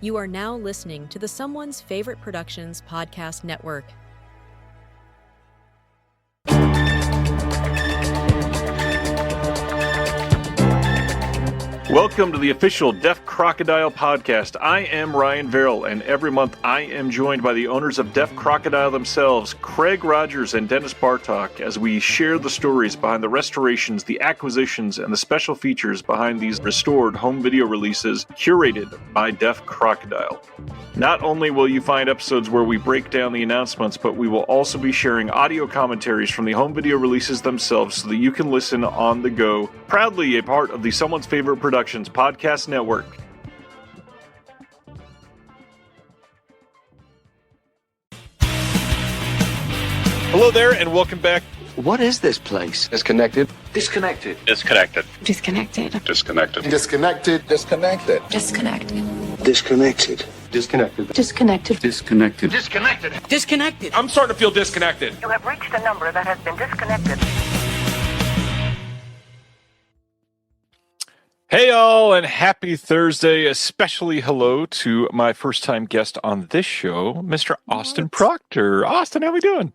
You are now listening to the Someone's Favorite Productions podcast network. Welcome to the official Deaf Crocodile podcast. I am Ryan Verrill, and every month I am joined by the owners of Deaf Crocodile themselves, Craig Rogers and Dennis Bartok, as we share the stories behind the restorations, the acquisitions, and the special features behind these restored home video releases curated by Deaf Crocodile. Not only will you find episodes where we break down the announcements, but we will also be sharing audio commentaries from the home video releases themselves so that you can listen on the go. Proudly a part of the Someone's Favorite Productions podcast network. Hello there, and welcome back. What is this place? Disconnected. Disconnected. Disconnected. Disconnected. Disconnected. Disconnected. Disconnected. Disconnected. Disconnected. Disconnected. Disconnected. Disconnected. Disconnected. Disconnected. I'm starting to feel disconnected. You have reached a number that has been disconnected. Hey all, and happy Thursday. Especially hello to my first-time guest on this show, Mr. Austin Proctor. Austin, how we doing?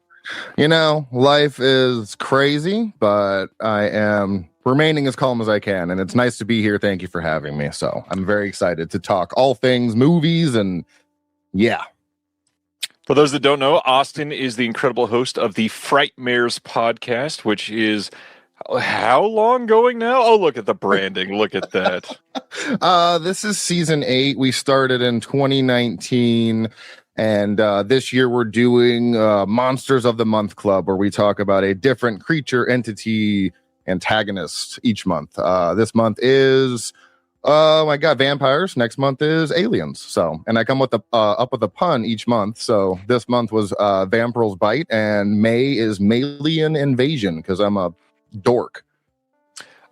You know, life is crazy, but I am remaining as calm as I can, and it's nice to be here. Thank you for having me. So I'm very excited to talk all things movies, and yeah. For those that don't know, Austin is the incredible host of the Frightmares podcast, which is how long going now? Oh, look at the branding. Look at that. This is season 8. We started in 2019. And this year we're doing Monsters of the Month Club, where we talk about a different creature, entity, antagonist each month. This month is, oh my God, vampires. Next month is aliens. So, and I come with up with a pun each month. So this month was Vampiral's Bite, and May is Malian Invasion, because I'm a dork.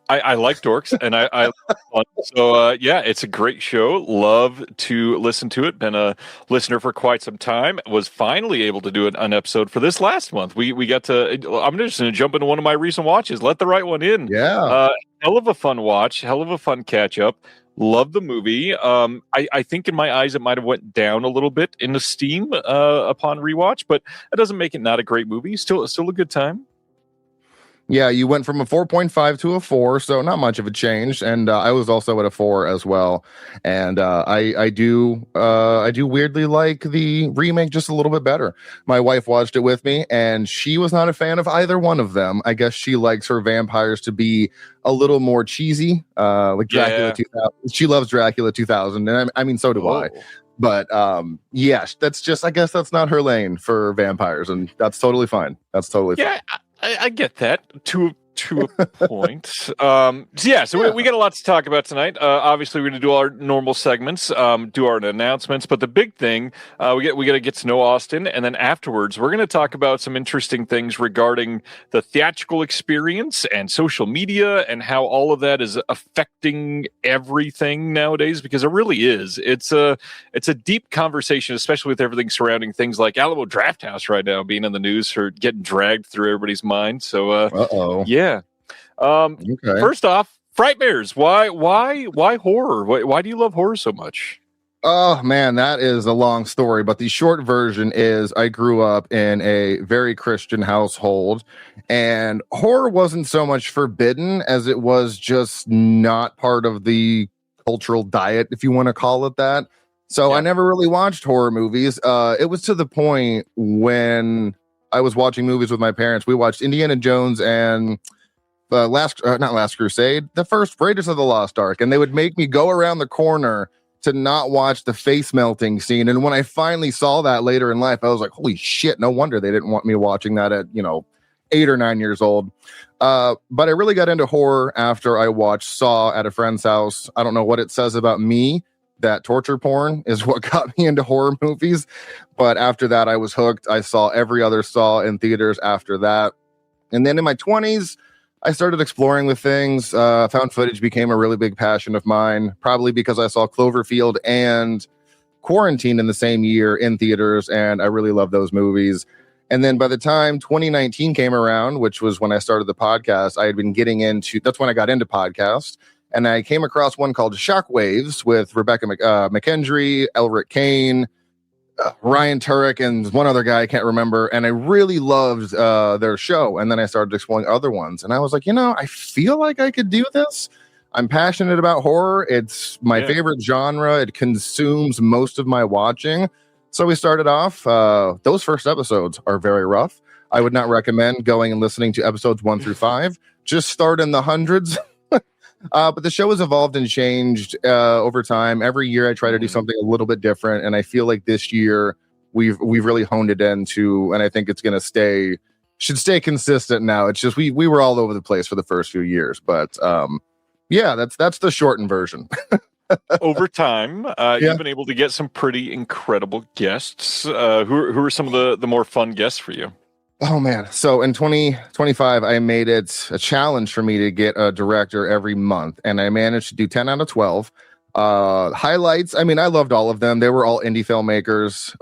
I like dorks, and I fun. So yeah, it's a great show. Love to listen to it. Been a listener for quite some time. Was finally able to do an episode for this last month. We got to. I'm just going to jump into one of my recent watches. Let the right one in. Yeah, hell of a fun watch. Hell of a fun catch up. Love the movie. I think in my eyes it might have went down a little bit in esteem upon rewatch, but that doesn't make it not a great movie. Still a good time. Yeah, you went from a 4.5 to a 4, so not much of a change. And I was also at a 4 as well. And I do weirdly like the remake just a little bit better. My wife watched it with me, and she was not a fan of either one of them. I guess she likes her vampires to be a little more cheesy, like Dracula 2000. She loves Dracula 2000, and I mean, so do I. But yes, that's just, I guess that's not her lane for vampires, and that's totally fine. That's totally fine. I get that to a point. So we got a lot to talk about tonight. Obviously, we're going to do our normal segments, do our announcements, but the big thing, we got to get to know Austin, and then afterwards, we're going to talk about some interesting things regarding the theatrical experience and social media and how all of that is affecting everything nowadays, because it really is. It's a deep conversation, especially with everything surrounding things like Alamo Drafthouse right now being in the news for getting dragged through everybody's mind. So, yeah. Okay. First off, Frightmares. Why horror? Why do you love horror so much? Oh man, that is a long story, but the short version is I grew up in a very Christian household, and horror wasn't so much forbidden as it was just not part of the cultural diet, if you want to call it that. So yeah. I never really watched horror movies. It was to the point when I was watching movies with my parents. We watched Indiana Jones and not Last Crusade, the first Raiders of the Lost Ark, and they would make me go around the corner to not watch the face melting scene. And when I finally saw that later in life, I was like, holy shit, no wonder they didn't want me watching that at, 8 or 9 years old. But I really got into horror after I watched Saw at a friend's house. I don't know what it says about me that torture porn is what got me into horror movies. But after that, I was hooked. I saw every other Saw in theaters after that. And then in my 20s, I started exploring with things. Found footage became a really big passion of mine, probably because I saw Cloverfield and Quarantine in the same year in theaters, and I really love those movies. And then by the time 2019 came around, which was when I started the podcast, I had been getting into, that's when I got into podcasts. and I came across one called Shockwaves with Rebecca McKendry, Elric Kane, Ryan Turek, and one other guy I can't remember. And I really loved their show. And then I started exploring other ones, and I was like, I feel like I could do this. I'm passionate about horror. It's my favorite genre. It consumes most of my watching. So we started off. Those first episodes are very rough. I would not recommend going and listening to episodes 1 through 5. Just start in the hundreds. But the show has evolved and changed over time. Every year I try to do something a little bit different. And I feel like this year we've really honed it into, and I think it's going to should stay consistent now. It's just, we were all over the place for the first few years, but that's the shortened version. Over time, you've been able to get some pretty incredible guests. Who are some of the more fun guests for you? Oh man. So in 2025, I made it a challenge for me to get a director every month, and I managed to do 10 out of 12. Highlights, I mean, I loved all of them. They were all indie filmmakers.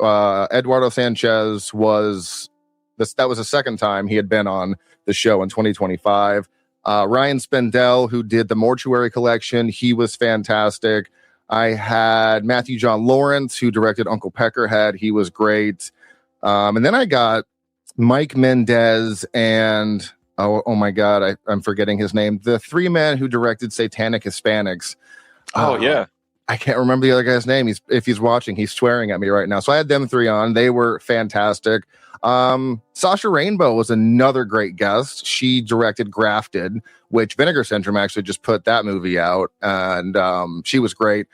Eduardo Sanchez was the second time he had been on the show in 2025. Ryan Spendell, who did the Mortuary Collection, he was fantastic. I had Matthew John Lawrence, who directed Uncle Peckerhead. He was great. And then I got Mike Mendez and oh my God, I'm forgetting his name. The three men who directed Satanic Hispanics. I can't remember the other guy's name. If he's watching, he's swearing at me right now. So I had them three on. They were fantastic. Sasha Rainbow was another great guest. She directed Grafted, which Vinegar Syndrome actually just put that movie out, and she was great.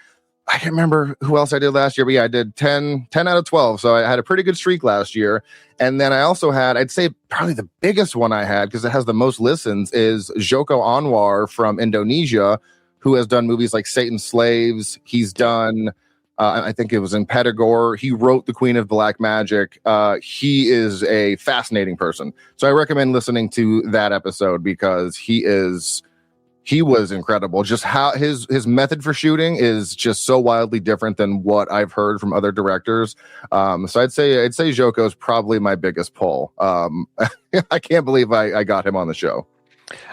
I can't remember who else I did last year, but I did 10 out of 12. So I had a pretty good streak last year. And then I also had, I'd say probably the biggest one I had, because it has the most listens, is Joko Anwar from Indonesia, who has done movies like Satan's Slaves. He's done, I think it was in Pedagore. He wrote The Queen of Black Magic. He is a fascinating person. So I recommend listening to that episode, because he was incredible. Just how his method for shooting is just so wildly different than what I've heard from other directors. So I'd say Joko's probably my biggest pull. I can't believe I got him on the show.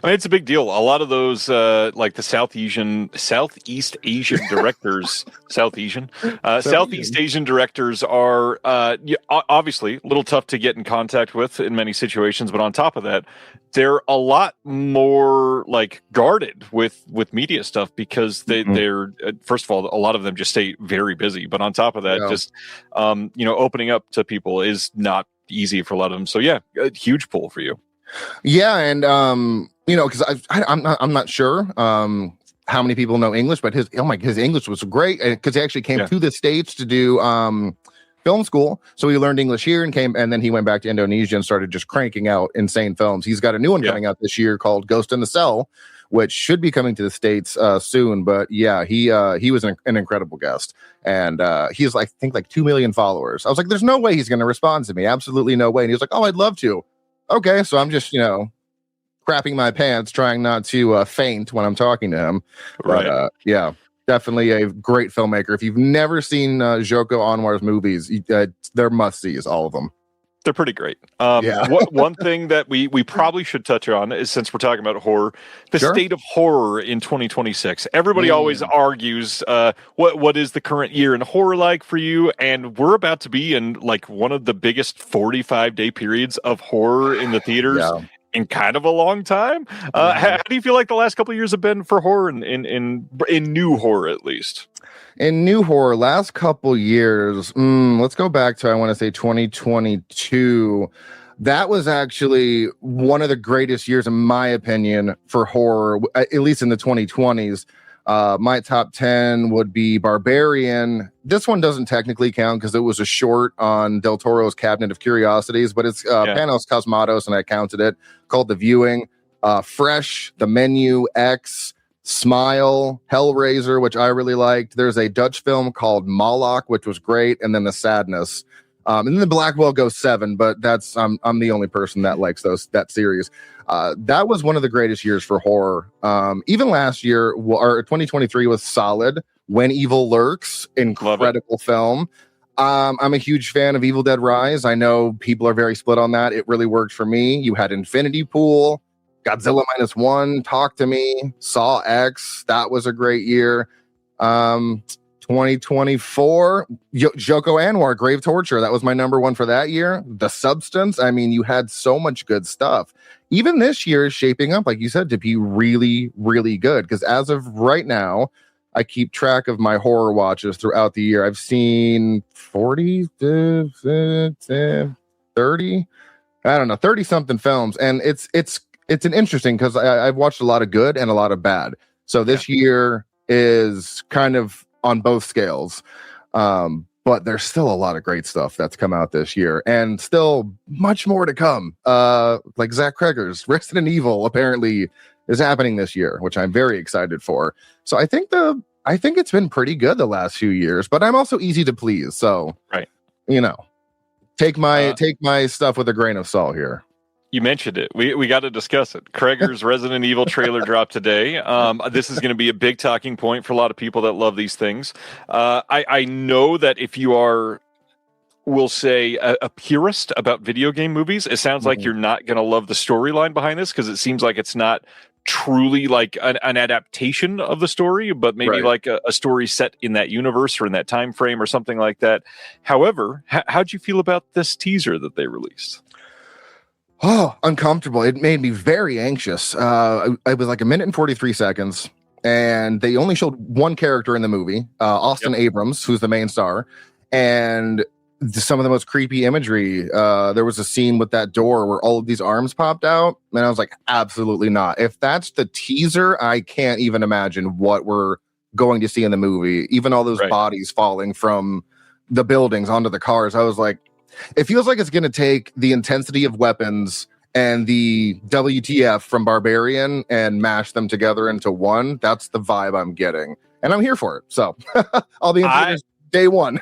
I mean, it's a big deal. A lot of those, like the Southeast Asian directors, Southeast Asian directors are obviously a little tough to get in contact with in many situations. But on top of that, they're a lot more like guarded with media stuff, because they're first of all, a lot of them just stay very busy. But on top of that, just opening up to people is not easy for a lot of them. So a huge pull for you. Yeah, and because I'm not sure how many people know English, but his English was great, because he actually came to the States to do film school, so he learned English here and then he went back to Indonesia and started just cranking out insane films. He's got a new one coming out this year called Ghost in the Cell, which should be coming to the States soon. But he was an incredible guest, and he's I think 2 million followers. I was like, there's no way he's going to respond to me, absolutely no way. And he was like, oh, I'd love to. Okay, so I'm just, crapping my pants, trying not to faint when I'm talking to him. Right. But, definitely a great filmmaker. If you've never seen Joko Anwar's movies, they're must-sees, all of them. They're pretty great. One thing that we probably should touch on is, since we're talking about horror, the state of horror in 2026. Everybody always argues what is the current year in horror like for you, and we're about to be in one of the biggest 45-day periods of horror in the theaters in kind of a long time. How do you feel like the last couple of years have been for horror, in new horror at least? In new horror, last couple years, let's go back to, I want to say 2022. That was actually one of the greatest years, in my opinion, for horror, at least in the 2020s. My top 10 would be Barbarian. This one doesn't technically count because it was a short on Del Toro's Cabinet of Curiosities, but it's Panos Cosmatos, and I counted it, called The Viewing. Fresh, The Menu, X, Smile, Hellraiser, which I really liked. There's a Dutch film called Moloch, which was great, and then The Sadness. And then the Blackwell goes 7, but that's I'm the only person that likes that series. That was one of the greatest years for horror. Even last year, or 2023, was solid. When Evil Lurks, incredible film. I'm a huge fan of Evil Dead Rise. I know people are very split on that. It really worked for me. You had Infinity Pool. Godzilla -1, Talk to Me, Saw X, that was a great year. 2024, Joko Anwar, Grave Torture, that was my number one for that year. The Substance, I mean, you had so much good stuff. Even this year is shaping up, like you said, to be really, really good. Because as of right now, I keep track of my horror watches throughout the year. I've seen 40, 30, I don't know, 30 something films. And it's an interesting, because I've watched a lot of good and a lot of bad. So this year is kind of on both scales. But there's still a lot of great stuff that's come out this year, and still much more to come. Like Zach Kreger's Resident Evil apparently is happening this year, which I'm very excited for. So I think it's been pretty good the last few years, but I'm also easy to please. So, right. Take my stuff with a grain of salt here. You mentioned it. We got to discuss it. Kreger's Resident Evil trailer dropped today. This is going to be a big talking point for a lot of people that love these things. I know that if you are, we'll say, a purist about video game movies, it sounds like you're not going to love the storyline behind this, because it seems like it's not truly like an adaptation of the story, but maybe like a story set in that universe or in that time frame or something like that. However, how'd you feel about this teaser that they released? Oh, uncomfortable. It made me very anxious. I was like a minute and 43 seconds, and they only showed one character in the movie, Austin Abrams, who's the main star, and some of the most creepy imagery. There was a scene with that door where all of these arms popped out, and I was like, absolutely not. If that's the teaser, I can't even imagine what we're going to see in the movie. Even all those bodies falling from the buildings onto the cars. I was like, it feels like it's going to take the intensity of weapons and the WTF from Barbarian and mash them together into one. That's the vibe I'm getting, and I'm here for it. So I'll be in theaters day one.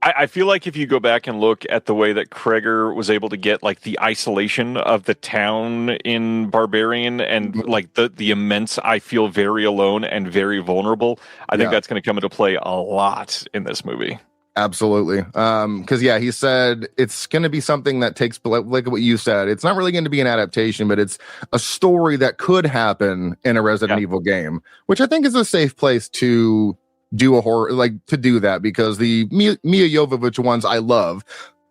I feel like if you go back and look at the way that Kreger was able to get like the isolation of the town in Barbarian and like the immense, I feel very alone and very vulnerable. I think that's going to come into play a lot in this movie. Absolutely. Because he said it's going to be something that takes, like what you said, it's not really going to be an adaptation, but it's a story that could happen in a Resident Evil game, which I think is a safe place to do a horror, like to do that, because the Mia Jovovich ones I love.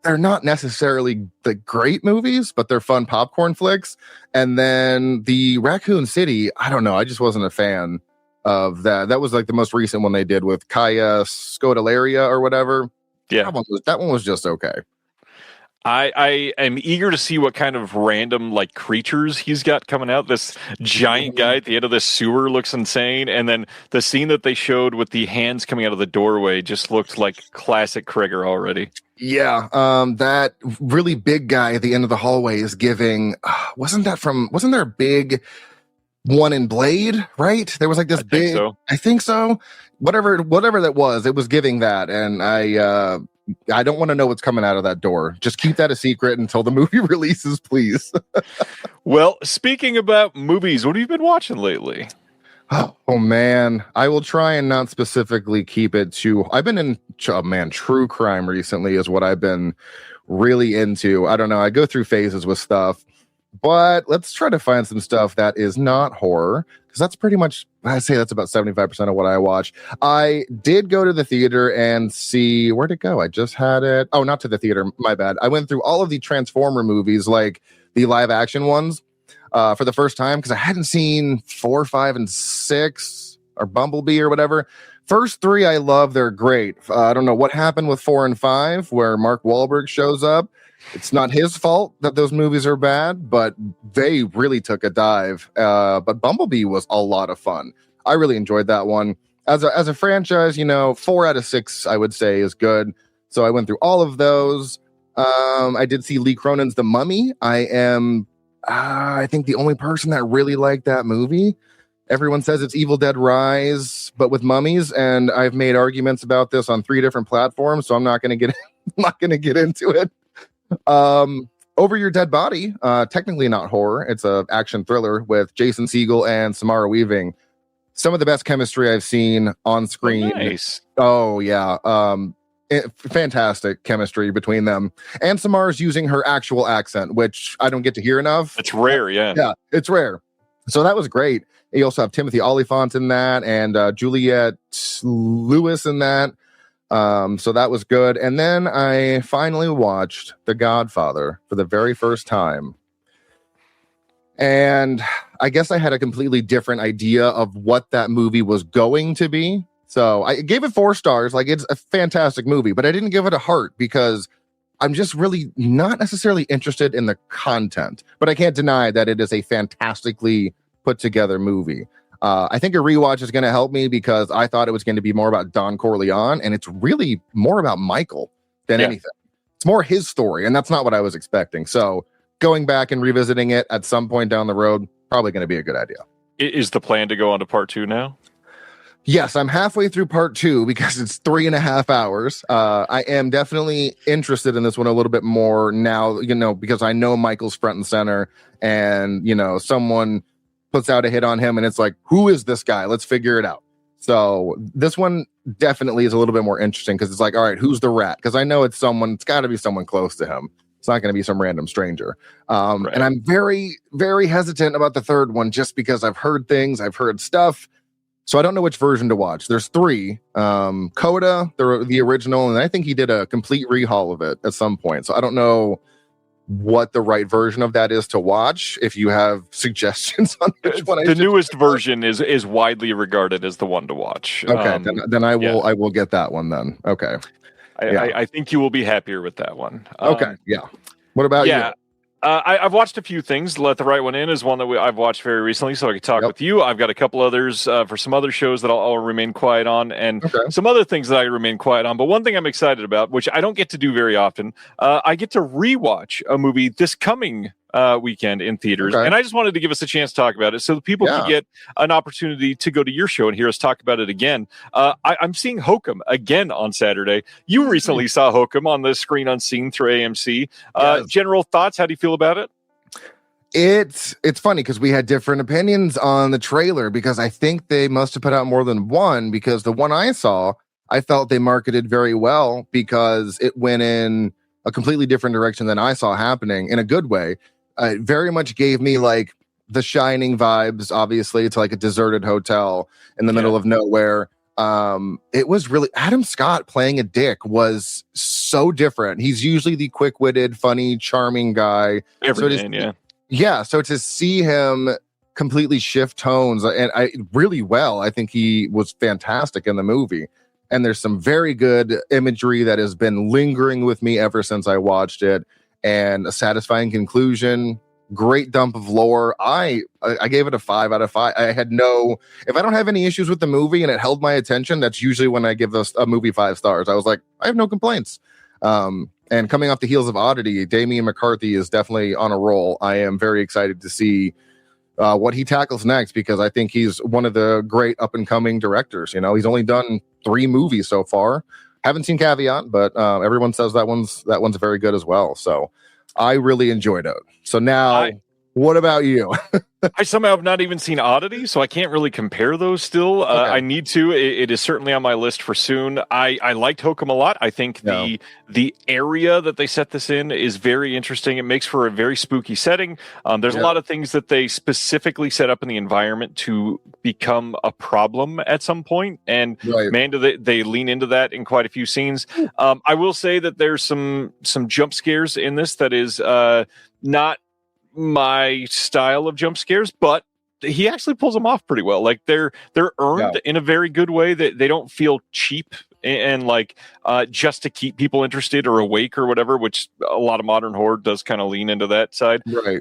They're not necessarily the great movies, but they're fun popcorn flicks. And then the Raccoon City, I don't know, I just wasn't a fan of that. That was like the most recent one they did with Kaya Scodelaria or whatever. Yeah, that one was just okay. I am eager to see what kind of random like creatures he's got coming out. This giant guy at the end of this sewer looks insane, and then the scene that they showed with the hands coming out of the doorway just looked like classic Kreger already. Yeah, that really big guy at the end of the hallway is giving. Wasn't there a big one in Blade, right? There was like this big. I think so. Whatever that was, it was giving that, and I don't want to know what's coming out of that door. Just keep that a secret until the movie releases, please. Well, speaking about movies, what have you been watching lately? Oh man, I will try and not specifically keep it to. I've been in true crime recently is what I've been really into. I don't know. I go through phases with stuff. But let's try to find some stuff that is not horror, because that's pretty much, I'd say that's about 75% of what I watch. I did go to the theater and see, where'd it go? I just had it. Oh, not to the theater. My bad. I went through all of the Transformer movies, like the live action ones, for the first time, because I hadn't seen 4, 5, and 6 or Bumblebee or whatever. First 3 I love. They're great. I don't know what happened with 4 and 5, where Mark Wahlberg shows up. It's not his fault that those movies are bad, but they really took a dive. But Bumblebee was a lot of fun. I really enjoyed that one. As a franchise, 4 out of 6, I would say, is good. So I went through all of those. I did see Lee Cronin's The Mummy. I am, I think, the only person that really liked that movie. Everyone says it's Evil Dead Rise, but with mummies, and I've made arguments about this on 3 different platforms, so I'm not going to get into it. Over Your Dead Body, technically not horror. It's a action thriller with Jason Segel and Samara Weaving. Some of the best chemistry I've seen on screen. Oh, nice. Oh yeah. fantastic chemistry between them. And Samar's using her actual accent, which I don't get to hear enough. It's rare, yeah. Yeah, it's rare. So that was great. You also have Timothy Olyphant in that, and Juliette Lewis in that. So that was good. And then I finally watched The Godfather for the very first time. And I guess I had a completely different idea of what that movie was going to be. So I gave it 4 stars. Like, it's a fantastic movie, but I didn't give it a heart because I'm just really not necessarily interested in the content. But I can't deny that it is a fantastically put together movie. I think a rewatch is going to help me because I thought it was going to be more about Don Corleone, and it's really more about Michael than anything. It's more his story, and that's not what I was expecting. So going back and revisiting it at some point down the road, probably going to be a good idea. Is the plan to go on to part 2 now? Yes, I'm halfway through part 2 because it's 3.5 hours. I am definitely interested in this one a little bit more now, because I know Michael's front and center, and, someone puts out a hit on him and it's like, who is this guy? Let's figure it out. So this one definitely is a little bit more interesting because it's like, all right, who's the rat? Because I know it's got to be someone close to him. It's not going to be some random stranger. Right. And I'm very, very hesitant about the third one just because I've heard things, I've heard stuff. So I don't know which version to watch. There's 3. Coda, the original, and I think he did a complete rehaul of it at some point. So I don't know what the right version of that is to watch. If you have suggestions on which one, the newest version is widely regarded as the one to watch. Okay, then I will get that one then. Okay, I think you will be happier with that one. Okay, yeah. What about you? I've watched a few things. Let the Right One In is one that I've watched very recently, so I could talk with you. I've got a couple others for some other shows that I'll remain quiet on, and some other things that I remain quiet on. But one thing I'm excited about, which I don't get to do very often, I get to rewatch a movie this coming weekend in theaters, and I just wanted to give us a chance to talk about it so that people can get an opportunity to go to your show and hear us talk about it again. I'm seeing Hokum again on Saturday. You recently saw Hokum on the Screen Unseen through AMC. General thoughts? How do you feel about it? It's funny because we had different opinions on the trailer because I think they must have put out more than one, because the one I saw, I felt they marketed very well because it went in a completely different direction than I saw happening in a good way. It very much gave me like The Shining vibes. Obviously, it's like a deserted hotel in the middle of nowhere. It was really, Adam Scott playing a dick was so different. He's usually the quick-witted, funny, charming guy. So to see him completely shift tones and really well, I think he was fantastic in the movie. And there's some very good imagery that has been lingering with me ever since I watched it. And a satisfying conclusion, great dump of lore. I gave it a 5 out of 5. If I don't have any issues with the movie and it held my attention, that's usually when I give a movie 5 stars. I was like, I have no complaints. And coming off the heels of Oddity, Damian McCarthy is definitely on a roll. I am very excited to see what he tackles next, because I think he's one of the great up and coming directors. He's only done 3 movies so far. Haven't seen Caveat, but everyone says that one's very good as well. So I really enjoyed it. So now, what about you? I somehow have not even seen Oddity, so I can't really compare those still. I need to. It is certainly on my list for soon. I liked Hokum a lot. I think the area that they set this in is very interesting. It makes for a very spooky setting. There's a lot of things that they specifically set up in the environment to become a problem at some point. And man, do they lean into that in quite a few scenes. I will say that there's some jump scares in this that is not my style of jump scares, but he actually pulls them off pretty well. Like they're earned in a very good way. That they don't feel cheap and like just to keep people interested or awake or whatever, which a lot of modern horror does kind of lean into that side. Right.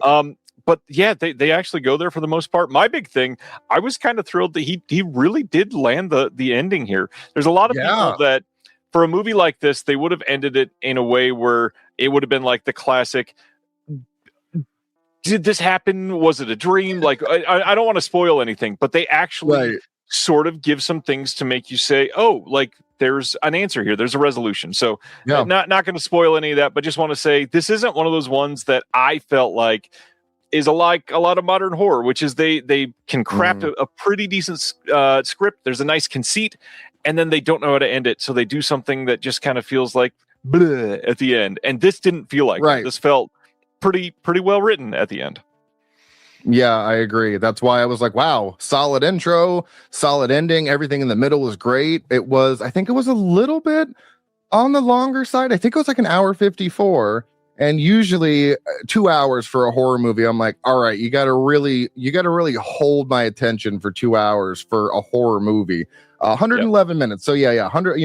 But yeah, they actually go there for the most part. My big thing, I was kind of thrilled that he really did land the ending here. There's a lot of people that for a movie like this, they would have ended it in a way where it would have been like the classic, did this happen? Was it a dream? Like, I don't want to spoil anything, but they actually sort of give some things to make you say, oh, like there's an answer here. There's a resolution. So not going to spoil any of that, but just want to say this isn't one of those ones that I felt like is like a lot of modern horror, which is they can craft a pretty decent script. There's a nice conceit, and then they don't know how to end it, so they do something that just kind of feels like bleh at the end. And this didn't feel like that. This felt pretty well written at the end. Yeah, I agree. That's why I was like, wow, solid intro, solid ending. Everything in the middle was great. I think it was a little bit on the longer side. I think it was like an hour 54. And usually 2 hours for a horror movie, I'm like, all right, you gotta really hold my attention for 2 hours for a horror movie. 111 minutes. So yeah, 100,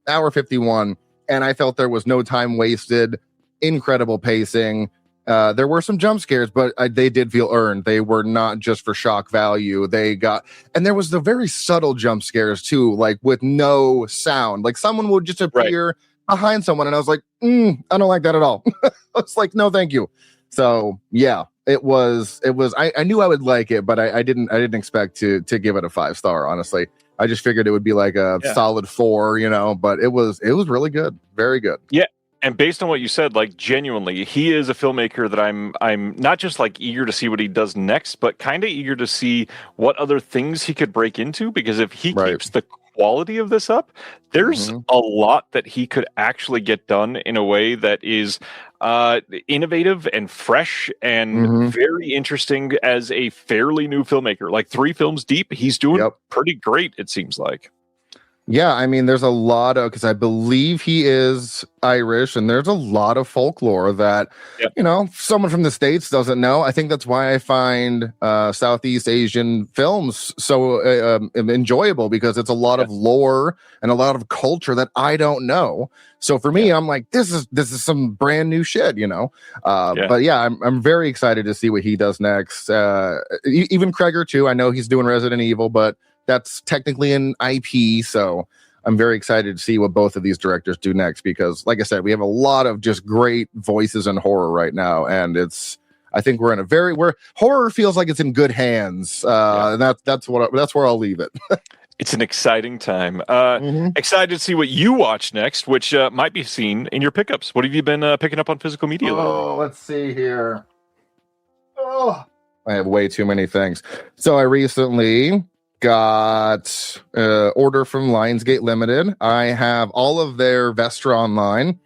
hour 51. And I felt there was no time wasted, incredible pacing. There were some jump scares, but they did feel earned. They were not just for shock value. And there was the very subtle jump scares too, like with no sound. Like someone would just appear behind someone, and I was like, I don't like that at all. I was like, no, thank you. So yeah, it was. I knew I would like it, but I didn't expect to give it a 5-star. Honestly, I just figured it would be like a solid 4, but it was really good, very good. Yeah. And based on what you said, like genuinely, he is a filmmaker that I'm not just like eager to see what he does next, but kind of eager to see what other things he could break into. Because if he keeps the quality of this up, there's a lot that he could actually get done in a way that is innovative and fresh and very interesting as a fairly new filmmaker. Like 3 films deep, he's doing pretty great, it seems like. Yeah, I mean, there's a lot of, because I believe he is Irish, and there's a lot of folklore that, someone from the States doesn't know. I think that's why I find Southeast Asian films so enjoyable, because it's a lot of lore and a lot of culture that I don't know. So for me, I'm like, this is some brand new shit, But yeah, I'm very excited to see what he does next. Even Kreger too. I know he's doing Resident Evil, but that's technically an IP, so I'm very excited to see what both of these directors do next, because like I said, we have a lot of just great voices in horror right now, and I think we're in where horror feels like it's in good hands. And that's where I'll leave it. It's an exciting time. Excited to see what you watch next, which might be seen in your pickups. What have you been picking up on physical media? Let's see here. I have way too many things. So I recently got order from Lionsgate Limited. I have all of their Vestra online,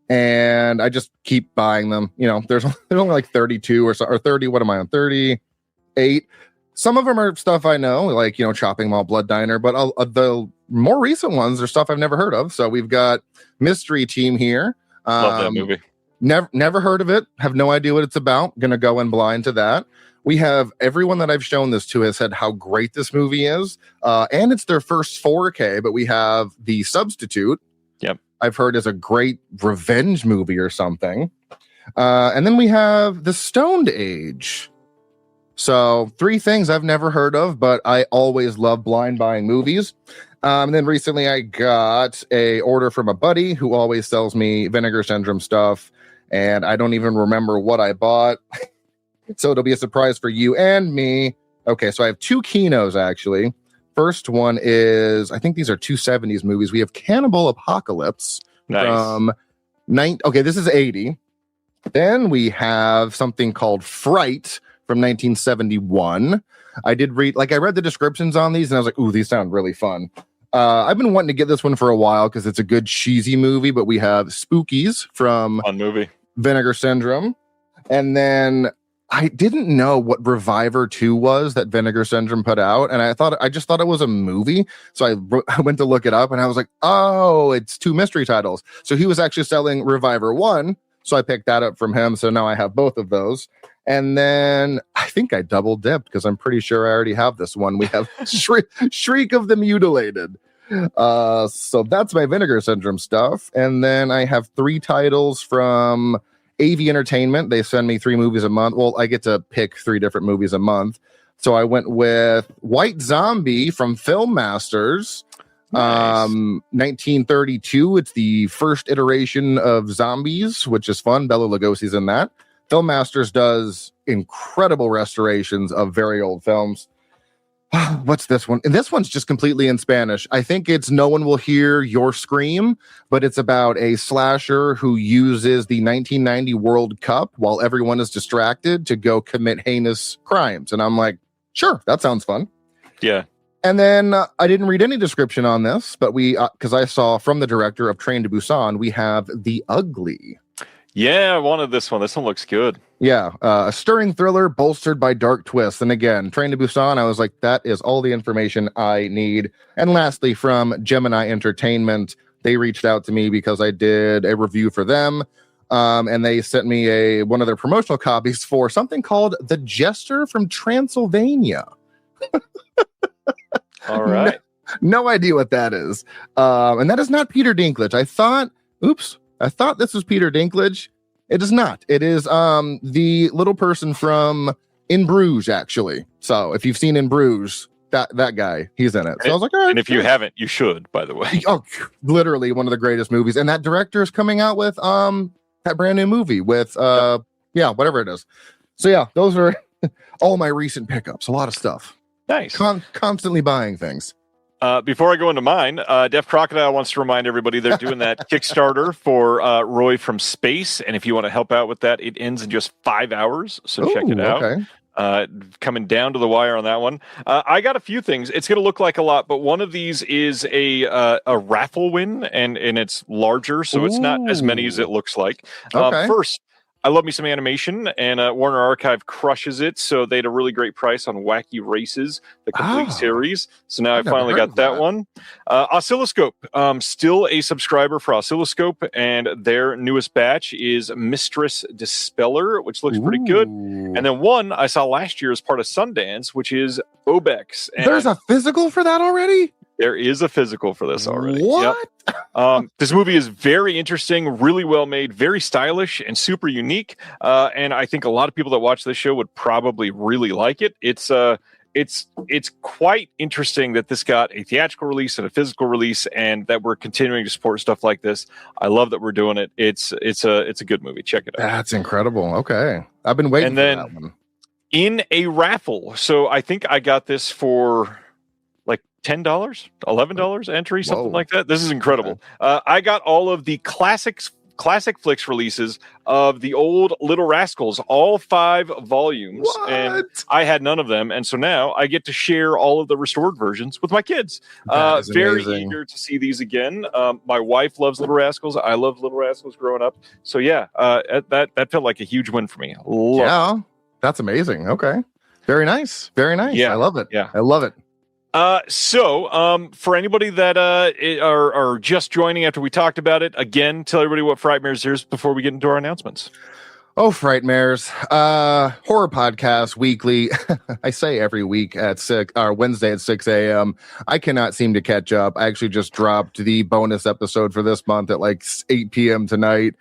and I just keep buying them. There's only like 32 or 30. What am I on? 38. Some of them are stuff I know, like Chopping Mall, Blood Diner, but the more recent ones are stuff I've never heard of. So we've got Mystery Team here. Love that movie. Never heard of it. Have no idea what it's about. Gonna go in blind to that. We have everyone that I've shown this to has said how great this movie is. And it's their first 4K, but we have The Substitute. Yep. I've heard is a great revenge movie or something. And then we have The Stoned Age. So 3 things I've never heard of, but I always love blind buying movies. And then recently I got a order from a buddy who always sells me Vinegar Syndrome stuff. And I don't even remember what I bought. So it'll be a surprise for you and me. Okay, so I have 2 Kinos, actually. First one is, I think these are 2 70s movies. We have Cannibal Apocalypse. Nice. Okay, this is 80. Then we have something called Fright from 1971. I read the descriptions on these, and I was like, ooh, these sound really fun. I've been wanting to get this one for a while because it's a good cheesy movie, but we have Spookies from Fun movie. Vinegar Syndrome. And then I didn't know what Reviver 2 was that Vinegar Syndrome put out, and I just thought it was a movie. So I went to look it up, and I was like, oh, it's 2 mystery titles. So he was actually selling Reviver 1, so I picked that up from him. So now I have both of those. And then I think I double dipped because I'm pretty sure I already have this one. We have Shriek of the Mutilated. So that's my Vinegar Syndrome stuff. And then I have 3 titles from AV Entertainment. They send me 3 movies a month. Well, I get to pick 3 different movies a month. So I went with White Zombie from Film Masters. Nice. 1932. It's the first iteration of Zombies, which is fun. Bela Lugosi's in that. Film Masters does incredible restorations of very old films. What's this one? And this one's just completely in Spanish. I think it's No One Will Hear Your Scream, but it's about a slasher who uses the 1990 World Cup while everyone is distracted to go commit heinous crimes. And I'm like, sure, that sounds fun. Yeah. And then I didn't read any description on this, but because I saw from the director of Train to Busan, we have The Ugly. Yeah, I wanted this one. This one looks good. Yeah, a stirring thriller bolstered by dark twists. And again, Train to Busan, I was like, that is all the information I need. And lastly, from Gemini Entertainment, they reached out to me because I did a review for them. And they sent me one of their promotional copies for something called The Jester from Transylvania. All right. No idea what that is. And that is not Peter Dinklage. I thought this was Peter Dinklage. It is not. It is the little person from In Bruges, actually. So if you've seen In Bruges, that guy, he's in it. So I was like, all right. And if you haven't, you should, by the way. Oh, literally one of the greatest movies. And that director is coming out with that brand new movie with whatever it is. So yeah, those are all my recent pickups. A lot of stuff. Nice. Constantly buying things. Before I go into mine, Deaf Crocodile wants to remind everybody they're doing that Kickstarter for Roy from Space. And if you want to help out with that, it ends in just 5 hours. So check it out. Okay. Coming down to the wire on that one. I got a few things. It's going to look like a lot, but one of these is a raffle win, and it's larger, so it's not as many as it looks like. Okay. First, I love me some animation, and Warner Archive crushes it. So they had a really great price on Wacky Races, the complete series. So now I finally got that one. Oscilloscope, still a subscriber for Oscilloscope, and their newest batch is Mistress Dispeller, which looks pretty good. And then one I saw last year as part of Sundance, which is Obex. And there's a physical for that already? There is a physical for this already. What? Yep. This movie is very interesting, really well made, very stylish, and super unique. And I think a lot of people that watch this show would probably really like it. It's quite interesting that this got a theatrical release and a physical release, and that we're continuing to support stuff like this. I love that we're doing it. It's a good movie. Check it out. That's incredible. Okay, I've been waiting for that one. In a raffle, so I think I got this for like $10, $11 entry, something like that. This is incredible. I got all of the classic Flicks releases of the old Little Rascals, all 5 volumes. What? And I had none of them, and so now I get to share all of the restored versions with my kids. Very eager to see these again. My wife loves Little Rascals. I love Little Rascals growing up. So yeah, that felt like a huge win for me. That's amazing. Okay, very nice. Yeah, I love it. Yeah, I love it. So for anybody that are just joining after we talked about it, again, tell everybody what Frightmares is before we get into our announcements. Oh, Frightmares, horror podcast weekly. I say every week at 6 or Wednesday at 6 a.m. I cannot seem to catch up. I actually just dropped the bonus episode for this month at like 8 p.m. tonight.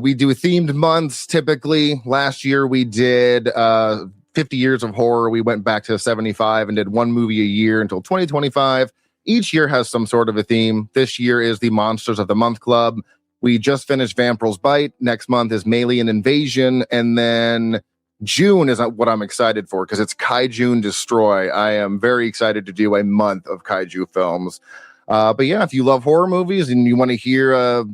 We do themed months typically. Last year we did 50 years of horror. We went back to 75 and did one movie a year until 2025. Each year has some sort of a theme. This year is the Monsters of the Month Club. We just finished Vampir's Bite. Next month is Malian Invasion. And then June is what I'm excited for because it's Kaijun Destroy. I am very excited to do a month of kaiju films. But yeah, if you love horror movies and you want to hear,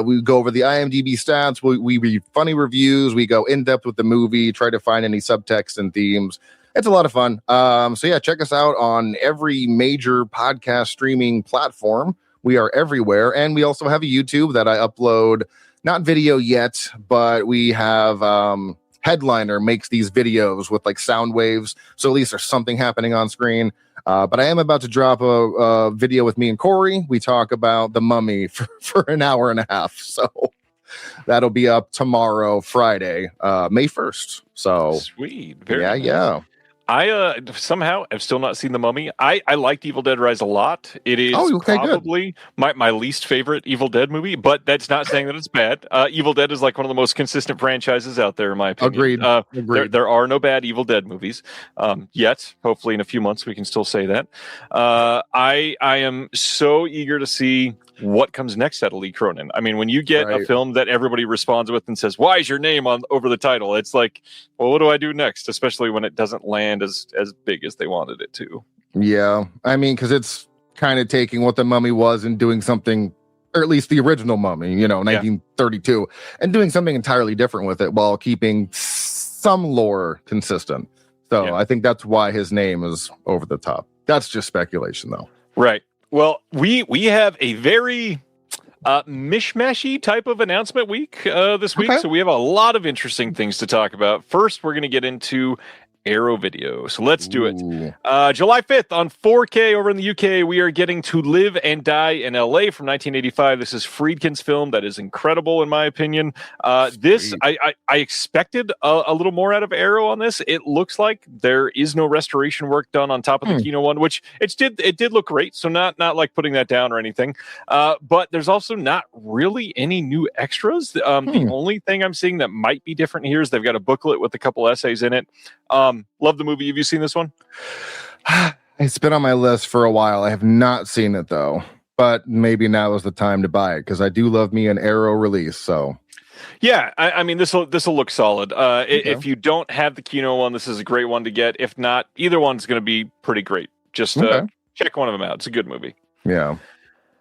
we go over the IMDb stats, we read funny reviews, we go in depth with the movie, try to find any subtext and themes. It's a lot of fun. So yeah, check us out on every major podcast streaming platform. We are everywhere. And we also have a YouTube that I upload, not video yet, but we have Headliner makes these videos with like sound waves. So at least there's something happening on screen. But I am about to drop a video with me and Corey. We talk about The Mummy for an hour and a half. So that'll be up tomorrow, Friday, May 1st. So sweet. Very nice. Yeah. I somehow have still not seen The Mummy. I liked Evil Dead Rise a lot. It is probably my least favorite Evil Dead movie, but that's not saying that it's bad. Evil Dead is like one of the most consistent franchises out there, in my opinion. Agreed. There are no bad Evil Dead movies yet. Hopefully in a few months we can still say that. I am so eager to see what comes next out of Lee Cronin. I mean, when you get a Right. film that everybody responds with and says, "Why is your name on over the title?" It's like, well, what do I do next? Especially when it doesn't land as big as they wanted it to. Yeah, I mean, because it's kind of taking what the Mummy was and doing something, or at least the original Mummy, 1932, and doing something entirely different with it while keeping some lore consistent. So Yeah. I think that's why his name is over the top. That's just speculation, though. Right. Well, we have a very mishmashy type of announcement week this week. Okay. So we have a lot of interesting things to talk about. First, we're going to get into Arrow Video. So let's do it. Ooh. July 5th on 4K over in the UK, we are getting To Live and Die in LA from 1985. This is Friedkin's film that is incredible, in my opinion. This, I expected a little more out of Arrow on this. It looks like there is no restoration work done on top of the Kino one, which it did look great. So not like putting that down or anything. But there's also not really any new extras. The only thing I'm seeing that might be different here is they've got a booklet with a couple essays in it. Love the movie. Have you seen this one? It's been on my list for a while. I have not seen it, though. But maybe now is the time to buy it, because I do love me an Arrow release. So yeah, I mean, this will look solid. If you don't have the Kino one, this is a great one to get. If not, either one's going to be pretty great. Just check one of them out. It's a good movie. yeah.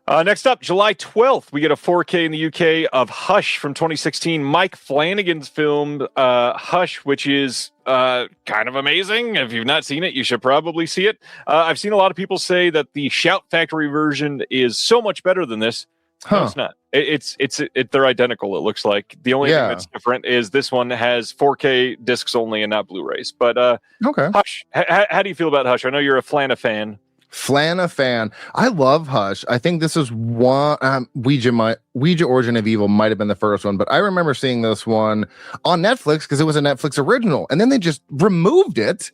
Next up, July 12th, we get a 4K in the UK of Hush from 2016. Mike Flanagan's film, Hush, which is kind of amazing. If you've not seen it, you should probably see it. I've seen a lot of people say that the Shout Factory version is so much better than this. No, it's not. They're identical, it looks like. The only thing that's different is this one has 4K discs only and not Blu-rays. But Okay. Hush, how do you feel about Hush? I know you're a Flana fan. Flana fan. I love Hush. I think this is one. Ouija Origin of Evil might have been the first one, but I remember seeing this one on Netflix because it was a Netflix original, and then they just removed it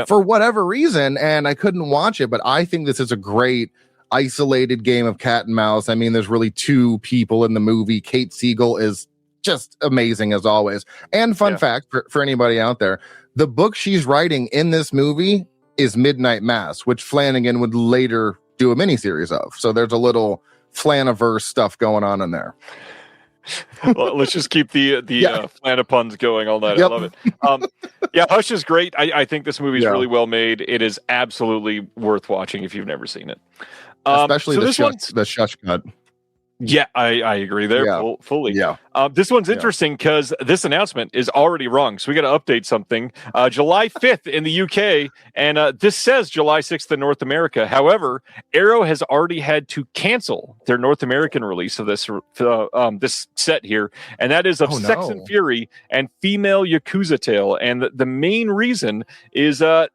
for whatever reason, and I couldn't watch it. But I think this is a great isolated game of cat and mouse. I mean, there's really two people in the movie. Kate Siegel is just amazing as always. And fun fact for anybody out there, the book she's writing in this movie is Midnight Mass, which Flanagan would later do a miniseries of. So there's a little Flanaverse stuff going on in there. Well, let's just keep the Flana puns going all night. I love it. Hush is great. I think this movie is really well made. It is absolutely worth watching if you've never seen it. Especially the shush cut. Yeah, I agree there fully. Yeah. This one's interesting because this announcement is already wrong. So we got to update something. July 5th in the UK, and this says July 6th in North America. However, Arrow has already had to cancel their North American release of this this set here, and that is of Sex and Fury and Female Yakuza Tale. And the main reason is they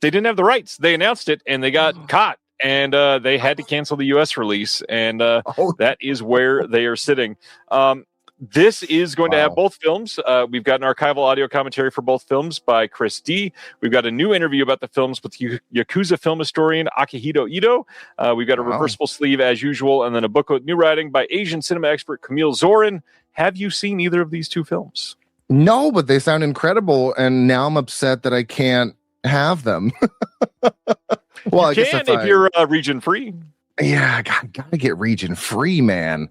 didn't have the rights. They announced it, and they got caught. And they had to cancel the U.S. release, and that is where they are sitting. This is going to have both films. We've got an archival audio commentary for both films by Chris D. We've got a new interview about the films with Yakuza film historian Akihito Ito. We've got a reversible sleeve as usual, and then a book with new writing by Asian cinema expert Camille Zorin. Have you seen either of these two films? No, but they sound incredible, and now I'm upset that I can't have them. Well, I guess if you're region free. Yeah, I gotta get region free, man.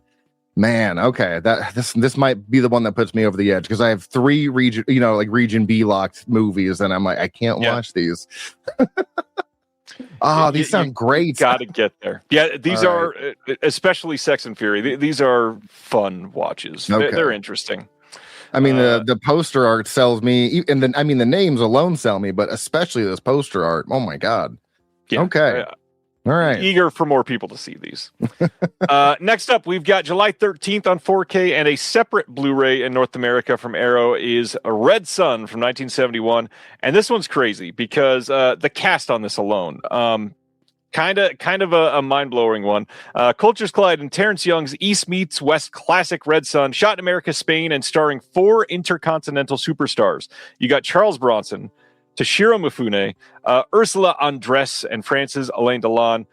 Okay, this might be the one that puts me over the edge because I have 3 region, region B locked movies, and I'm like, I can't watch these. These sound great. Got to get there. Yeah, these are especially Sex and Fury. These are fun watches. Okay. They're interesting. I mean, the poster art sells me, and then the names alone sell me, but especially this poster art. Oh my god. Yeah. Okay. All right. Eager for more people to see these. Next up, we've got July 13th on 4K, and a separate Blu-ray in North America from Arrow is A Red Sun from 1971. And this one's crazy because the cast on this alone, kind of a mind-blowing one. Cultures collide in Terrence Young's East Meets West classic Red Sun, shot in America, Spain, and starring 4 intercontinental superstars. You got Charles Bronson, Toshiro Mifune, Ursula Andress, and Frances Elaine Delon.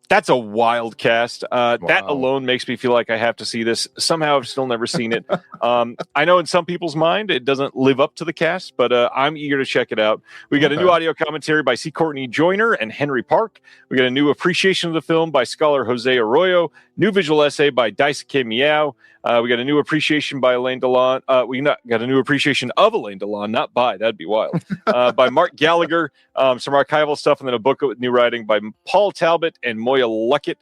That's a wild cast. That alone makes me feel like I have to see this. Somehow I've still never seen it. I know in some people's mind it doesn't live up to the cast, but I'm eager to check it out. We got a new audio commentary by C. Courtney Joyner and Henry Park. We got a new appreciation of the film by scholar Jose Arroyo. New visual essay by Daisuke Miao. We got a new appreciation by Elaine Delon. Got a new appreciation of Elaine Delon, not by. That'd be wild. By Mark Gallagher. Some archival stuff, and then a booklet with new writing by Paul Talbot and Moya Luckett.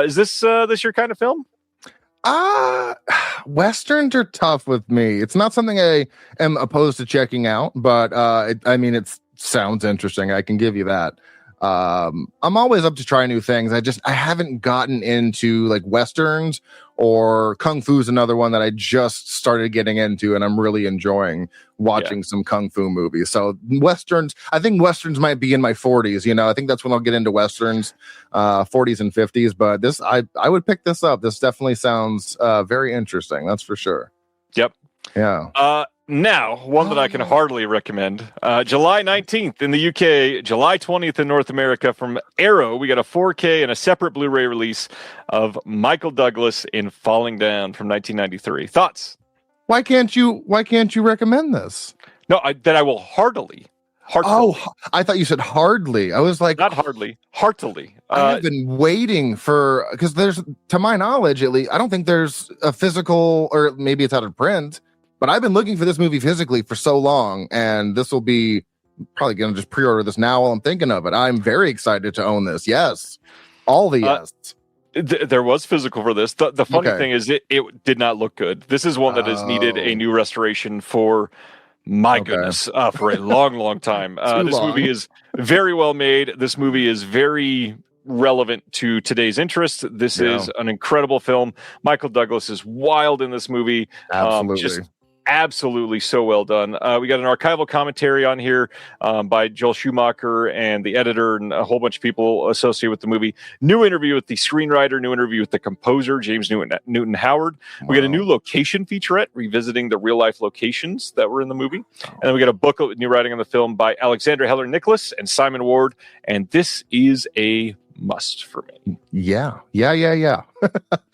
Is this your kind of film? Westerns are tough with me. It's not something I am opposed to checking out, but it sounds interesting. I can give you that. I'm always up to try new things. I haven't gotten into like Westerns, or Kung Fu's another one that I just started getting into, and I'm really enjoying watching some Kung Fu movies. So Westerns, I think Westerns might be in my 40s. I think that's when I'll get into Westerns, 40s and 50s. But this, I would pick this up. This definitely sounds very interesting. That's for sure. Yep. Yeah. Now, one that I can heartily recommend. July 19th in the UK, July 20th in North America from Arrow. We got a 4K and a separate Blu-ray release of Michael Douglas in Falling Down from 1993. Thoughts? Why can't you recommend this? No, I will heartily. Oh, I thought you said hardly. I was like, not hardly, heartily. I have been waiting for, because there's, to my knowledge, at least, I don't think there's a physical, or maybe it's out of print. But I've been looking for this movie physically for so long, and this will be probably going to just pre-order this now while I'm thinking of it. I'm very excited to own this. Yes. All the yes. There was physical for this. The funny thing is it did not look good. This is one that has needed a new restoration for, my goodness, for a long, long time. This movie is very well made. This movie is very relevant to today's interests. This is an incredible film. Michael Douglas is wild in this movie. Absolutely. Absolutely so well done. We got an archival commentary on here by Joel Schumacher and the editor and a whole bunch of people associated with the movie. New interview with the screenwriter, new interview with the composer, James Newton Howard. We got a new location featurette revisiting the real life locations that were in the movie. And then we got a booklet with new writing on the film by Alexandra Heller Nicholas and Simon Ward. And this is a must for me. Yeah. July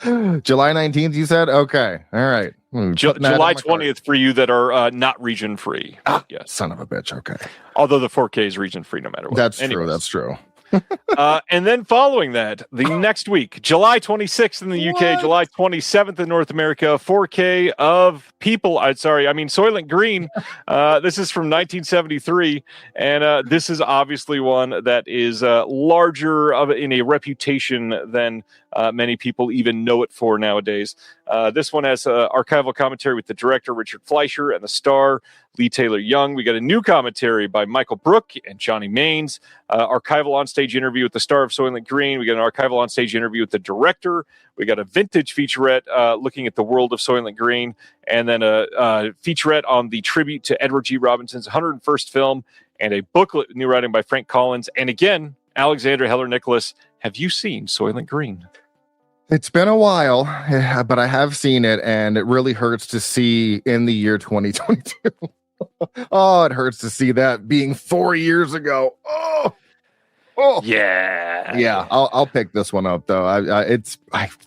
19th, you said? Okay. All right. July 20th for you that are not region free. Yes. Son of a bitch. Okay. Although the 4K is region free no matter what. That's true. That's true. And then following that, the next week, July 26th in the UK, July 27th in North America, 4K of Soylent Green. This is from 1973, and this is obviously one that is larger in a reputation than many people even know it for nowadays. This one has archival commentary with the director, Richard Fleischer, and the star, Lee Taylor Young. We got a new commentary by Michael Brook and Johnny Maines. Archival onstage interview with the star of Soylent Green. We got an archival onstage interview with the director. We got a vintage featurette looking at the world of Soylent Green. And then a featurette on the tribute to Edward G. Robinson's 101st film. And a booklet with new writing by Frank Collins. And again, Alexandra Heller Nicholas. Have you seen Soylent Green? It's been a while, but I have seen it, and it really hurts to see in the year 2022. Oh, it hurts to see that being 4 years ago. Oh, yeah. I'll pick this one up though. It's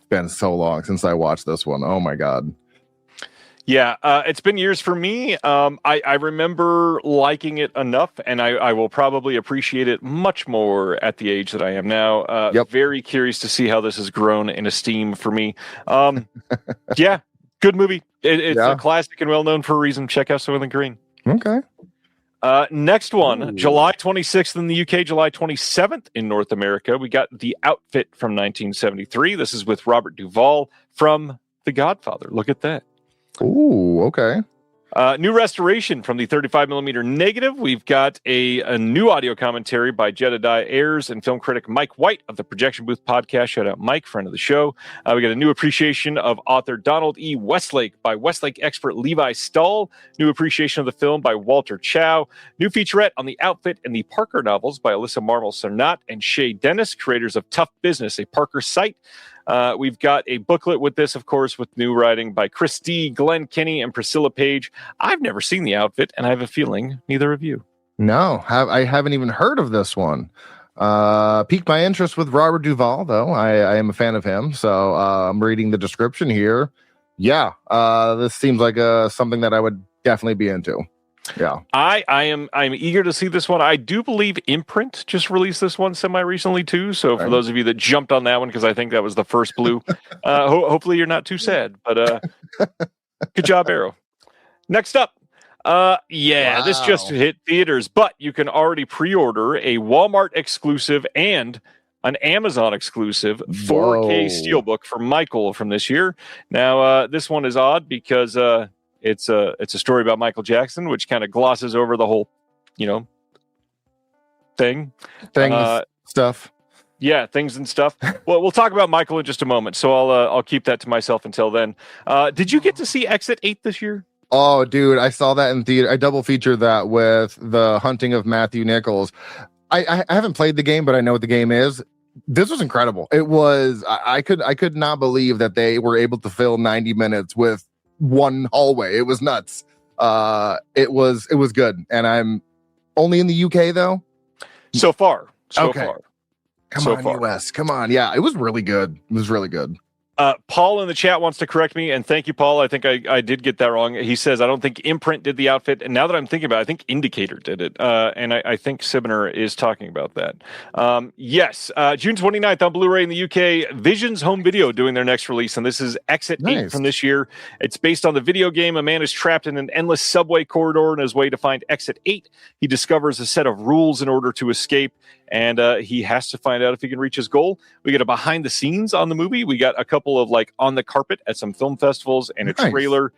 been so long since I watched this one. Oh my god. Yeah, it's been years for me. I remember liking it enough, and I will probably appreciate it much more at the age that I am now. Very curious to see how this has grown in esteem for me. Yeah, good movie. It's a classic and well known for a reason. Check out Soylent Green. Okay. Next one, July 26th in the UK, July 27th in North America. We got The Outfit from 1973. This is with Robert Duvall from The Godfather. Look at that. Ooh, okay. New restoration from the 35mm negative. We've got a new audio commentary by Jedediah Ayers and film critic Mike White of the Projection Booth podcast. Shout out Mike, friend of the show. We got a new appreciation of author Donald E. Westlake by Westlake expert Levi Stahl. New appreciation of the film by Walter Chow. New featurette on the Outfit and the Parker novels by Alyssa Marmol-Cernat and Shay Dennis, creators of Tough Business, a Parker site. We've got a booklet with this, of course, with new writing by Chris D., Glenn Kinney, and Priscilla Page. I've never seen The Outfit, and I have a feeling neither of you. No, I haven't even heard of this one. Piqued my interest with Robert Duvall, though. I am a fan of him, so I'm reading the description here. Yeah, this seems like something that I would definitely be into. Yeah, I'm eager to see this one. I do believe Imprint just released this one semi recently too. So for those of you that jumped on that one, because I think that was the first blue, hopefully you're not too sad. But good job, Arrow. Next up, this just hit theaters, but you can already pre-order a Walmart exclusive and an Amazon exclusive 4K steelbook for Michael from this year. Now, this one is odd because it's a story about Michael Jackson, which kind of glosses over the whole, stuff. Yeah, things and stuff. Well, we'll talk about Michael in just a moment, so I'll keep that to myself until then. Did you get to see Exit 8 this year? Oh, dude, I saw that in theater. I double featured that with The Hunting of Matthew Nichols. I haven't played the game, but I know what the game is. This was incredible. It was. I could not believe that they were able to fill 90 minutes with one hallway. It was nuts. It was good, and I'm only in the UK though. So far. Come So on, far. US. Come on. Yeah, it was really good. It was really good. Paul in the chat wants to correct me, and thank you, Paul. I think I did get that wrong. He says, I don't think Imprint did the outfit, and now that I'm thinking about it, I think Indicator did it, and I think Sibner is talking about that. Yes, June 29th on Blu-ray in the UK, Vision's Home Video doing their next release, and this is Exit 8 from this year. It's based on the video game. A man is trapped in an endless subway corridor on his way to find Exit 8. He discovers a set of rules in order to escape, and he has to find out if he can reach his goal. We get a behind the scenes on the movie. We got a couple of on the carpet at some film festivals and a trailer.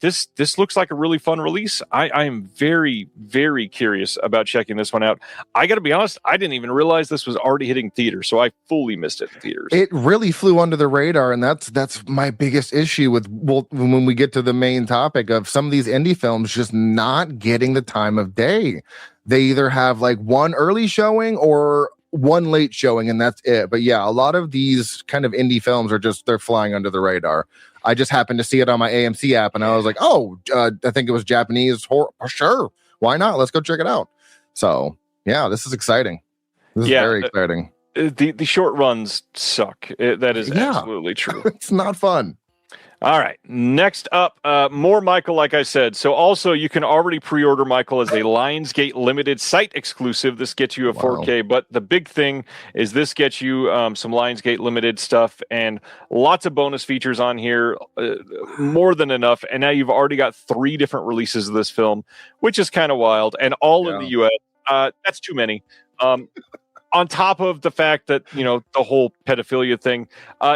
This looks like a really fun release. I am very, very curious about checking this one out. I got to be honest, I didn't even realize this was already hitting theaters, so I fully missed it in theaters. It really flew under the radar, and that's my biggest issue with when we get to the main topic of some of these indie films just not getting the time of day. They either have like one early showing or one late showing, and that's it. But yeah, a lot of these kind of indie films are they're flying under the radar. I just happened to see it on my AMC app, and I was like, I think it was Japanese horror. Sure, why not? Let's go check it out. So yeah, this is exciting. This is very exciting. The short runs suck. That is absolutely true. It's not fun. All right. Next up, more Michael, like I said. So also you can already pre-order Michael as a Lionsgate limited site exclusive. This gets you a 4K, but the big thing is this gets you some Lionsgate limited stuff and lots of bonus features on here, more than enough. And now you've already got 3 different releases of this film, which is kind of wild, and all in the US. That's too many. On top of the fact that, the whole pedophilia thing,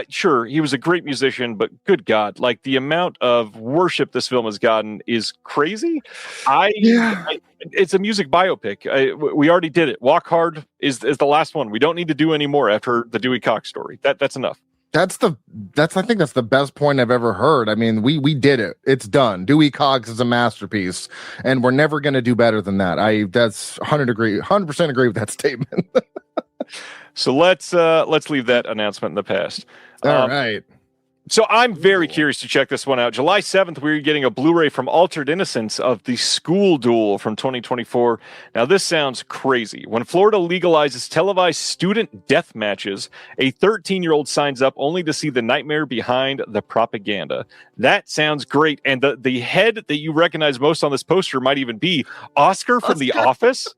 sure, he was a great musician, but good God, like the amount of worship this film has gotten is crazy. It's a music biopic. We already did it. Walk Hard is the last one. We don't need to do any more after the Dewey Cox story. That's enough. I think that's the best point I've ever heard. I mean, we did it. It's done. Dewey Cox is a masterpiece, and we're never going to do better than that. That's 100% agree with that statement. So let's leave that announcement in the past. All right. So I'm very curious to check this one out. July 7th, we're getting a Blu-ray from Altered Innocence of The School Duel from 2024. Now, this sounds crazy. When Florida legalizes televised student death matches, a 13-year-old signs up only to see the nightmare behind the propaganda. That sounds great. And the head that you recognize most on this poster might even be Oscar from The Office.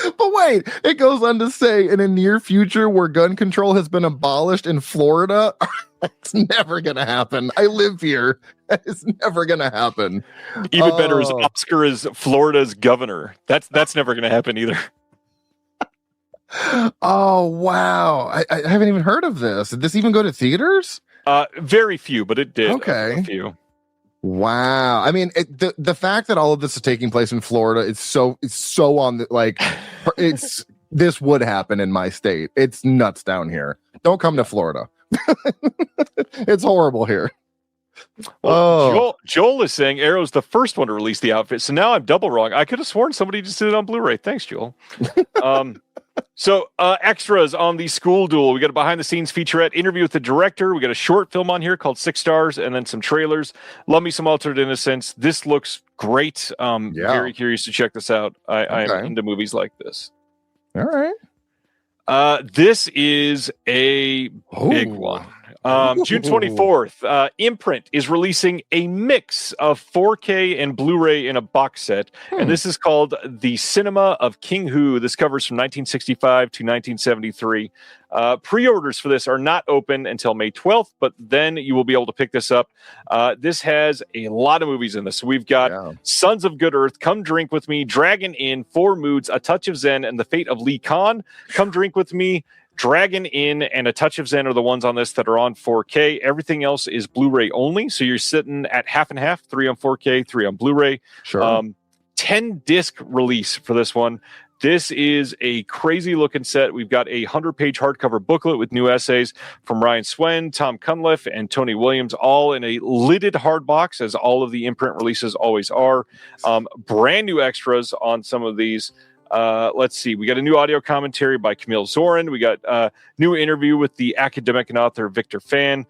But wait, it goes on to say, in a near future where gun control has been abolished in Florida, it's never going to happen. I live here. It's never going to happen. Even better is Oscar is Florida's governor. That's never going to happen either. Oh, wow. I haven't even heard of this. Did this even go to theaters? Very few, but it did. Okay. A few. Wow. I mean, the fact that all of this is taking place in Florida, it's so on the, this would happen in my state. It's nuts down here. Don't come to Florida. It's horrible here. Well, Joel is saying Arrow's the first one to release the outfit, so now I'm double wrong. I could have sworn somebody just did it on Blu-ray. Thanks, Joel. So extras on The School Duel. We got a behind-the-scenes featurette interview with the director. We got a short film on here called 6 Stars, and then some trailers. Love me some Altered Innocence. This looks great. Very curious to check this out. I am into movies like this. All right. This is a big one. June 24th, Imprint is releasing a mix of 4K and Blu-ray in a box set, and this is called The Cinema of King Hu. This covers from 1965 to 1973. Pre-orders for this are not open until May 12th, but then you will be able to pick this up. This has a lot of movies in this. So we've got Sons of Good Earth, Come Drink With Me, Dragon Inn, Four Moods, A Touch of Zen, and The Fate of Lee Khan. Come Drink With Me, Dragon Inn, and A Touch of Zen are the ones on this that are on 4K. Everything else is Blu-ray only, so you're sitting at half and half, 3 on 4K, 3 on Blu-ray. Sure. 10-disc release for this one. This is a crazy looking set. We've got a 100-page hardcover booklet with new essays from Ryan Swen, Tom Cunliffe, and Tony Williams, all in a lidded hard box, as all of the imprint releases always are. Brand new extras on some of these. Let's see. We got a new audio commentary by Camille Zorin. We got a new interview with the academic and author Victor Fan.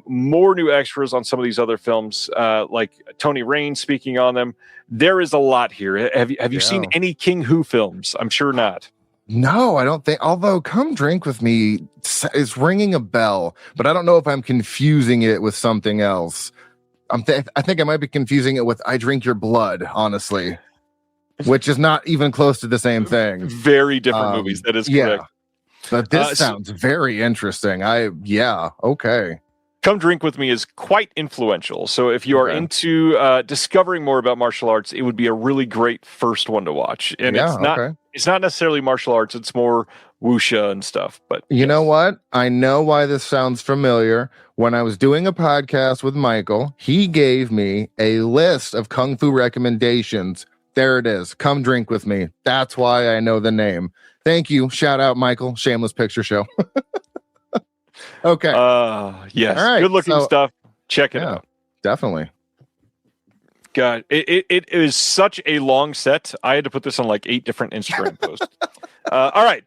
More new extras on some of these other films, like Tony Raines speaking on them. There is a lot here. Have you seen any King Hu films? I'm sure not. No, I don't think. Although Come Drink With Me is ringing a bell, but I don't know if I'm confusing it with something else. I think I might be confusing it with I Drink Your Blood, honestly. Which is not even close to the same thing. Very different movies. That is correct. But this sounds very interesting. Okay. Come Drink With Me is quite influential. So if you are into discovering more about martial arts, it would be a really great first one to watch. And it's not necessarily martial arts. It's more wuxia and stuff. But you know what? I know why this sounds familiar. When I was doing a podcast with Michael, he gave me a list of Kung Fu recommendations. There it is. Come Drink With Me. That's why I know the name. Thank you. Shout out, Michael. Shameless Picture Show. Okay. Yes. All right. Good looking stuff. Check it out. Definitely. God, it is such a long set. I had to put this on like 8 different Instagram posts. All right.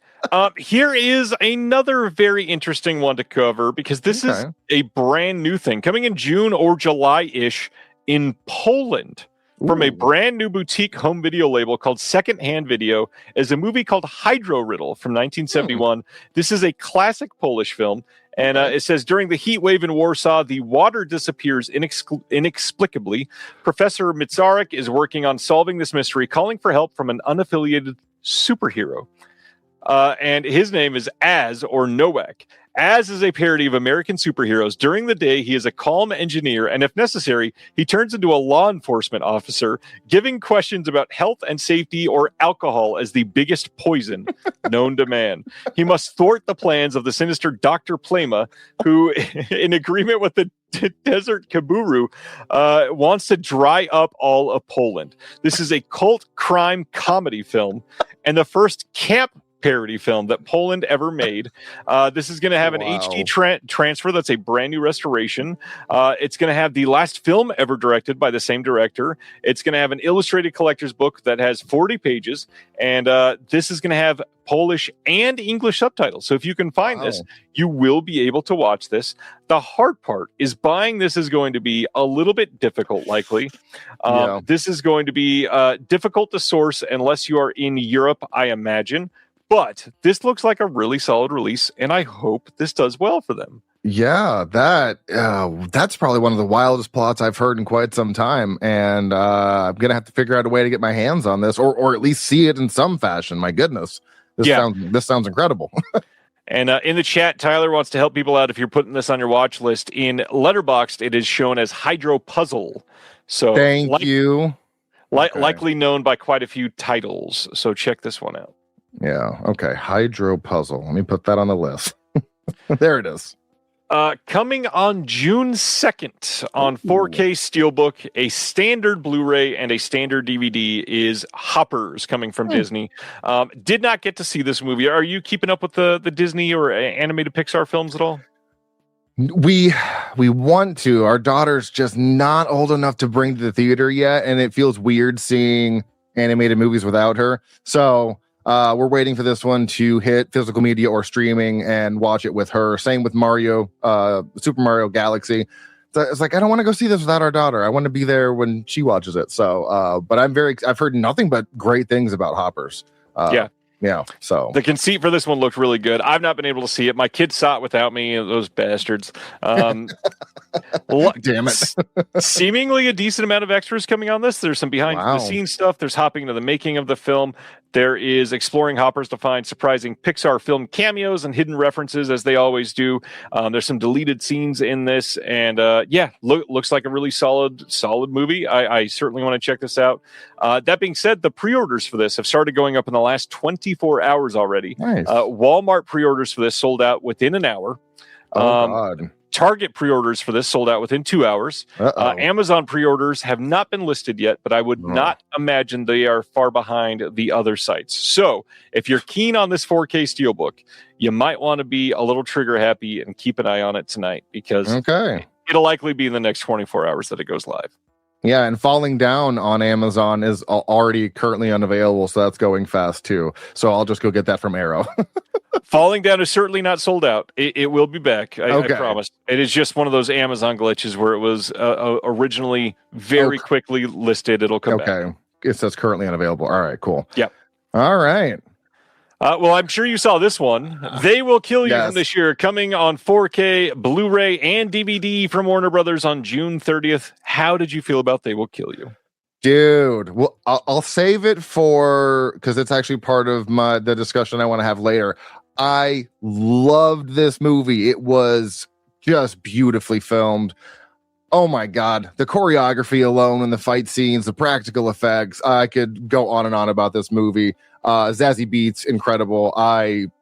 Here is another very interesting one to cover, because this is a brand new thing coming in June or July-ish in Poland. From a brand new boutique home video label called Secondhand Video is a movie called Hydro Riddle from 1971. This is a classic Polish film. And it says, during the heat wave in Warsaw, the water disappears inexplicably. Professor Mitsarek is working on solving this mystery, calling for help from an unaffiliated superhero. And his name is Az, or Nowak. Az is a parody of American superheroes. During the day, he is a calm engineer, and if necessary, he turns into a law enforcement officer, giving questions about health and safety or alcohol as the biggest poison known to man. He must thwart the plans of the sinister Dr. Plema, who, in agreement with the Desert Kaburu, wants to dry up all of Poland. This is a cult crime comedy film, and the first camp parody film that Poland ever made. This is going to have an HD transfer. That's a brand new restoration. It's going to have the last film ever directed by the same director. It's going to have an illustrated collector's book that has 40 pages. And this is going to have Polish and English subtitles. So if you can find this, you will be able to watch this. The hard part is buying this is going to be a little bit difficult, likely. This is going to be difficult to source unless you are in Europe, I imagine. But this looks like a really solid release, and I hope this does well for them. Yeah, that's probably one of the wildest plots I've heard in quite some time, and I'm gonna have to figure out a way to get my hands on this, or at least see it in some fashion. My goodness, this sounds incredible. And in the chat, Tyler wants to help people out. If you're putting this on your watch list in Letterboxd, it is shown as Hydro Puzzle. So thank you. Likely known by quite a few titles. So check this one out. Yeah. Okay. Hydro Puzzle. Let me put that on the list. There it is. Coming on June 2nd on 4K Steelbook, a standard Blu-ray and a standard DVD is Hoppers, coming from Disney. Did not get to see this movie. Are you keeping up with the Disney or animated Pixar films at all? We want to. Our daughter's just not old enough to bring to the theater yet, and it feels weird seeing animated movies without her. So we're waiting for this one to hit physical media or streaming and watch it with her. Same with Mario, Super Mario Galaxy. So it's like, I don't want to go see this without our daughter. I want to be there when she watches it. So, but I've heard nothing but great things about Hoppers. Yeah. So the conceit for this one looked really good. I've not been able to see it. My kids saw it without me. Those bastards. damn it. Seemingly a decent amount of extras coming on this. There's some behind the scenes stuff. There's hopping into the making of the film. There is exploring hoppers to find surprising Pixar film cameos and hidden references, as they always do. There's some deleted scenes in this, and looks like a really solid movie. I certainly want to check this out. That being said, the pre-orders for this have started going up in the last 24 hours already. Nice. Walmart pre-orders for this sold out within an hour. God. Target pre-orders for this sold out within 2 hours. Amazon pre-orders have not been listed yet, but I would not imagine they are far behind the other sites. So if you're keen on this 4K Steelbook, you might want to be a little trigger happy and keep an eye on it tonight, because it'll likely be in the next 24 hours that it goes live. Yeah, and Falling Down on Amazon is already currently unavailable, so that's going fast too. So I'll just go get that from Arrow. Falling Down is certainly not sold out. It will be back. I promise. It is just one of those Amazon glitches where it was originally very quickly listed. It'll come back. Okay. It says currently unavailable. All right, cool. Yep. All right. Well, I'm sure you saw this one. They Will Kill You from this year, coming on 4K, Blu-ray, and DVD from Warner Brothers on June 30th. How did you feel about They Will Kill You? Dude, well, I'll save it for, because it's actually part of the discussion I want to have later. I loved this movie. It was just beautifully filmed. Oh my God, the choreography alone and the fight scenes, the practical effects. I could go on and on about this movie. Zazie Beetz, incredible.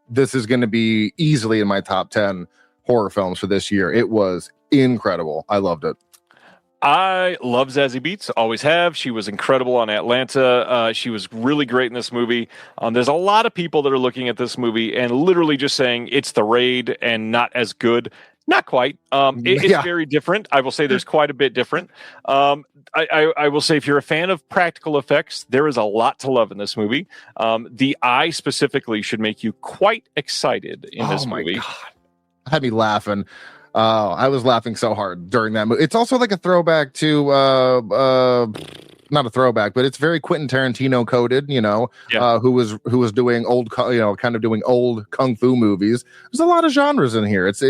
This is going to be easily in my top 10 horror films for this year. It was incredible. I loved it. I love Zazie Beetz, always have. She was incredible on Atlanta. She was really great in this movie. There's a lot of people that are looking at this movie and literally just saying it's The Raid and not as good. Not quite. It's very different. I will say there's quite a bit different. I will say if you're a fan of practical effects, there is a lot to love in this movie. The eye specifically should make you quite excited in this movie. God. Had me laughing. I was laughing so hard during that movie. It's also like a throwback to not a throwback, but it's very Quentin Tarantino coded, who was doing old, kind of doing old kung fu movies. There's a lot of genres in here. It's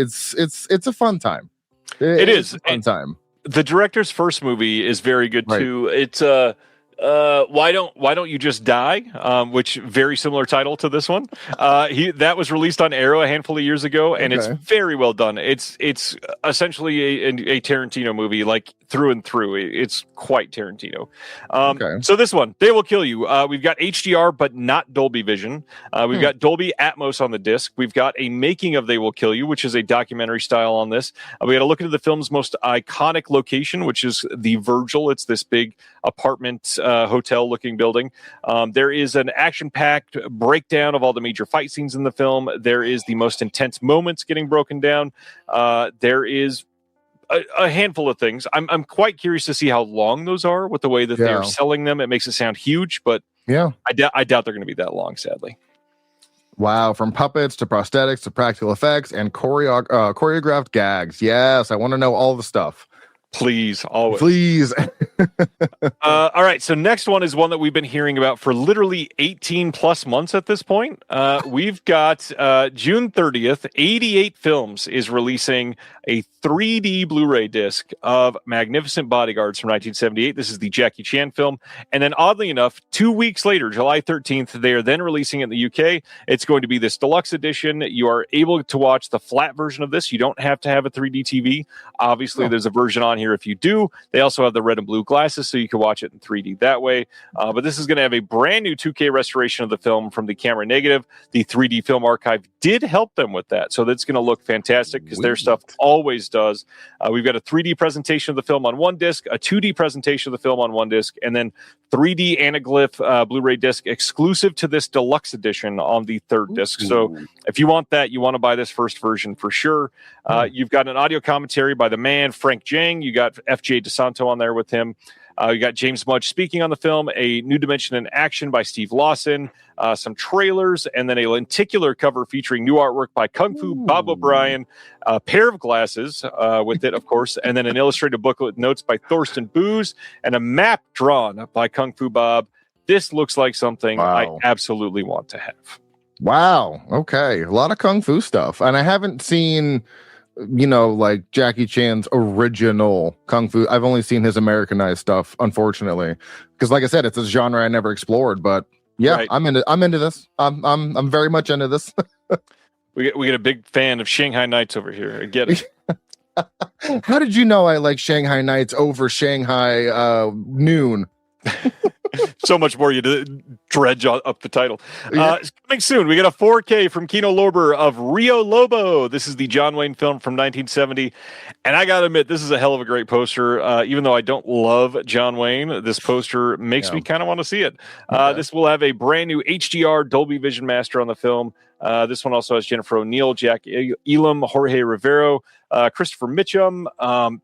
a fun time. It is a fun time. The director's first movie is very good too. It's why don't you just die? Which very similar title to this one. That was released on Arrow a handful of years ago, and it's very well done. It's essentially a Tarantino movie, like through and through. It's quite Tarantino. So this one, They Will Kill You. We've got HDR, but not Dolby Vision. We've got Dolby Atmos on the disc. We've got a making of They Will Kill You, which is a documentary style on this. We got to look into the film's most iconic location, which is the Virgil. It's this big apartment hotel looking building. There is an action-packed breakdown of all the major fight scenes in the film. There is the most intense moments getting broken down. There is a handful of things. I'm quite curious to see how long those are with the way that they're selling them. It makes it sound huge, but I doubt they're going to be that long, sadly. Wow, from puppets to prosthetics to practical effects and choreographed gags. Yes, I want to know all the stuff. Please, always. Please. All right, so next one is one that we've been hearing about for literally 18 plus months at this point. We've got June 30th, 88 Films is releasing a 3D Blu-ray disc of Magnificent Bodyguards from 1978. This is the Jackie Chan film. And then oddly enough, 2 weeks later, July 13th, they are then releasing it in the UK. It's going to be this deluxe edition. You are able to watch the flat version of this. You don't have to have a 3D TV. Obviously, there's a version on here if you do. They also have the red and blue glasses, so you can watch it in 3D that way. But this is going to have a brand new 2K restoration of the film from the camera negative. The 3D Film Archive did help them with that, so that's going to look fantastic because their stuff always does. We've got a 3D presentation of the film on one disc, a 2D presentation of the film on one disc, and then 3D anaglyph Blu-ray disc exclusive to this deluxe edition on the third disc. So if you want that, you want to buy this first version for sure. You've got an audio commentary by the man, Frank Jang. You got FJ DeSanto on there with him. You got James Mudge speaking on the film, a New Dimension in Action by Steve Lawson, some trailers, and then a lenticular cover featuring new artwork by Kung Fu Bob O'Brien, a pair of glasses with it, of course, and then an illustrated booklet with notes by Thorsten Booz, and a map drawn by Kung Fu Bob. this looks like something I Wow. absolutely want to have. Wow. Okay. A lot of kung fu stuff. And I haven't seen, like Jackie Chan's original kung fu. I've only seen his Americanized stuff, unfortunately. Because like I said, it's a genre I never explored. But yeah, Right. I'm into this. I'm very much into this. We get a big fan of Shanghai Nights over here. I get it. How did you know I like Shanghai Nights over Shanghai Noon? So much more you dredge up the title. It's coming soon. We get a 4K from Kino Lorber of Rio Lobo. This is the John Wayne film from 1970. And I got to admit, this is a hell of a great poster. Even though I don't love John Wayne, this poster makes me kind of want to see it. This will have a brand new HDR Dolby Vision Master on the film. This one also has Jennifer O'Neill, Jack Elam, Jorge Rivero, Christopher Mitchum.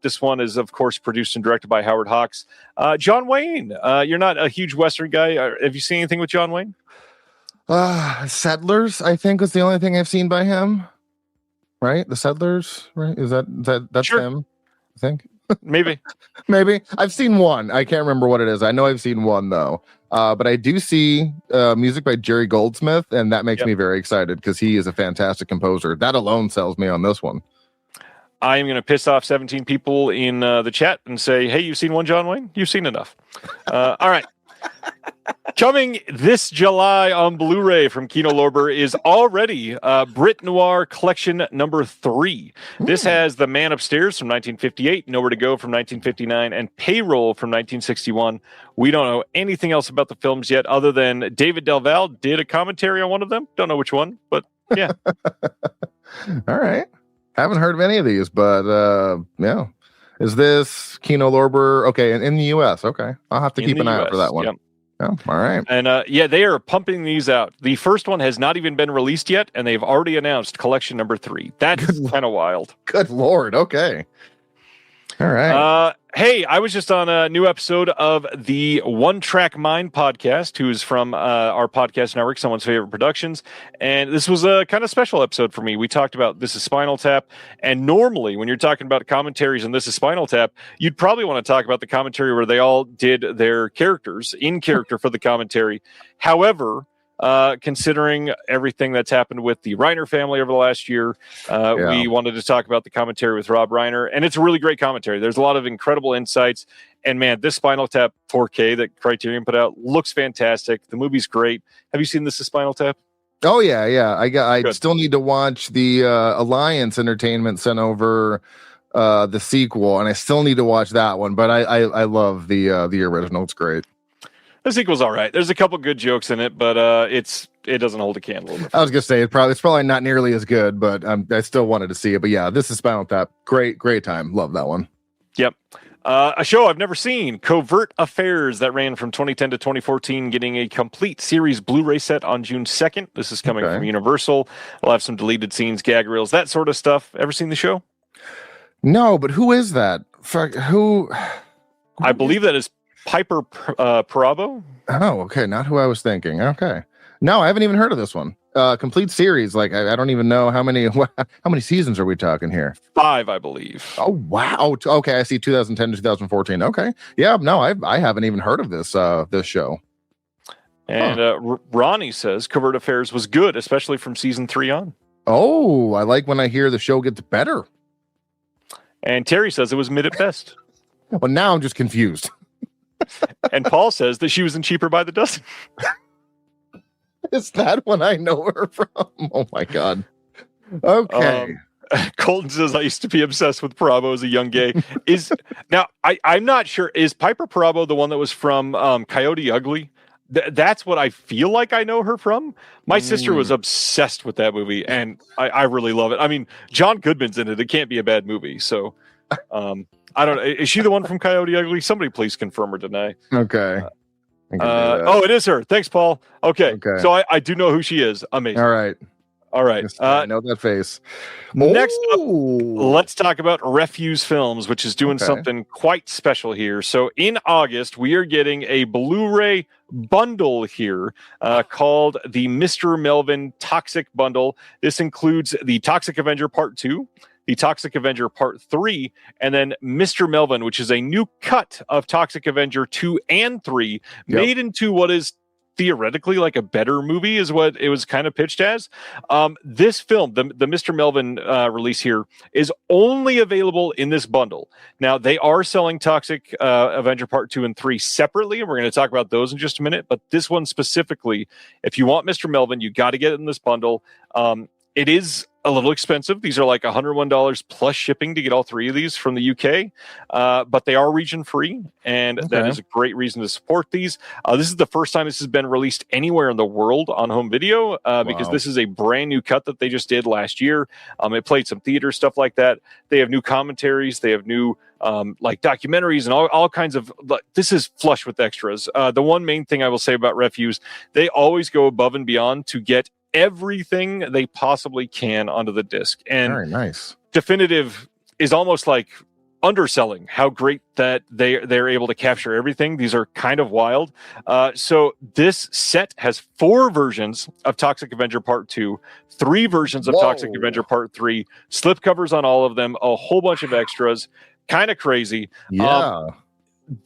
This one is, of course, produced and directed by Howard Hawks. John Wayne, you're not a huge Western guy. Have you seen anything with John Wayne? Settlers, I think, was the only thing I've seen by him. Right? The Settlers, right? That's Sure. him, I think. Maybe. Maybe. I've seen one. I can't remember what it is. I know I've seen one, though. But I do see music by Jerry Goldsmith, and that makes me very excited because he is a fantastic composer. That alone sells me on this one. I am going to piss off 17 people in the chat and say, hey, you've seen one John Wayne? You've seen enough. All right. Coming this July on Blu-ray from Kino Lorber is already Brit Noir Collection number 3. This has The Man Upstairs from 1958, Nowhere to Go from 1959, and Payroll from 1961. We don't know anything else about the films yet other than David Del Val did a commentary on one of them. Don't know which one, but yeah. All right. Haven't heard of any of these, but yeah. Is this Kino Lorber? Okay, in the U.S. Okay. I'll have to keep an eye out for that one. Yep. Oh, all right. And they are pumping these out. The first one has not even been released yet, and they've already announced collection number 3. That's kind of wild. Good Lord. Okay. All right. Hey, I was just on a new episode of the One Track Mind podcast, who's from our podcast network, Someone's Favorite Productions. And this was a kind of special episode for me. We talked about This is Spinal Tap. And normally, when you're talking about commentaries on This is Spinal Tap, you'd probably want to talk about the commentary where they all did their characters in character for the commentary. However, considering everything that's happened with the Reiner family over the last year, we wanted to talk about the commentary with Rob Reiner, and it's a really great commentary. There's a lot of incredible insights, and man, this Spinal Tap 4K that Criterion put out looks fantastic. The movie's great. Have you seen This is Spinal Tap? Oh yeah. I still need to watch the Alliance Entertainment sent over the sequel, and I still need to watch that one. But I love the original. It's great. The sequel's all right. There's a couple good jokes in it, but it doesn't hold a candle. I was gonna say it's probably not nearly as good, but I still wanted to see it. But yeah, This is Spinal Tap. Great time. Love that one. Yep. A show I've never seen, Covert Affairs, that ran from 2010 to 2014, getting a complete series Blu-ray set on June 2nd. This is coming from Universal. We'll have some deleted scenes, gag reels, that sort of stuff. Ever seen the show? No, but who is that? Who? I believe that is Piper Perabo. Oh, okay. Not who I was thinking. Okay. No, I haven't even heard of this one. Complete series. Like I don't even know how many seasons are we talking here? 5, I believe. Oh wow. Okay, I see 2010 to 2014. Okay. Yeah, no, I haven't even heard of this show. And Ronnie says Covert Affairs was good, especially from season 3 on. Oh, I like when I hear the show gets better. And Terry says it was mid at best. Well, now I'm just confused. And Paul says that she was in Cheaper by the Dozen. Is that one I know her from? Oh my god. Okay. Colton says I used to be obsessed with Parabo as a young gay. I'm not sure. Is Piper Parabo the one that was from Coyote Ugly? That's what I feel like I know her from. My sister was obsessed with that movie, and I really love it. I mean, John Goodman's in it. It can't be a bad movie. So I don't know. Is she the one from Coyote Ugly? Somebody please confirm or deny. Okay. It is her. Thanks, Paul. Okay. So I do know who she is. Amazing. All right. I know that face. Next up, let's talk about Refuse Films, which is doing something quite special here. So in August, we are getting a Blu-ray bundle here called the Mr. Melvin Toxic Bundle. This includes the Toxic Avenger Part 2, the Toxic Avenger Part 3, and then Mr. Melvin, which is a new cut of Toxic Avenger 2 and 3, made into what is theoretically like a better movie, is what it was kind of pitched as. This film, the Mr. Melvin release here, is only available in this bundle. Now, they are selling Toxic Avenger Part 2 and 3 separately, and we're going to talk about those in just a minute. But this one specifically, if you want Mr. Melvin, you got to get it in this bundle. It is a little expensive. These are like $101 plus shipping to get all three of these from the UK, but they are region free, and that is a great reason to support these. This is the first time this has been released anywhere in the world on home video, because this is a brand new cut that they just did last year. It played some theater stuff like that. They have new commentaries. They have new like documentaries and all kinds of. This is flush with extras. The one main thing I will say about Refuse, they always go above and beyond to get everything they possibly can onto the disc. And very nice. Definitive is almost like underselling how great that they're able to capture everything. These are kind of wild. So this set has 4 versions of Toxic Avenger Part 2, 3 versions of Toxic Avenger Part 3, slipcovers on all of them, a whole bunch of extras. Kind of crazy. Yeah.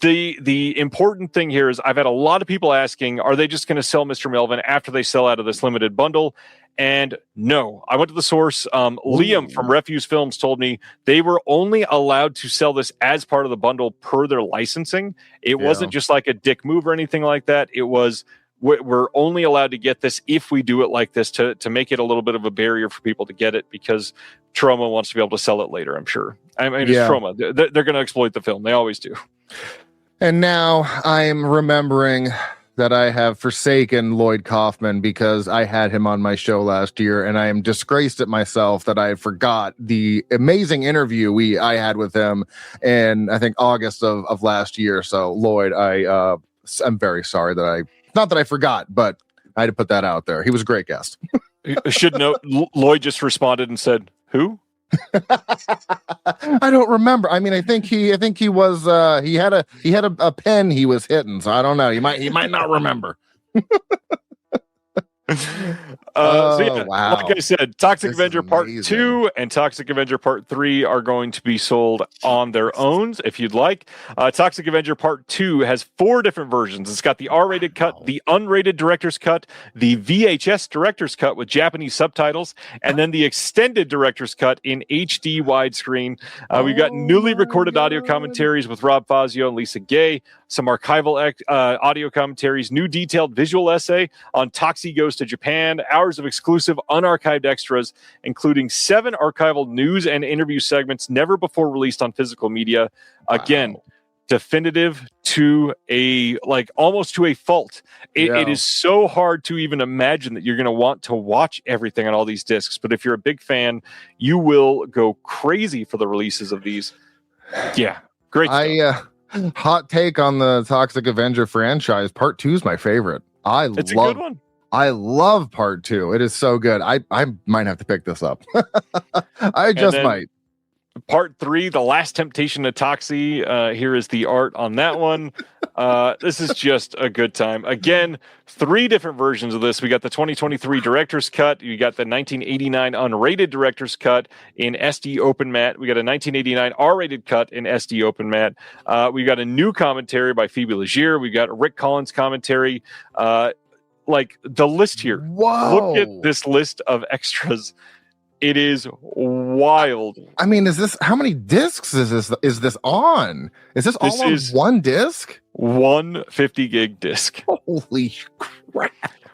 The important thing here is I've had a lot of people asking, are they just going to sell Mr. Melvin after they sell out of this limited bundle? And no, I went to the source. Liam from Refuse Films told me they were only allowed to sell this as part of the bundle per their licensing. It wasn't just like a dick move or anything like that. It was, we're only allowed to get this if we do it like this to make it a little bit of a barrier for people to get it, because Trauma wants to be able to sell it later, I'm sure. I mean, it's Trauma. They're going to exploit the film. They always do. And now I'm remembering that I have forsaken Lloyd Kaufman because I had him on my show last year, and I am disgraced at myself that I forgot the amazing interview I had with him in, I think, August of last year. So Lloyd, I'm very sorry that not that I forgot, but I had to put that out there. He was a great guest. Should note, Lloyd just responded and said, "Who?" I don't remember. I mean, I think he was he had a pen he was hitting, so I don't know. He might not remember. Like I said, Toxic Avenger Part 2 and Toxic Avenger Part 3 are going to be sold on their own if you'd like. Toxic Avenger Part 2 has 4 different versions. It's got the R-rated cut, the unrated director's cut, the VHS director's cut with Japanese subtitles, and then the extended director's cut in HD widescrreen. We've got newly recorded audio commentaries with Rob Fazio and Lisa Gay, some archival audio commentaries, new detailed visual essay on Toxie Goes to Japan, hours of exclusive unarchived extras, including 7 archival news and interview segments never before released on physical media. Again, definitive to almost to a fault. It is so hard to even imagine that you're going to want to watch everything on all these discs. But if you're a big fan, you will go crazy for the releases of these. Yeah, great stuff. Hot take on the Toxic Avenger franchise. Part 2 is my favorite. It's a good one. I love Part 2. It is so good. I might have to pick this up. I just might. Part 3, The Last Temptation of Toxie. Here is the art on that one. This is just a good time. Again, 3 different versions of this. We got the 2023 director's cut. You got the 1989 unrated director's cut in SD open matte. We got a 1989 R-rated cut in SD open matte. We got a new commentary by Phoebe Legier. We got a Rick Collins commentary. Like the list here. Whoa. Look at this list of extras. It is wild. I mean, how many discs is this on? Is this all on one disc? 150 gig disc. Holy crap.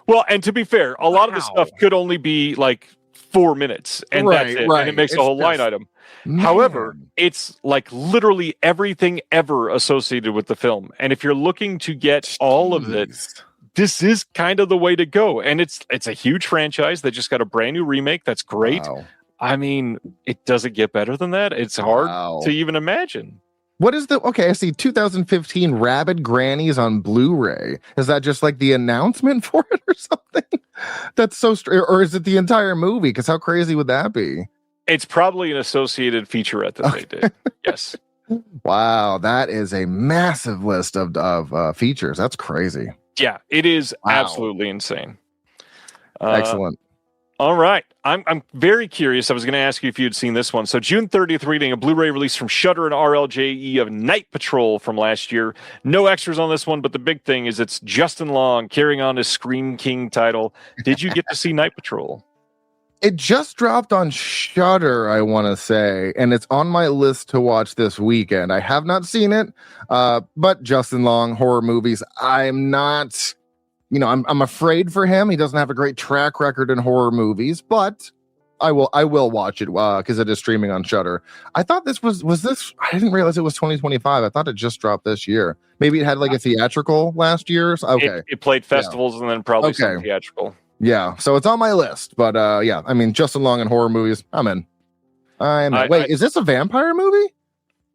Well, and to be fair, a lot of the stuff could only be like 4 minutes, and that's it. And it makes a whole line item. Man. However, it's like literally everything ever associated with the film. And if you're looking to get all of it, this is kind of the way to go. And it's a huge franchise that just got a brand new remake. That's great. Wow. I mean, it doesn't get better than that. It's hard to even imagine. What is I see 2015 Rabid Grannies on Blu-ray. Is that just like the announcement for it or something? That's so or is it the entire movie? Because how crazy would that be? It's probably an associated featurette that they did. Yes. Wow, that is a massive list of features. That's crazy. Yeah, it is absolutely insane. Excellent. All right. I'm very curious. I was going to ask you if you had seen this one. So June 30th, reading a Blu-ray release from Shudder and RLJE of Night Patrol from last year. No extras on this one, but the big thing is it's Justin Long carrying on his Scream King title. Did you get to see Night Patrol? It just dropped on Shudder, I want to say, and it's on my list to watch this weekend. I have not seen it, but Justin Long, horror movies, I'm not... I'm afraid for him. He doesn't have a great track record in horror movies, but I will watch it because it is streaming on Shudder. I thought this was this. I didn't realize it was 2025. I thought it just dropped this year. Maybe it had like a theatrical last year. Okay, it played festivals and then probably some theatrical. Yeah, so it's on my list. But yeah, I mean, Justin Long in horror movies, I'm in. Wait, is this a vampire movie?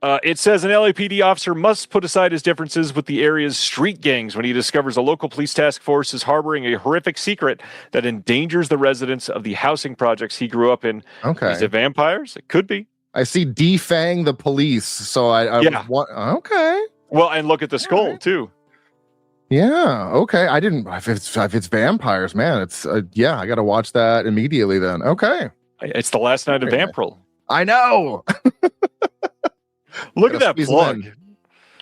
It says an LAPD officer must put aside his differences with the area's street gangs when he discovers a local police task force is harboring a horrific secret that endangers the residents of the housing projects he grew up in. Okay. Is it vampires? It could be. I see defang the police, so okay. Well, and look at the skull, too. Yeah, okay. I didn't... If it's vampires, man, it's... I got to watch that immediately then. Okay. It's the last night of Vampiril. I know! Look at that plug.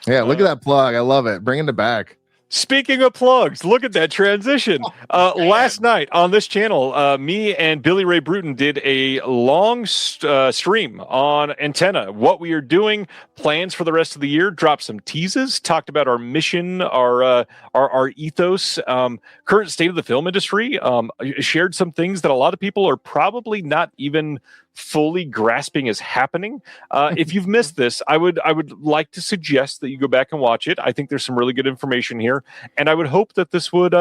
Yeah, look at that plug. I love it. Bringing it back. Speaking of plugs, look at that transition. Last night on this channel, me and Billy Ray Bruton did a long stream on Antenna. What we are doing, plans for the rest of the year, dropped some teases, talked about our mission, our ethos, current state of the film industry, shared some things that a lot of people are probably not even fully grasping is happening. If you've missed this, I would like to suggest that you go back and watch it. I think there's some really good information here, and I would hope that this would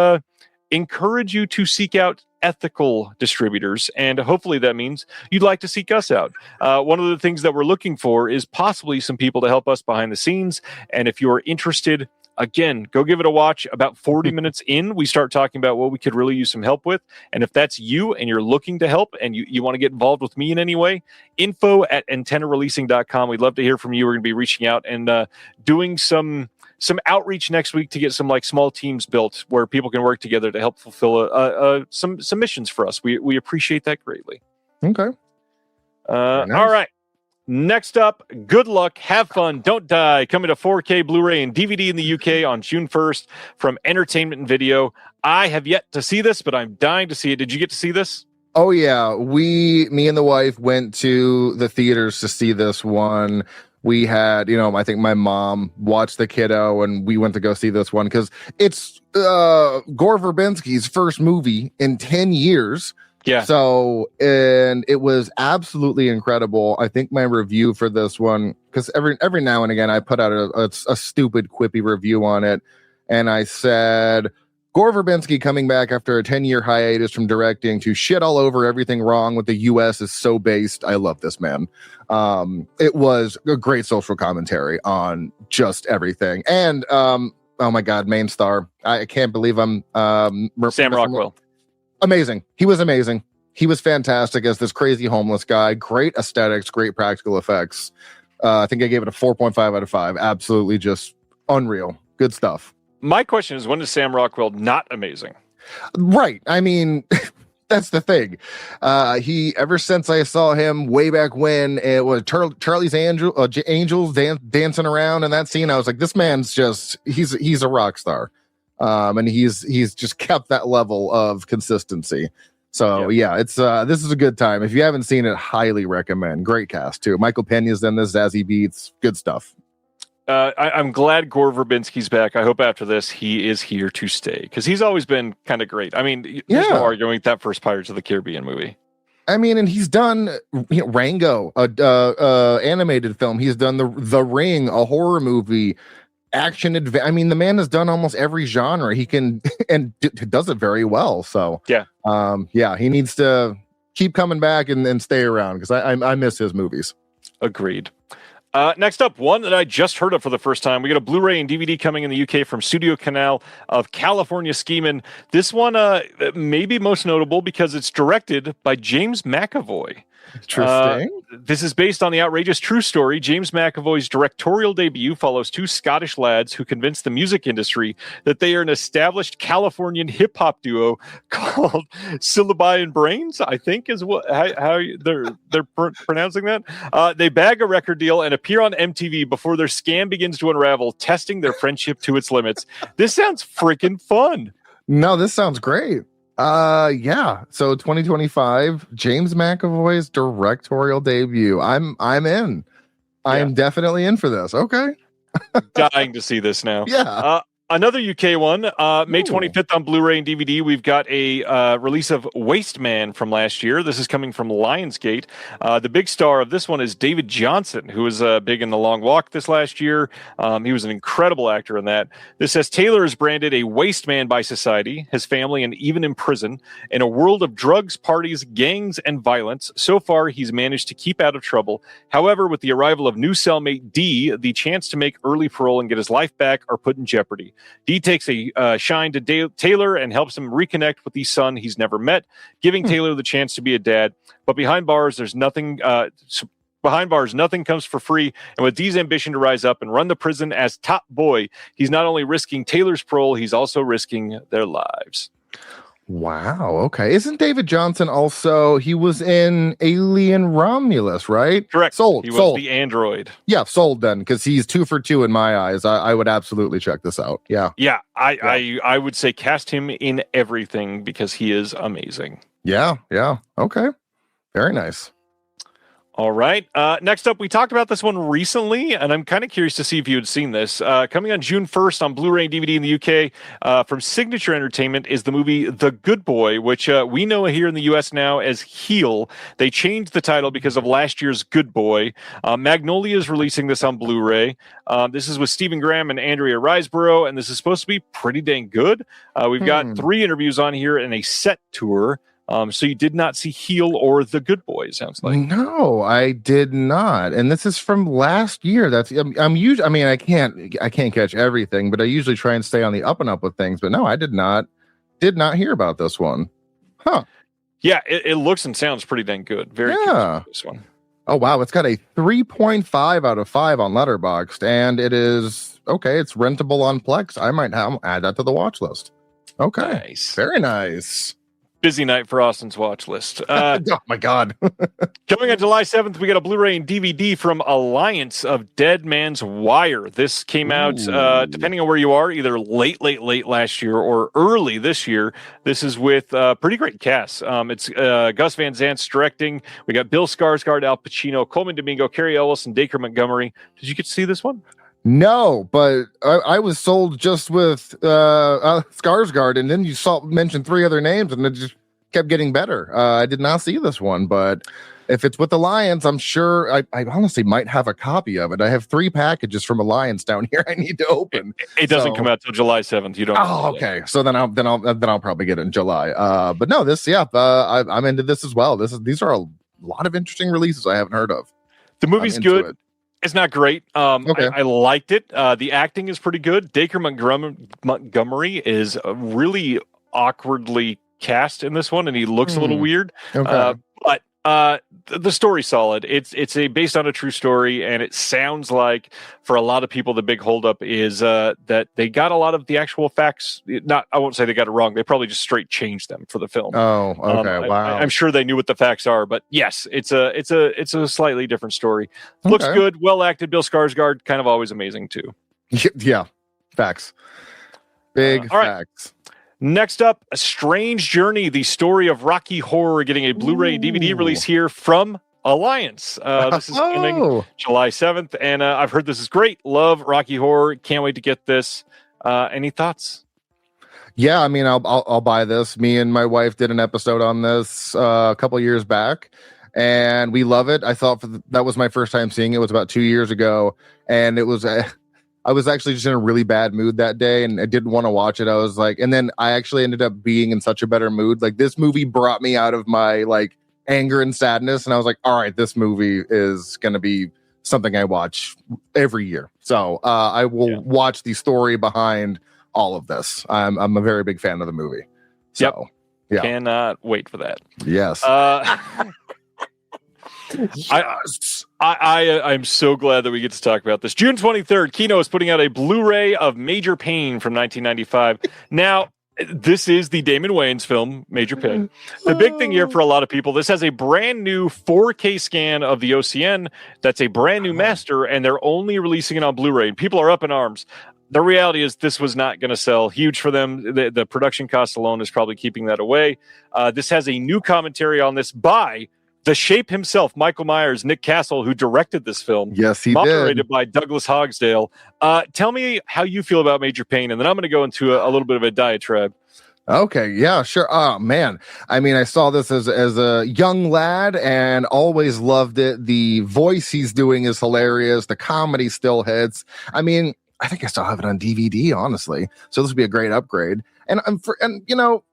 encourage you to seek out ethical distributors, and hopefully that means you'd like to seek us out. One of the things that we're looking for is possibly some people to help us behind the scenes, and if you're interested, again, go give it a watch. About 40 minutes in, we start talking about what we could really use some help with. And if that's you and you're looking to help and you want to get involved with me in any way, info@antennareleasing.com. We'd love to hear from you. We're going to be reaching out and doing some outreach next week to get some like small teams built where people can work together to help fulfill some missions for us. We appreciate that greatly. Okay. Nice. All right. Next up, good luck, have fun, don't die. Coming to 4K Blu-ray and DVD in the UK on June 1st from Entertainment and Video. I have yet to see this, but I'm dying to see it. Did you get to see this? Oh yeah, me and the wife went to the theaters to see this one. We had, I think my mom watched the kiddo, and we went to go see this one because it's Gore Verbinski's first movie in 10 years. Yeah. So, and it was absolutely incredible. I think my review for this one, because every now and again I put out a stupid quippy review on it, and I said, Gore Verbinski coming back after a 10-year hiatus from directing to shit all over everything wrong with the U.S. is so based. I love this man. It was a great social commentary on just everything. And, oh my God, main star. I can't believe I'm... Sam Rockwell. Amazing. He was amazing. He was fantastic as this crazy homeless guy. Great aesthetics, great practical effects. I think I gave it a 4.5 out of 5. Absolutely just unreal. Good stuff. My question is, when is Sam Rockwell not amazing? Right. I mean, that's the thing. He, ever since I saw him way back when it was Charlie's Angels dancing around in that scene, I was like, this man's just, he's a rock star. And he's just kept that level of consistency. So yeah, it's this is a good time. If you haven't seen it, highly recommend. Great cast too. Michael Pena's in this, Zazie Beetz, good stuff. I'm glad Gore Verbinski's back. I hope after this he is here to stay because he's always been kind of great. I mean, there's no arguing with that first Pirates of the Caribbean movie. I mean, and he's done Rango, animated film. He's done the Ring, a horror movie. Action I mean, the man has done almost every genre he can and does it very well. So he needs to keep coming back and stay around because I miss his movies. Agreed. Next up, one that I just heard of for the first time. We got a Blu-ray and DVD coming in the UK from Studio Canal of California Schemin'. This one may be most notable because it's directed by James McAvoy. Interesting. This is based on the outrageous true story. James McAvoy's directorial debut follows two Scottish lads who convince the music industry that they are an established Californian hip-hop duo called Syllabi and Brains, I think is what how they're pronouncing that. They bag a record deal and appear on MTV before their scam begins to unravel, testing their friendship to its limits. This sounds freaking fun. No, this sounds great. Yeah. So 2025, James McAvoy's directorial debut. I'm in. I am definitely in for this. Okay. Dying to see this now. Yeah. Another UK one, May 25th on Blu-ray and DVD. We've got a release of Waste Man from last year. This is coming from Lionsgate. The big star of this one is David Johnson, who was big in The Long Walk this last year. He was an incredible actor in that. This says Taylor is branded a waste man by society, his family, and even in prison. In a world of drugs, parties, gangs, and violence, so far he's managed to keep out of trouble. However, with the arrival of new cellmate D, the chance to make early parole and get his life back are put in jeopardy. Dee takes a shine to Taylor and helps him reconnect with the son he's never met, giving Taylor the chance to be a dad. But behind bars, there's nothing. Behind bars, nothing comes for free. And with Dee's ambition to rise up and run the prison as top boy, he's not only risking Taylor's parole, he's also risking their lives. Wow. Okay. Isn't David Johnson also? He was in Alien Romulus, right? Correct. Sold. He was sold. the android. Yeah, sold then, because he's 2 for 2 in my eyes. I would absolutely check this out. Yeah. Yeah. I would say cast him in everything because he is amazing. Yeah. Yeah. Okay. Very nice. All right. Next up, we talked about this one recently, and I'm kind of curious to see if you had seen this. Coming on June 1st on Blu-ray and DVD in the UK from Signature Entertainment is the movie The Good Boy, which we know here in the US now as Heel. They changed the title because of last year's Good Boy. Magnolia is releasing this on Blu-ray. This is with Stephen Graham and Andrea Riseborough, and this is supposed to be pretty dang good. We've got 3 interviews on here and a set tour. So you did not see Heel or The Good Boy, it sounds like. No, I did not. And this is from last year. That's I'm usually. I mean, I can't catch everything, but I usually try and stay on the up and up with things. But no, I did not hear about this one. Huh? Yeah, it looks and sounds pretty dang good. Very curious about this one. Oh wow, it's got a 3.5 out of 5 on Letterboxd, and it is okay. It's rentable on Plex. I might add that to the watch list. Okay, nice. Very nice. Busy night for Austin's watch list. Oh my God. Coming on July 7th, we got a Blu-ray and DVD from Alliance of Dead Man's Wire. This came out, depending on where you are, either late last year or early this year. This is with pretty great cast. It's Gus Van Zant's directing. We got Bill Skarsgård, Al Pacino, Coleman Domingo, Carrie Ellis, and Dacre Montgomery. Did you get to see this one? No, but I was sold just with Skarsgård, and then you mentioned 3 other names, and it just kept getting better. I did not see this one, but if it's with Alliance, I'm sure I honestly might have a copy of it. I have 3 packages from Alliance down here I need to open. It doesn't come out till July 7th. You don't. Oh, okay. So then I'll probably get it in July. But no, I'm into this as well. These are a lot of interesting releases I haven't heard of. The movie's good. It's not great. Okay. I liked it. The acting is pretty good. Dacre Montgomery is really awkwardly cast in this one, and he looks a little weird. Okay. But the story's solid. It's based on a true story, and it sounds like for a lot of people the big holdup is that they got a lot of the actual facts. I won't say they got it wrong. They probably just straight changed them for the film. Oh, okay. Wow. I'm sure they knew what the facts are, but yes, it's a slightly different story. Looks good, well acted. Bill Skarsgård, kind of always amazing too. Yeah, facts. Big facts. Next up, A Strange Journey, the story of Rocky Horror, getting a Blu-ray and DVD release here from Alliance. This is coming July 7th, and I've heard this is great. Love Rocky Horror. Can't wait to get this. Any thoughts? Yeah, I mean, I'll buy this. Me and my wife did an episode on this a couple years back, and we love it. I thought that was my first time seeing it. It was about 2 years ago, and it was I was actually just in a really bad mood that day, and I didn't want to watch it. I was like, and then I actually ended up being in such a better mood. Like, this movie brought me out of my like anger and sadness, and I was like, all right, this movie is going to be something I watch every year. So I will watch the story behind all of this. I'm a very big fan of the movie. So, yeah, cannot wait for that. Yes. Yes. I'm so glad that we get to talk about this. June 23rd, Kino is putting out a Blu-ray of Major Pain from 1995. Now, this is the Damon Wayans film, Major Pain. The big thing here for a lot of people, this has a brand new 4K scan of the OCN. That's a brand new master, and they're only releasing it on Blu-ray. And people are up in arms. The reality is this was not going to sell huge for them. The production cost alone is probably keeping that away. This has a new commentary on this by the Shape himself, Michael Myers, Nick Castle, who directed this film. Yes, he moderated did. by Douglas Hogsdale. Tell me how you feel about Major Pain, and then I'm going to go into a little bit of a diatribe. Okay, yeah, sure. Oh man, I mean, I saw this as a young lad and always loved it. The voice he's doing is hilarious. The comedy still hits. I mean, I think I still have it on DVD, honestly. So this would be a great upgrade. And you know,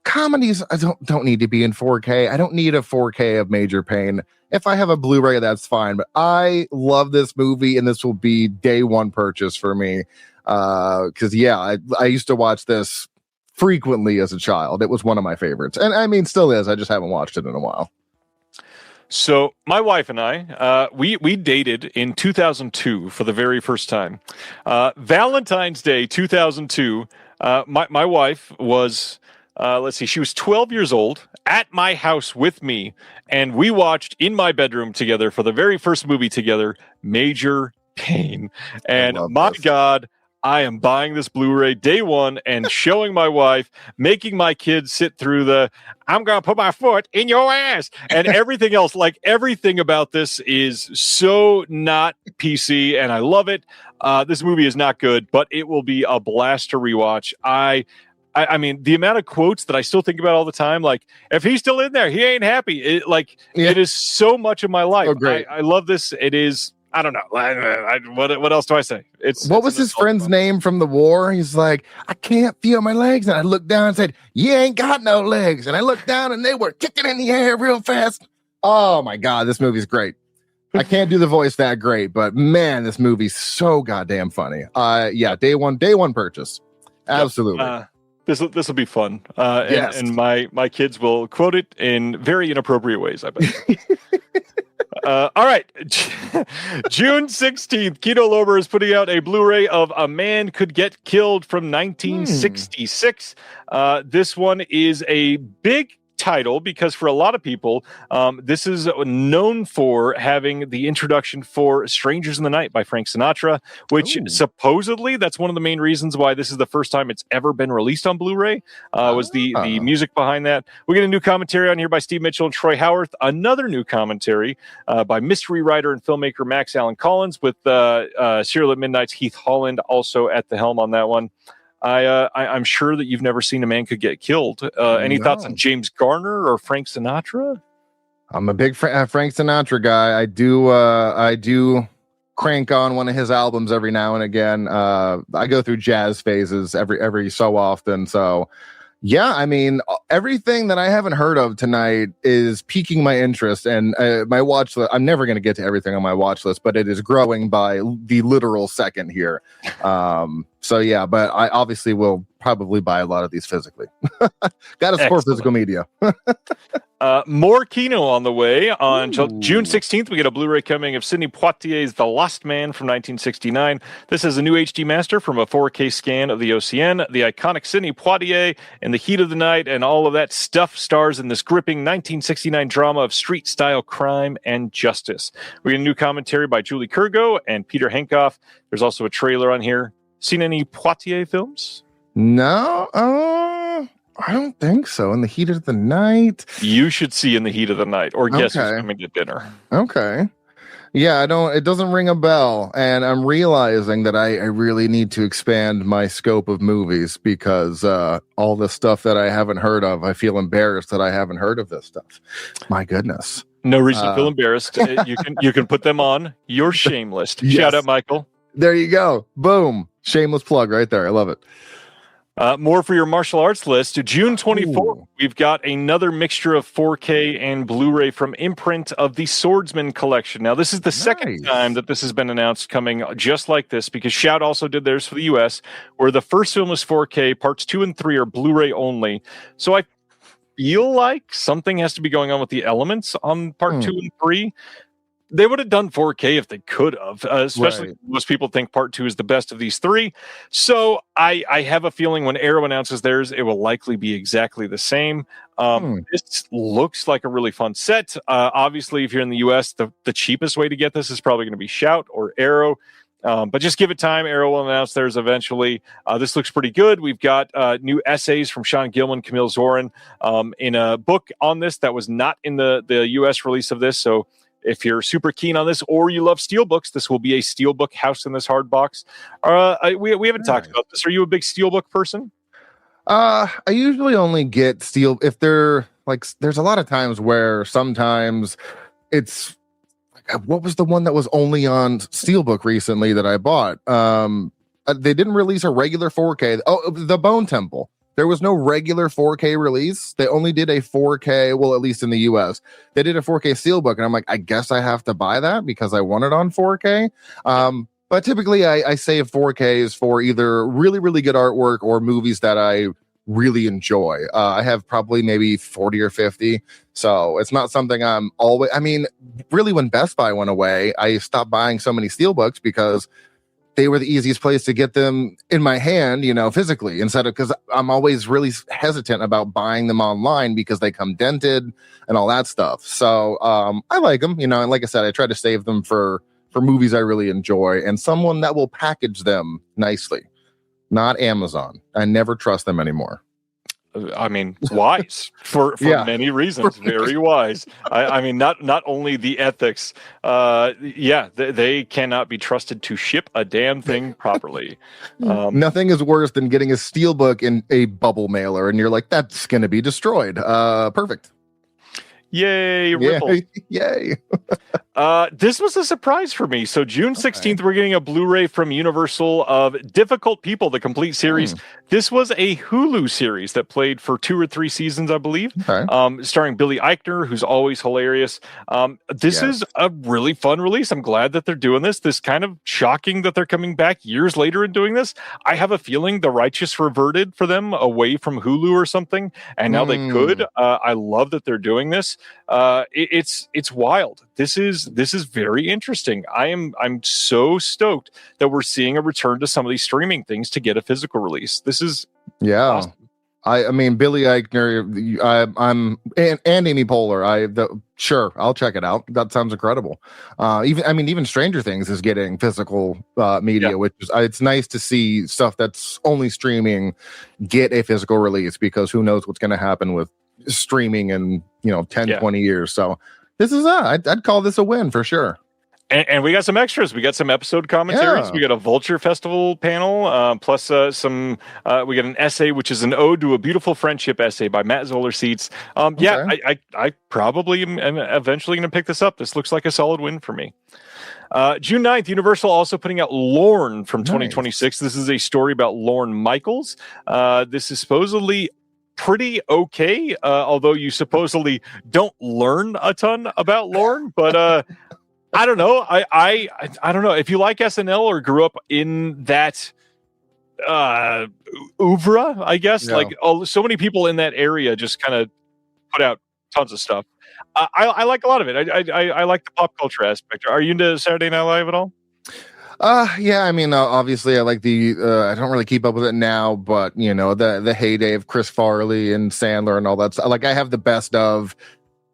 comedies I don't need to be in 4K. I don't need a 4K of Major Pain. If I have a Blu-ray, that's fine. But I love this movie, and this will be day one purchase for me. Because yeah, I used to watch this frequently as a child. It was one of my favorites, and I mean, still is. I just haven't watched it in a while. So my wife and I, we dated in 2002 for the very first time. Valentine's Day 2002. My wife was. She was 12 years old at my house with me, and we watched in my bedroom together for the very first movie together, Major Pain. And my God, I am buying this Blu-ray day one and showing my wife, making my kids sit through I'm going to put my foot in your ass and everything else. Like everything about this is so not PC, and I love it. This movie is not good, but it will be a blast to rewatch. I mean, the amount of quotes that I still think about all the time, like, if he's still in there, he ain't happy. It is so much of my life. Oh, great. I love this. It is, I don't know. What else do I say? What was his friend's name from the war? He's like, I can't feel my legs. And I looked down and said, you ain't got no legs. And I looked down and they were kicking in the air real fast. Oh my God, this movie's great. I can't do the voice that great, but man, this movie's so goddamn funny. Yeah, day one purchase. Absolutely. This will be fun. Yes. And my kids will quote it in very inappropriate ways, I bet. All right. June 16th, Kino Lorber is putting out a Blu-ray of A Man Could Get Killed from 1966. This one is a big title because for a lot of people, this is known for having the introduction for Strangers in the Night by Frank Sinatra, which supposedly that's one of the main reasons why this is the first time it's ever been released on Blu-ray, was the music behind that. We get a new commentary on here by Steve Mitchell and Troy Howarth, another new commentary by mystery writer and filmmaker Max Allan Collins, with Serial at Midnight's Heath Holland also at the helm on that one. I'm sure that you've never seen A Man Could Get Killed. Any thoughts on James Garner or Frank Sinatra? I'm a big Frank Sinatra guy. I do crank on one of his albums every now and again. I go through jazz phases every so often. So yeah, I mean, everything that I haven't heard of tonight is piquing my interest, and my watch list. I'm never going to get to everything on my watch list, but it is growing by the literal second here. So yeah, but I obviously will probably buy a lot of these physically. Got to support physical media. More Kino on the way. On June 16th, we get a Blu-ray coming of Sidney Poitier's The Lost Man from 1969. This is a new HD master from a 4K scan of the OCN. The iconic Sidney Poitier in the heat of the night and all of that stuff stars in this gripping 1969 drama of street-style crime and justice. We get a new commentary by Julie Kurgo and Peter Henkoff. There's also a trailer on here. Seen any Poitier films? No, I don't think so. In the heat of the night, you should see In the Heat of the Night, or Guess Who's Coming to Dinner. Okay, yeah, it doesn't ring a bell, and I'm realizing that I really need to expand my scope of movies because all the stuff that I haven't heard of, I feel embarrassed that I haven't heard of this stuff. My goodness, no reason to feel embarrassed. You can put them on your shame list. Yes. Shout out, Michael. There you go. Boom. Shameless plug right there. I love it. More for your martial arts list. To June 24th, we've got another mixture of 4K and Blu-ray from Imprint of the Swordsman collection. Now, this is the second time that this has been announced coming just like this, because Shout also did theirs for the US, where the first film was 4K, parts 2 and 3 are Blu-ray only. So feel like something has to be going on with the elements on part 2 and 3. They would have done 4K if they could have, especially Right. most people think part 2 is the best of these 3. So I have a feeling when Arrow announces theirs, it will likely be exactly the same. This looks like a really fun set. Obviously, if you're in the US, the cheapest way to get this is probably going to be Shout or Arrow. But just give it time. Arrow will announce theirs eventually. This looks pretty good. We've got new essays from Sean Gilman, Camille Zorin in a book on this that was not in the US release of this. So if you're super keen on this or you love steelbooks, this will be a steelbook house in this hard box. We haven't talked about this. Are you a big steelbook person? I usually only get steel if they're like, there's a lot of times where sometimes it's what was the one that was only on steelbook recently that I bought? They didn't release a regular 4K. Oh, the Bone Temple. There was no regular 4K release. They only did a 4K, well, at least in the US. They did a 4K steelbook, and I'm like, I guess I have to buy that because I want it on 4K. But typically, I save 4Ks for either really, really good artwork or movies that I really enjoy. I have probably maybe 40 or 50. So it's not something I'm always... I mean, really, when Best Buy went away, I stopped buying so many steelbooks because they were the easiest place to get them in my hand, physically, instead of, because I'm always really hesitant about buying them online because they come dented and all that stuff. So I like them, and like I said, I try to save them for movies I really enjoy and someone that will package them nicely, not Amazon. I never trust them anymore. I mean, wise for many reasons. Very wise. I mean, not only the ethics. They cannot be trusted to ship a damn thing properly. Nothing is worse than getting a steelbook in a bubble mailer, and you're like, that's going to be destroyed. Perfect. Yay, Ripple. Yay. This was a surprise for me. So June 16th, we're getting a Blu-ray from Universal of Difficult People, the complete series. This was a Hulu series that played for 2 or 3 seasons, I believe, starring Billy Eichner, who's always hilarious. This is a really fun release. I'm glad that they're doing this. This kind of shocking that they're coming back years later and doing this. I have a feeling The Righteous reverted for them away from Hulu or something, and now they could. I love that they're doing this. It's wild. This is very interesting. I'm so stoked that we're seeing a return to some of these streaming things to get a physical release. This is awesome. I mean, Billy Eichner, and Amy Poehler. Sure, I'll check it out. That sounds incredible. Even Stranger Things is getting physical media, which is it's nice to see stuff that's only streaming get a physical release, because who knows what's going to happen with streaming in 10 20 years. So this is I'd call this a win for sure. And we got some extras. We got some episode commentaries. We got a Vulture Festival panel, plus we got an essay, which is an ode to a beautiful friendship essay by Matt Zoller Seats. I probably am eventually going to pick this up. This looks like a solid win for me. June 9th, Universal also putting out Lorne from 2026. This is a story about Lorne Michaels. This is supposedly pretty okay, although you supposedly don't learn a ton about Lorne, but I don't know. I don't know if you like SNL or grew up in that oeuvre, I guess. Yeah. Like so many people in that area just kind of put out tons of stuff. I like a lot of it. I like the pop culture aspect. Are you into Saturday Night Live at all? Yeah, I mean, obviously I like I don't really keep up with it now, but the heyday of Chris Farley and Sandler and all that stuff. Like, I have the best of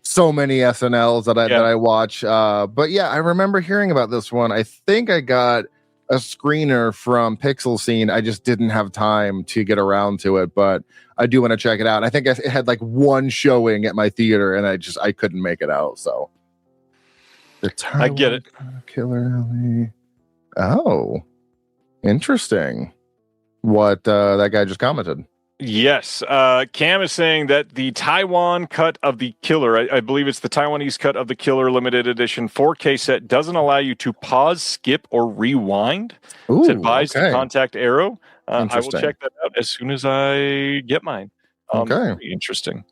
so many SNLs that I watch. But yeah, I remember hearing about this one. I think I got a screener from Pixel Scene. I just didn't have time to get around to it, but I do want to check it out. I think it had like one showing at my theater, and I couldn't make it out. So I get it. Killer Alley. Oh, interesting. What that guy just commented. Yes. Cam is saying that the Taiwan cut of The Killer, I believe it's the Taiwanese cut of The Killer limited edition 4K set, doesn't allow you to pause, skip, or rewind. Ooh, it's advised to contact Arrow. I will check that out as soon as I get mine. Okay. Interesting.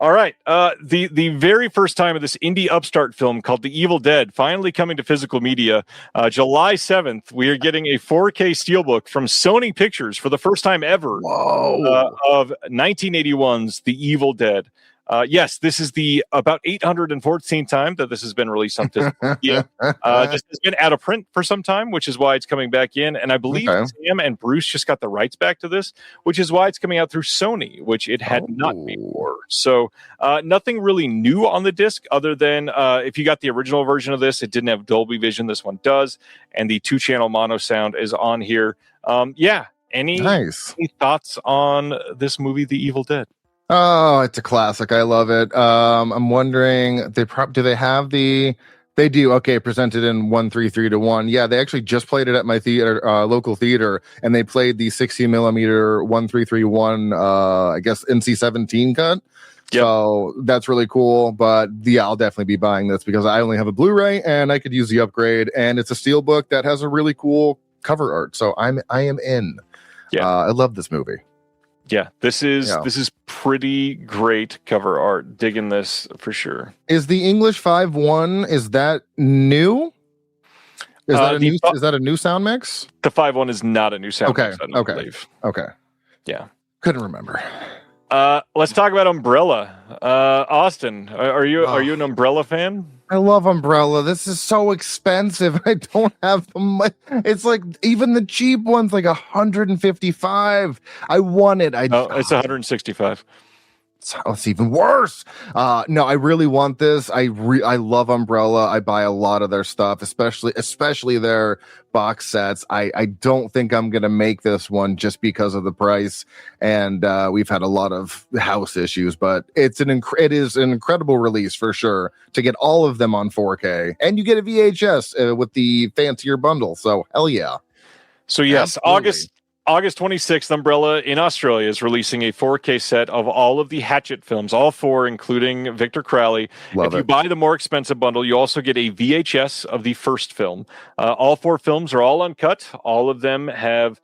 All right. The very first time of this indie upstart film called The Evil Dead finally coming to physical media, July 7th, we are getting a 4K steelbook from Sony Pictures for the first time ever of 1981's The Evil Dead. Yes, this is the about 814th time that this has been released on physical media. This has been out of print for some time, which is why it's coming back in. And I believe Sam and Bruce just got the rights back to this, which is why it's coming out through Sony, which it had not before. So nothing really new on the disc other than if you got the original version of this, it didn't have Dolby Vision. This one does. And the 2-channel mono sound is on here. Any thoughts on this movie, The Evil Dead? Oh, it's a classic. I love it. I'm wondering, do they have the? They do. Okay, presented in 1:3:3:1. Yeah, they actually just played it at my theater, local theater, and they played the 60 millimeter 1:3:3:1. I guess NC-17 cut. Yep. So that's really cool. But yeah, I'll definitely be buying this because I only have a Blu-ray and I could use the upgrade. And it's a steelbook that has a really cool cover art. So I am in. Yeah, I love this movie. Yeah, this is pretty great cover art. Digging this for sure. Is the English 5.1, is that new? Is that a new sound mix? The 5.1 is not a new sound mix, I don't believe. Okay. Yeah. Couldn't remember. Let's talk about Umbrella. Austin, are you an Umbrella fan? I love Umbrella. This is so expensive. I don't have the money. It's like even the cheap ones, like $155. I want it. It's $165. It's even worse. No, I really want this. I love Umbrella. I buy a lot of their stuff, especially their box sets. I don't think I'm gonna make this one just because of the price. And we've had a lot of house issues, but it is an incredible release for sure to get all of them on 4K, and you get a VHS with the fancier bundle. So hell yeah. So yes, absolutely. August 26th, Umbrella in Australia is releasing a 4K set of all of the Hatchet films, all 4, including Victor Crowley. If you buy the more expensive bundle, you also get a VHS of the first film. All 4 films are all uncut. All of them have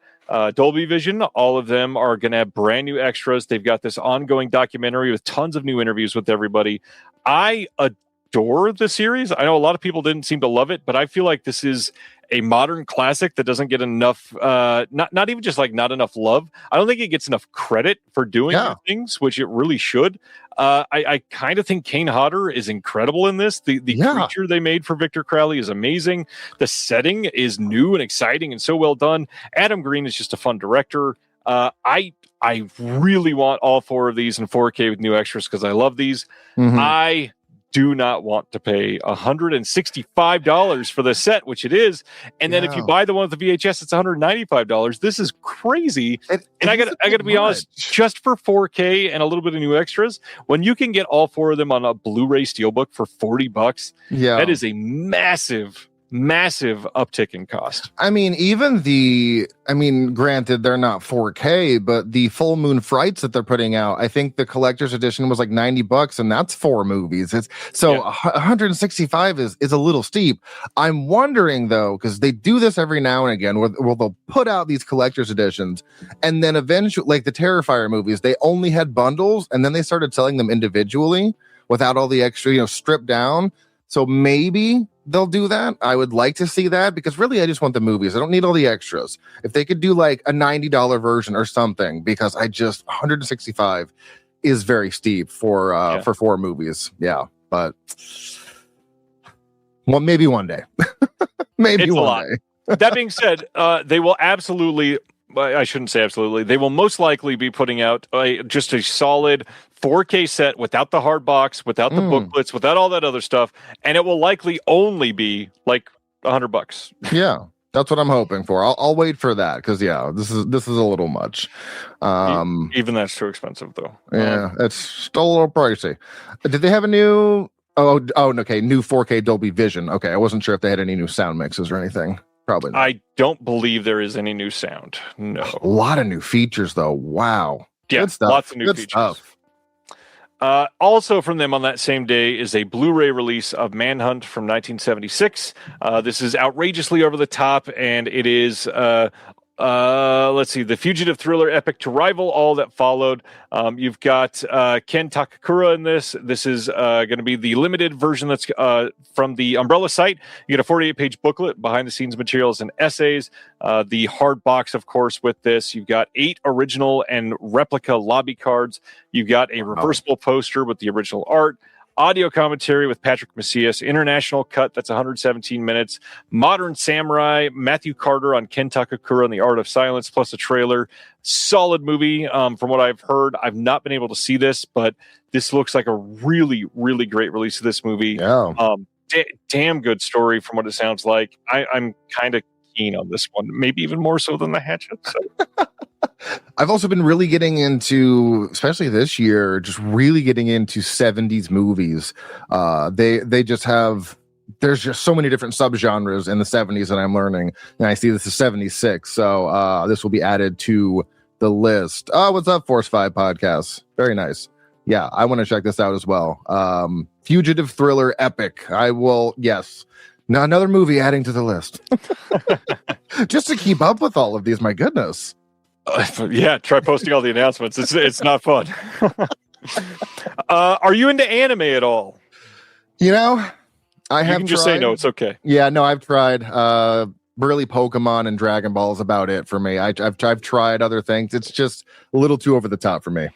Dolby Vision. All of them are going to have brand new extras. They've got this ongoing documentary with tons of new interviews with everybody. I adore the series. I know a lot of people didn't seem to love it, but I feel like this is a modern classic that doesn't get enough, not even just like not enough love. I don't think it gets enough credit for doing things, which it really should. I kind of think Kane Hodder is incredible in this. The creature they made for Victor Crowley is amazing. The setting is new and exciting and so well done. Adam Green is just a fun director. I really want all 4 of these in 4K with new extras because I love these. Mm-hmm. I do not want to pay $165 for the set, which it is. And then if you buy the one with the VHS, it's $195. This is crazy. And I got to be honest, just for 4K and a little bit of new extras, when you can get all 4 of them on a Blu-ray steelbook for $40, that is a massive uptick in cost. I mean, granted, they're not 4K, but the Full Moon Frights that they're putting out, I think the collector's edition was like $90, and that's 4 movies. $165 is a little steep. I'm wondering though, because they do this every now and again, where they'll put out these collector's editions, and then eventually, like the Terrifier movies, they only had bundles, and then they started selling them individually without all the extra, stripped down. So maybe they'll do that. I would like to see that because really I just want the movies. I don't need all the extras. If they could do like a $90 version or something, because $165 is very steep for 4 movies. Yeah, but maybe one day. Maybe one day. That being said, they will absolutely, I shouldn't say absolutely, they will most likely be putting out just a solid 4K set without the hard box, without the booklets, without all that other stuff, and it will likely only be like $100. Yeah, that's what I'm hoping for. I'll wait for that because this is a little much. Even that's too expensive though. Yeah, it's still a little pricey. Did they have a new? New 4K Dolby Vision. Okay, I wasn't sure if they had any new sound mixes or anything. Probably not. I don't believe there is any new sound. No. A lot of new features though. Wow. Yeah, good stuff. Lots of new features. Stuff. Also from them on that same day is a Blu-ray release of Manhunt from 1976. This is outrageously over the top, and it is Let's see, the fugitive thriller epic to rival all that followed. You've got Ken Takakura in this. This is going to be the limited version that's from the Umbrella site. You get a 48-page booklet, behind-the-scenes materials, and essays. The hard box, of course, with this. You've got 8 original and replica lobby cards. You've got a reversible poster with the original art. Audio commentary with Patrick Macias, international cut, that's 117 minutes, Modern Samurai, Matthew Carter on Ken Takakura and the Art of Silence, plus a trailer. Solid movie from what I've heard. I've not been able to see this, but this looks like a really, really great release of this movie. Yeah. Damn good story from what it sounds like. I'm kind of keen on this one, maybe even more so than The Hatchet. So. I've also been really getting into, especially this year, just really getting into 70s movies. They just have, there's just so many different subgenres in the 70s that I'm learning. And I see this is 76. So this will be added to the list. What's up, Force 5 Podcasts? Very nice. Yeah, I want to check this out as well. Fugitive thriller epic. I will, yes. Now another movie adding to the list. Just to keep up with all of these, my goodness. Yeah, try posting all the announcements. It's not fun. Are you into anime at all? You know, I have. You can just say no. It's okay. Yeah, no, I've tried. Really, Pokemon and Dragon Ball is about it for me. I've tried other things. It's just a little too over the top for me.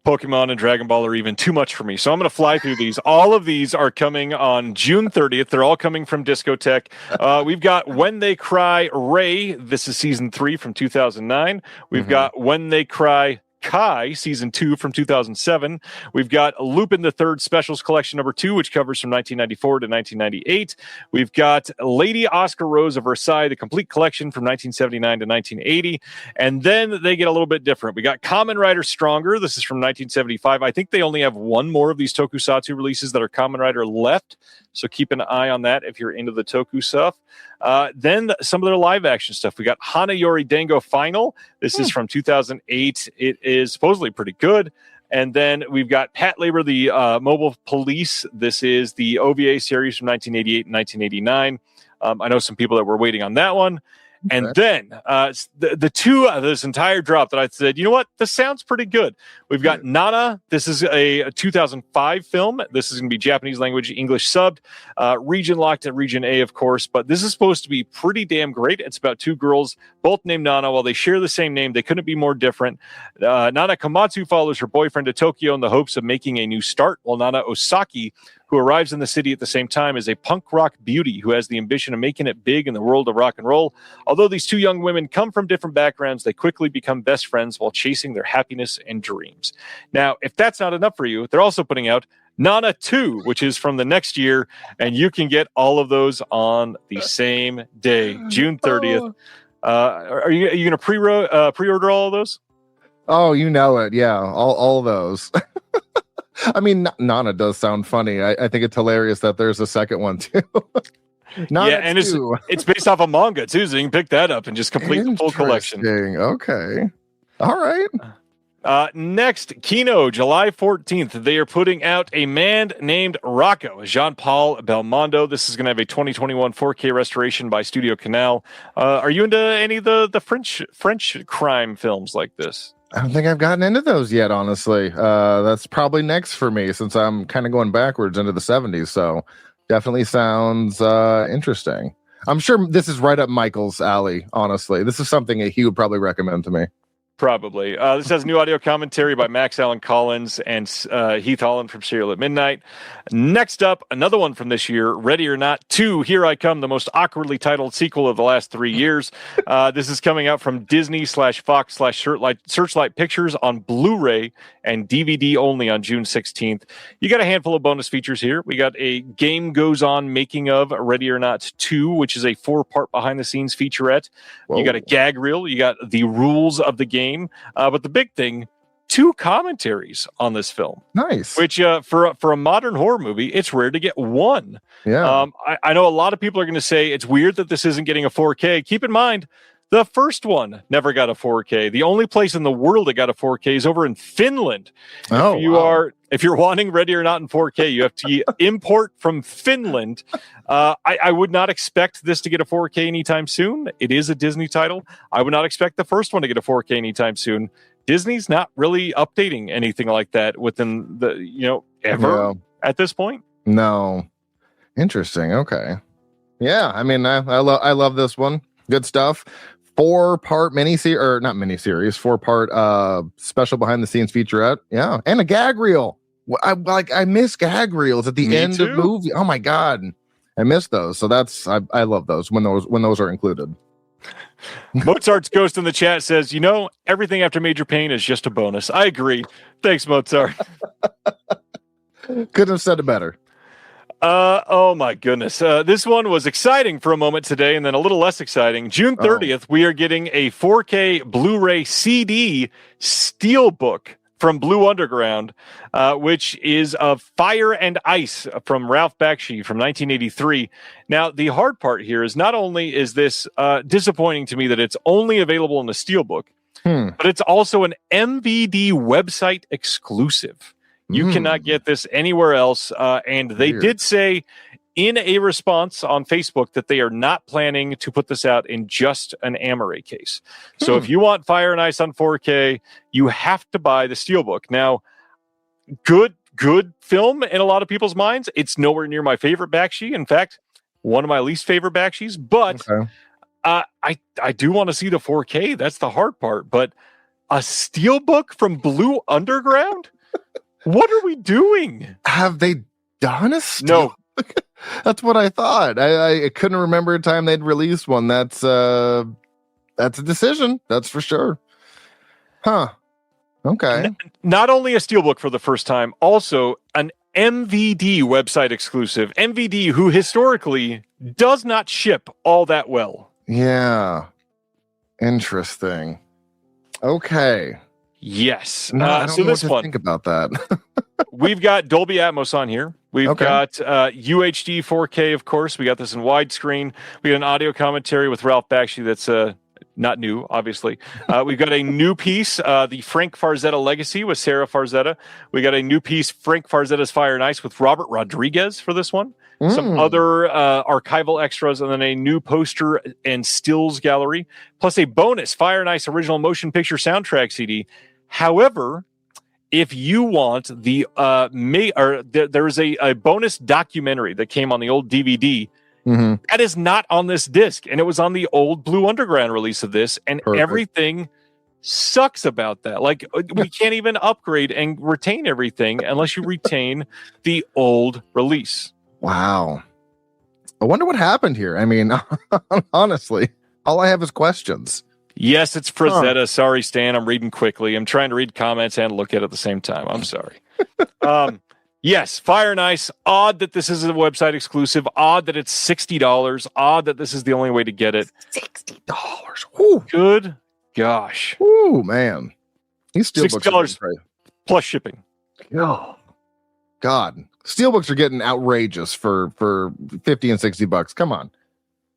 Pokemon and Dragon Ball are even too much for me. So I'm going to fly through these. All of these are coming on June 30th. They're all coming from Discotech. We've got When They Cry Ray. This is season 3 from 2009. We've got When They Cry Kai, season 2 from 2007. We've got Lupin the Third Specials Collection number 2, which covers from 1994 to 1998. We've got Lady Oscar Rose of Versailles, the complete collection from 1979 to 1980. And then they get a little bit different. We got Kamen Rider Stronger. This is from 1975. I think they only have one more of these tokusatsu releases that are Kamen Rider left. So keep an eye on that if you're into the toku stuff. Then some of their live action stuff. We got Hanayori Dango Final. This is from 2008. It is supposedly pretty good. And then we've got Pat Labor, the Mobile Police. This is the OVA series from 1988 and 1989. I know some people that were waiting on that one. And then the two of this entire drop that I said, you know what? This sounds pretty good. We've got Nana. This is a 2005 film. This is going to be Japanese language, English subbed, region locked at region A, of course. But this is supposed to be pretty damn great. It's about 2 girls, both named Nana. While they share the same name, they couldn't be more different. Nana Komatsu follows her boyfriend to Tokyo in the hopes of making a new start, while Nana Osaki, who arrives in the city at the same time, is a punk rock beauty who has the ambition of making it big in the world of rock and roll. Although these 2 young women come from different backgrounds, they quickly become best friends while chasing their happiness and dreams. Now, if that's not enough for you, they're also putting out Nana 2, which is from the next year, and you can get all of those on the same day, June 30th. Are you going to pre-order all of those? Oh, you know it. Yeah, all those. I mean, Nana does sound funny. I think it's hilarious that there's a second one too. Yeah, and it's based off a manga too, so you can pick that up and just complete the full collection. Okay, all right. Next, Kino, July 14th. They are putting out A Man Named Rocco, Jean-Paul Belmondo. This is going to have a 2021 4K restoration by Studio Canal. Are you into any of the French crime films like this? I don't think I've gotten into those yet, honestly. That's probably next for me since I'm kind of going backwards into the 70s. So definitely sounds interesting. I'm sure this is right up Michael's alley, honestly. This is something he would probably recommend to me. Probably. This has new audio commentary by Max Allen Collins and Heath Holland from Serial at Midnight. Next up, another one from this year, Ready or Not 2, Here I Come, the most awkwardly titled sequel of the last 3 years. This is coming out from Disney/Fox/Searchlight Pictures on Blu-ray and DVD only on June 16th. You got a handful of bonus features here. We got a Game Goes On making of Ready or Not 2, which is a 4-part behind-the-scenes featurette. Whoa. You got a gag reel. You got the rules of the game. But the big thing, 2 commentaries on this film. Nice. Which for a modern horror movie, it's rare to get one. Yeah. I know a lot of people are going to say it's weird that this isn't getting a 4K. Keep in mind, The first one never got a 4K. The only place in the world that got a 4K is over in Finland. If you're wanting Ready or Not in 4K, you have to import from Finland. I would not expect this to get a 4K anytime soon. It is a Disney title. I would not expect the first one to get a 4K anytime soon. Disney's not really updating anything like that within the, ever at this point. No. Interesting. Okay. Yeah. I mean, I love this one. Good stuff. 4-part miniseries, or not miniseries, 4-part special behind the scenes featurette. Yeah. And a gag reel. I miss gag reels at the end of movie. Oh my God. I miss those. So I love those when those are included. Mozart's Ghost in the chat says, everything after Major Pain is just a bonus. I agree. Thanks, Mozart. Couldn't have said it better. Oh my goodness. This one was exciting for a moment today and then a little less exciting. June 30th, we are getting a 4K Blu-ray CD Steelbook from Blue Underground, which is of Fire and Ice from Ralph Bakshi from 1983. Now, the hard part here is not only is this disappointing to me that it's only available in the Steelbook, but it's also an MVD website exclusive. You cannot get this anywhere else. And they did say in a response on Facebook that they are not planning to put this out in just an Amaray case. So if you want Fire and Ice on 4K, you have to buy the Steelbook. Now, good film in a lot of people's minds. It's nowhere near my favorite Bakshi. In fact, one of my least favorite Bakshis. But I do want to see the 4K. That's the hard part. But a Steelbook from Blue Underground? What are we doing? Have they done a Steelbook? No. That's what I thought. I couldn't remember a time they'd released one. That's a decision. That's for sure. Huh. Okay. Not only a Steelbook for the first time, also an MVD website exclusive. MVD, who historically does not ship all that well. Yeah. Interesting. Okay. Yes. No, I don't so know this what to one, think about that. we've got Dolby Atmos on here. We've got UHD 4K, of course. We got this in widescreen. We got an audio commentary with Ralph Bakshi that's not new, obviously. We've got a new piece, the Frank Farzetta Legacy with Sarah Farzetta. We got a new piece, Frank Farzetta's Fire and Ice with Robert Rodriguez for this one. Some other archival extras, and then a new poster and stills gallery, plus a bonus Fire and Ice original motion picture soundtrack CD. However, if you want the there's a bonus documentary that came on the old DVD that is not on this disc, and it was on the old Blue Underground release of this, and everything sucks about that. Like, we can't even upgrade and retain everything unless you retain the old release. Wow. I wonder what happened here. I mean, honestly, all I have is questions. Yes, it's Frazetta. Sorry, Stan. I'm reading quickly. I'm trying to read comments and look at it at the same time. I'm sorry. Yes, Fire and Ice. Odd that this is a website exclusive. Odd that it's $60. Odd that this is the only way to get it. $60. Ooh. Good gosh. Ooh, man. These Steelbooks $60 plus shipping. Oh, God. Steelbooks are getting outrageous for 50 and $60. Come on.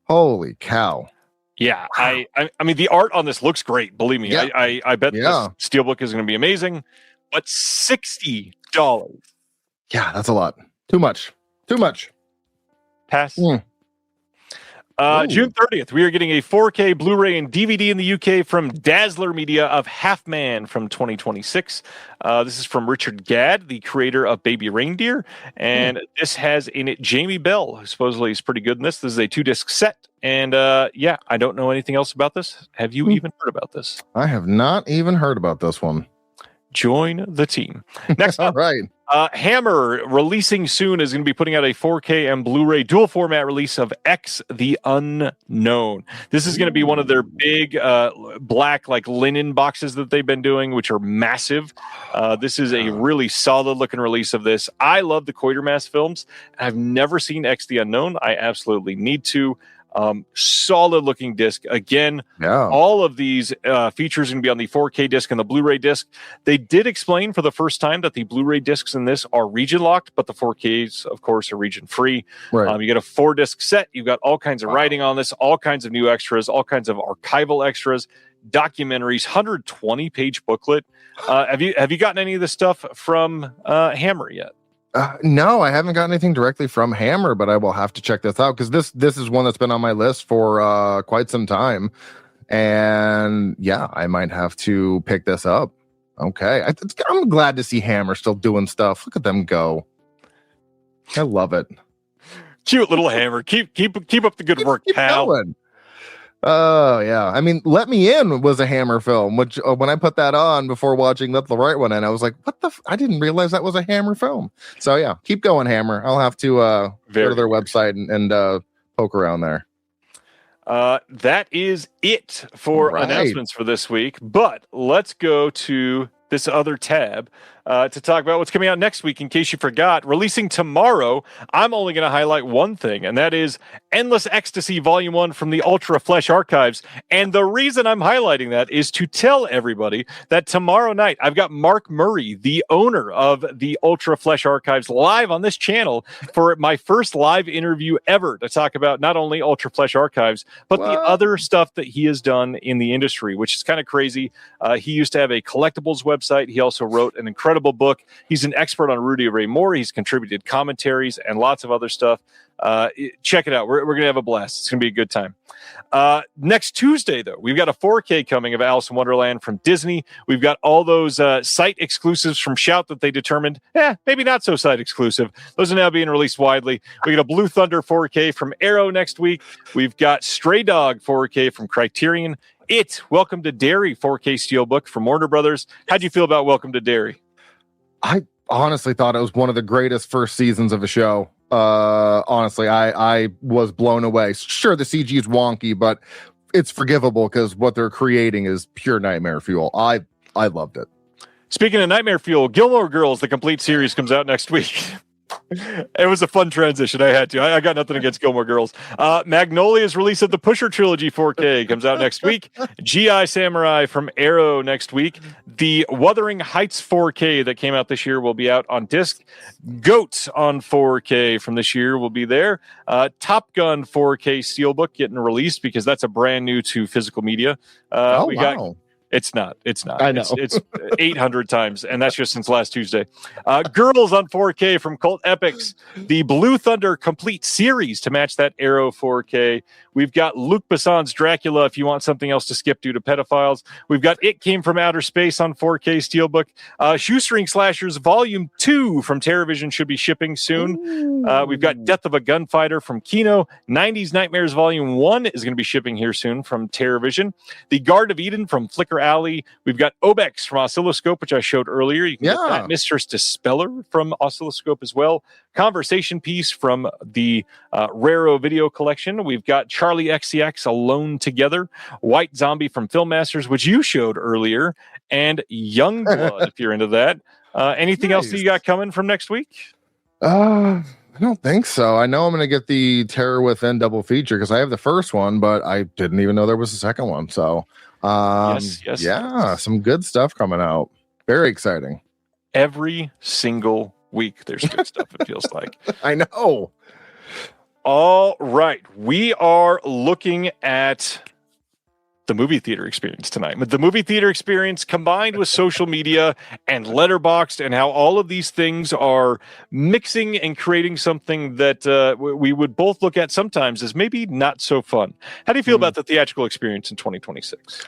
Holy cow. Yeah, wow. I mean, the art on this looks great. Believe me, yeah. I bet this Steelbook is going to be amazing. But $60. Yeah, that's a lot. Too much. Pass. June 30th, we are getting a 4K Blu-ray and DVD in the UK from Dazzler Media of Half Man from 2026. This is from Richard Gadd, the creator of Baby Reindeer. And this has in it Jamie Bell, who supposedly is pretty good in this. This is a 2-disc set. And I don't know anything else about this. Have you even heard about this? I have not even heard about this one. Join the team. Next up, all right. Hammer, releasing soon, is going to be putting out a 4K and Blu-ray dual format release of X the Unknown. This is going to be one of their big black linen boxes that they've been doing, which are massive. This is a really solid looking release of this. I love the Quatermass films. I've never seen X the Unknown. I absolutely need to. Solid looking disc. Again, all of these features are going to be on the 4K disc and the Blu-ray disc. They did explain for the first time that the Blu-ray discs in this are region locked, but the 4Ks, of course, are region free. Right. You get a 4-disc set. You've got all kinds of writing on this, all kinds of new extras, all kinds of archival extras, documentaries, 120-page booklet. Have you gotten any of this stuff from Hammer yet? No, I haven't gotten anything directly from Hammer, but I will have to check this out because this is one that's been on my list for quite some time, and yeah, I might have to pick this up. Okay, I'm glad to see Hammer still doing stuff. Look at them go! I love it. Cute little Hammer. Keep up the good work, pal. Going. Oh yeah, I mean, Let Me In was a Hammer film, which when I put that on before watching Let the Right One In, I was like, what the I didn't realize that was a Hammer film. So yeah, keep going, Hammer. I'll have to go to their website and poke around there. That is it for announcements for this week, but let's go to this other tab to talk about what's coming out next week. In case you forgot, releasing tomorrow, I'm only going to highlight one thing, and that is Endless Ecstasy Volume 1 from the Ultra Flesh Archives. And the reason I'm highlighting that is to tell everybody that tomorrow night, I've got Mark Murray, the owner of the Ultra Flesh Archives, live on this channel for my first live interview ever to talk about not only Ultra Flesh Archives, but the other stuff that he has done in the industry, which is kind of crazy. He used to have a collectibles website. He also wrote an incredible book. He's an expert on Rudy Ray Moore. He's contributed commentaries and lots of other stuff. Check it out. We're going to have a blast. It's going to be a good time. Next Tuesday, though, we've got a 4K coming of Alice in Wonderland from Disney. We've got all those site exclusives from Shout that they determined, maybe not so site exclusive. Those are now being released widely. We got a Blue Thunder 4K from Arrow next week. We've got Stray Dog 4K from Criterion. Welcome to Derry 4K Steelbook from Warner Brothers. How'd you feel about Welcome to Derry? I honestly thought it was one of the greatest first seasons of a show. Honestly, I was blown away. Sure, the CG is wonky, but it's forgivable because what they're creating is pure nightmare fuel. I loved it. Speaking of nightmare fuel, Gilmore Girls, the complete series, comes out next week. It was a fun transition. I had to. I got nothing against Gilmore Girls. Magnolia's release of the Pusher Trilogy 4K comes out next week. GI Samurai from Arrow next week. The Wuthering Heights 4K that came out this year will be out on disc. Goat on 4K from this year will be there. Top Gun 4K Steelbook getting released because that's a brand new to physical media. Wow. It's not. I know. It's 800 times, and that's just since last Tuesday. Girls on 4K from Cult Epics. The Blue Thunder complete series to match that Arrow 4K. We've got Luc Besson's Dracula if you want something else to skip due to pedophiles. We've got It Came from Outer Space on 4K Steelbook. Shoestring Slashers Volume 2 from TerraVision should be shipping soon. We've got Death of a Gunfighter from Kino. 90s Nightmares Volume 1 is going to be shipping here soon from TerraVision. The Garden of Eden from Flicker Alley. We've got Obex from Oscilloscope, which I showed earlier. You can get that. Mistress Dispeller from Oscilloscope as well. Conversation Piece from the Raro Video Collection. We've got Charlie XCX Alone Together. White Zombie from Filmmasters, which you showed earlier. And Youngblood, if you're into that. Anything else that you got coming from next week? I don't think so. I know I'm going to get the Terror Within double feature because I have the first one, but I didn't even know there was a second one. So, yes. Some good stuff coming out. Very exciting. Every single week, there's good stuff, it feels like. I know. All right. We are looking at the movie theater experience tonight. The movie theater experience combined with social media and Letterboxd and how all of these things are mixing and creating something that we would both look at sometimes as maybe not so fun. How do you feel about the theatrical experience in 2026?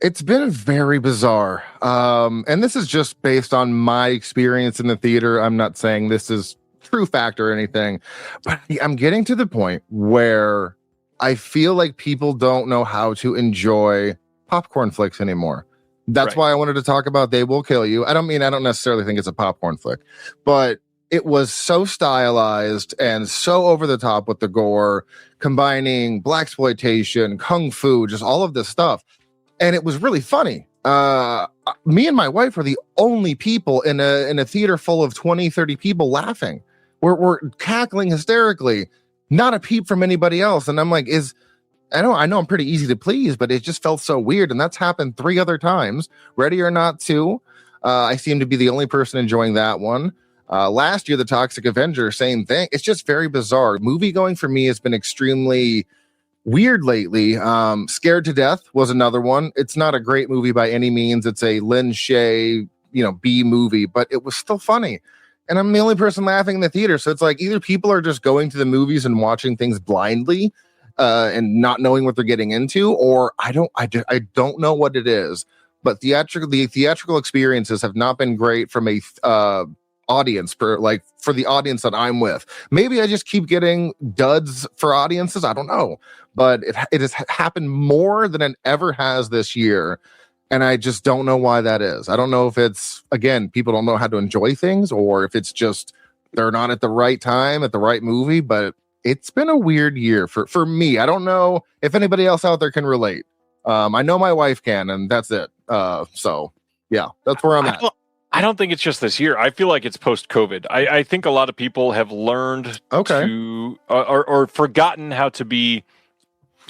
It's been very bizarre. And this is just based on my experience in the theater. I'm not saying this is true fact or anything, but I'm getting to the point where I feel like people don't know how to enjoy popcorn flicks anymore. That's why I wanted to talk about They Will Kill You. I don't necessarily think it's a popcorn flick, but it was so stylized and so over the top with the gore, combining blaxploitation, kung fu, just all of this stuff. And it was really funny. Me and my wife are the only people in a theater full of 20, 30 people laughing. We're cackling hysterically. not a peep from anybody else. And I'm like, I know I'm pretty easy to please, but it just felt so weird. And that's happened 3 other times. Ready or Not 2. I seem to be the only person enjoying that one. Last year, The Toxic Avenger, same thing. It's just very bizarre. Movie going for me has been extremely weird lately. Scared to Death was another one. It's not a great movie by any means. It's a Lin Shaye, B movie, but it was still funny. And I'm the only person laughing in the theater. So it's like either people are just going to the movies and watching things blindly, and not knowing what they're getting into, or I don't know what it is. But the theatrical experiences have not been great from a audience for the audience that I'm with. Maybe I just keep getting duds for audiences. I don't know, but it has happened more than it ever has this year. And I just don't know why that is. I don't know if it's, again, people don't know how to enjoy things, or if it's just they're not at the right time at the right movie, but it's been a weird year for me. I don't know if anybody else out there can relate. I know my wife can, and that's it. So yeah, that's where I'm at. I don't think it's just this year. I feel like it's post-COVID. I think a lot of people have learned to or forgotten how to be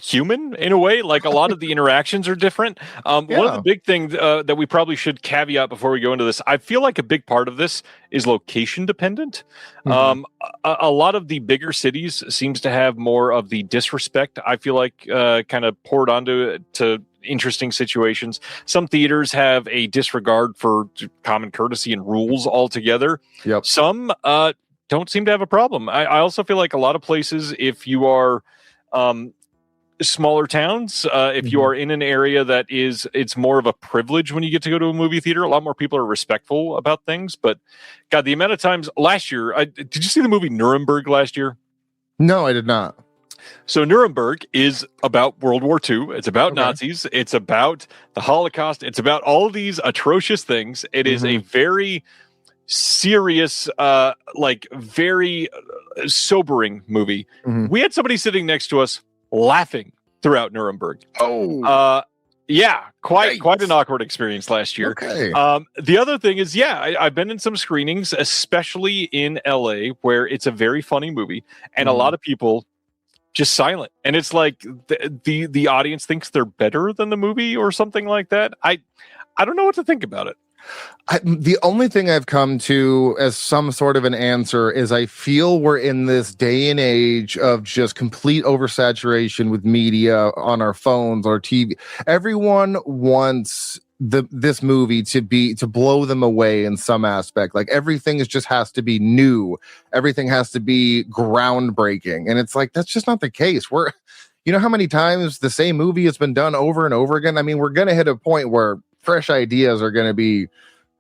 human in a way. Like a lot of the interactions are different. One of the big things that we probably should caveat before we go into this, I feel like a big part of this is location dependent. A lot of the bigger cities seems to have more of the disrespect, I feel like, kind of poured onto to interesting situations. Some theaters have a disregard for common courtesy and rules altogether. Yep. Some don't seem to have a problem. I also feel like a lot of places, if you are smaller towns, if you are in an area that it's more of a privilege when you get to go to a movie theater, a lot more people are respectful about things. But God, the amount of times last year, did you see the movie Nuremberg last year? No, I did not. So Nuremberg is about World War II. It's about Nazis. It's about the Holocaust. It's about all of these atrocious things. It is a very serious, very sobering movie. We had somebody sitting next to us laughing throughout Nuremberg. Yeah, quite an awkward experience last year. Okay. The other thing is, I've been in some screenings, especially in LA, where it's a very funny movie, and a lot of people just silent, and it's like the audience thinks they're better than the movie or something like that. I don't know what to think about it. The only thing I've come to as some sort of an answer is I feel we're in this day and age of just complete oversaturation with media on our phones, our TV. Everyone wants this movie to blow them away in some aspect. Like everything just has to be new. Everything has to be groundbreaking. And it's like, that's just not the case. You know how many times the same movie has been done over and over again? I mean, we're going to hit a point where fresh ideas are going to be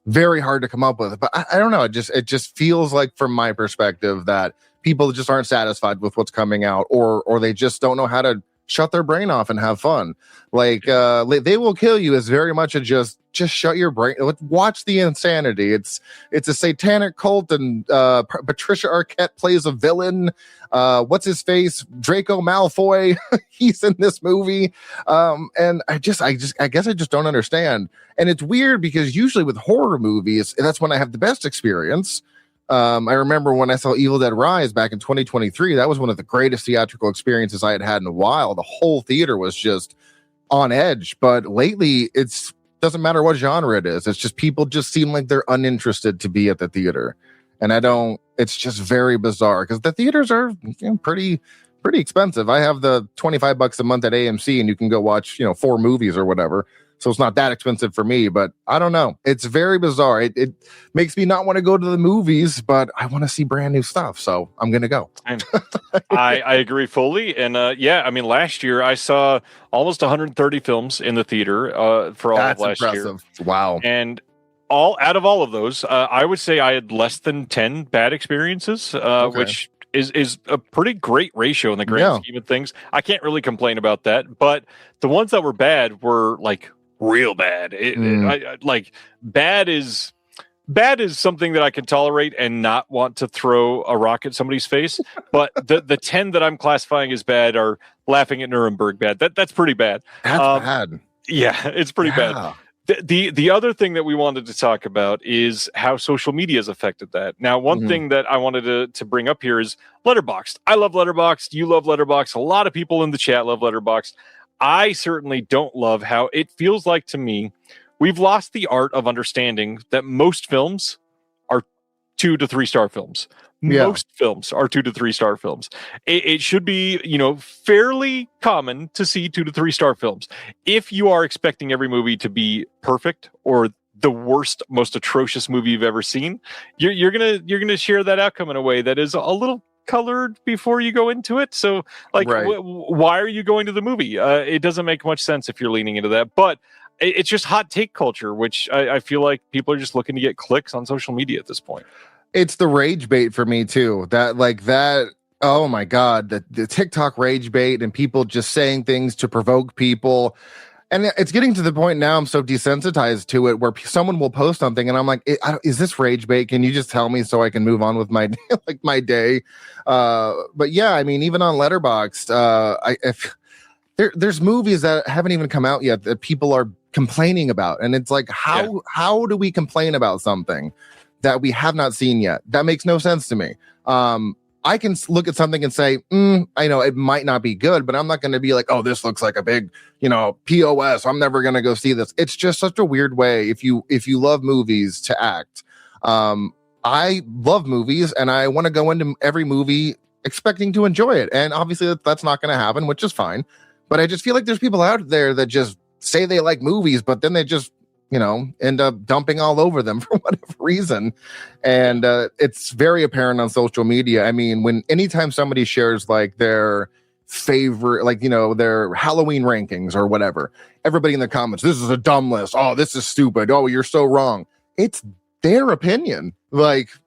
very hard to come up with. But I don't know. It just feels like, from my perspective, that people just aren't satisfied with what's coming out, or they just don't know how to shut their brain off and have fun. Like They Will Kill You is very much a just shut your brain. Watch the insanity. It's a satanic cult, and Patricia Arquette plays a villain. What's his face? Draco Malfoy. He's in this movie. And I guess I just don't understand. And it's weird because usually with horror movies, that's when I have the best experience. I remember when I saw Evil Dead Rise back in 2023, that was one of the greatest theatrical experiences I had had in a while. The whole theater was just on edge. But lately, doesn't matter what genre it is. It's just people just seem like they're uninterested to be at the theater. And it's just very bizarre because the theaters are pretty expensive. I have the $25 a month at AMC, and you can go watch 4 movies or whatever. So it's not that expensive for me, but I don't know. It's very bizarre. It makes me not want to go to the movies, but I want to see brand new stuff. So I'm going to go. I agree fully. And last year I saw almost 130 films in the theater for all of last impressive. Year. Wow. And out of all of those, I would say I had less than 10 bad experiences, which is a pretty great ratio in the grand scheme of things. I can't really complain about that. But the ones that were bad were like real bad. Bad is something that I can tolerate and not want to throw a rock at somebody's face. But the 10 that I'm classifying as bad are laughing at Nuremberg bad. That's pretty bad. That's bad. Yeah, it's pretty bad. The other thing that we wanted to talk about is how social media has affected that. Now, one thing that I wanted to bring up here is Letterboxd. I love Letterboxd. You love Letterboxd. A lot of people in the chat love Letterboxd. I certainly don't love how it feels like to me we've lost the art of understanding that most films are 2 to 3 star films. Yeah. Most films are 2 to 3 star films. It should be, fairly common to see 2 to 3 star films. If you are expecting every movie to be perfect or the worst, most atrocious movie you've ever seen, you're gonna share that outcome in a way that is a little colored before you go into it. So, like, Right. why are you going to the movie? It doesn't make much sense if you're leaning into that. But it's just hot take culture, which I feel like people are just looking to get clicks on social media at this point. It's the rage bait for me too. That. Oh my God, the TikTok rage bait and people just saying things to provoke people. And it's getting to the point now I'm so desensitized to it where someone will post something and I'm like, is this rage bait? Can you just tell me so I can move on with my my day? But yeah, I mean, even on Letterboxd, there's movies that haven't even come out yet that people are complaining about, and it's like, how do we complain about something that we have not seen yet? That makes no sense to me. I can look at something and say, I know it might not be good, but I'm not going to be like, oh, this looks like a big, POS. I'm never going to go see this. It's just such a weird way if you love movies to act. I love movies and I want to go into every movie expecting to enjoy it. And obviously that's not going to happen, which is fine. But I just feel like there's people out there that just say they like movies, but then they just end up dumping all over them for whatever reason. And it's very apparent on social media. I mean, anytime somebody shares like their favorite, their Halloween rankings or whatever, everybody in the comments, this is a dumb list. Oh, this is stupid. Oh, you're so wrong. It's their opinion. That's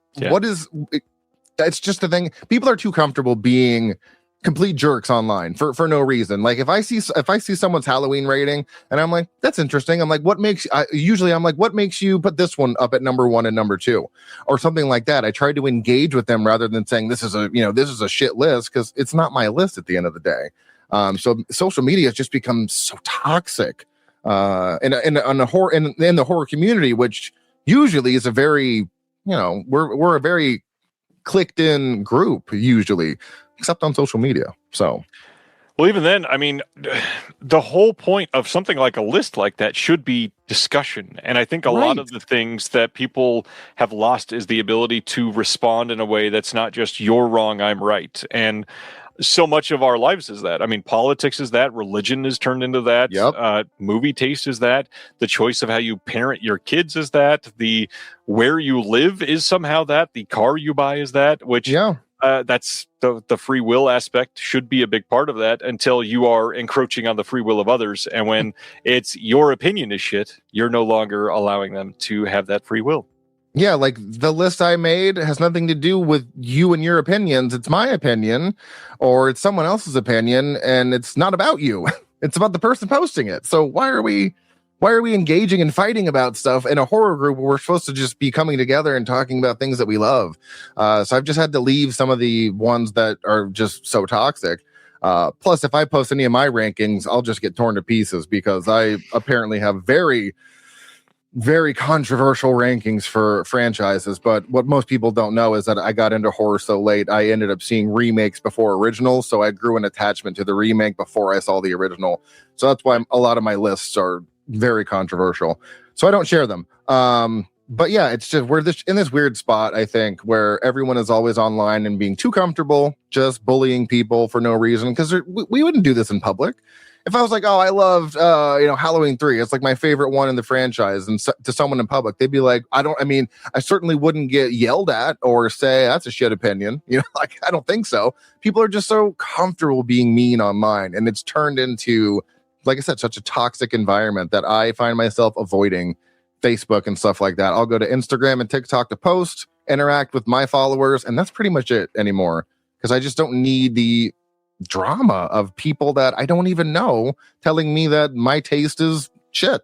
just the thing. People are too comfortable being complete jerks online for no reason. Like if I see someone's Halloween rating and I'm like, that's interesting. I'm like, what makes you put this one up at number 1 and number 2 or something like that? I try to engage with them rather than saying this is a shit list, because it's not my list at the end of the day. So social media has just become so toxic in the horror community, which usually is a very, we're a very clicked in group usually, except on social media. So, well, even then, I mean, the whole point of something like a list like that should be discussion. And I think a lot of the things that people have lost is the ability to respond in a way that's not just you're wrong, I'm right. And so much of our lives is that. I mean, politics is that. Religion is turned into that. Yep. Movie taste is that. The choice of how you parent your kids is that. The where you live is somehow that. The car you buy is that. Which that's the free will aspect should be a big part of that until you are encroaching on the free will of others. And when it's your opinion is shit, you're no longer allowing them to have that free will. Yeah, like the list I made has nothing to do with you and your opinions. It's my opinion or it's someone else's opinion, and it's not about you. It's about the person posting it. So why are we engaging and fighting about stuff in a horror group where we're supposed to just be coming together and talking about things that we love? So I've just had to leave some of the ones that are just so toxic. Plus, if I post any of my rankings, I'll just get torn to pieces because I apparently have very, very controversial rankings for franchises. But what most people don't know is that I got into horror so late, I ended up seeing remakes before originals. So I grew an attachment to the remake before I saw the original. So that's why a lot of my lists are very controversial, so I don't share them. But yeah, it's just we're in this weird spot, I think, where everyone is always online and being too comfortable just bullying people for no reason, because we wouldn't do this in public. If I was like, oh, I loved Halloween 3, it's like my favorite one in the franchise, and to someone in public they'd be like, I certainly wouldn't get yelled at or say that's a shit opinion, like I don't think so. People are just so comfortable being mean online, and it's turned into, like I said, such a toxic environment that I find myself avoiding Facebook and stuff like that. I'll go to Instagram and TikTok to post, interact with my followers, and that's pretty much it anymore, because I just don't need the drama of people that I don't even know telling me that my taste is shit.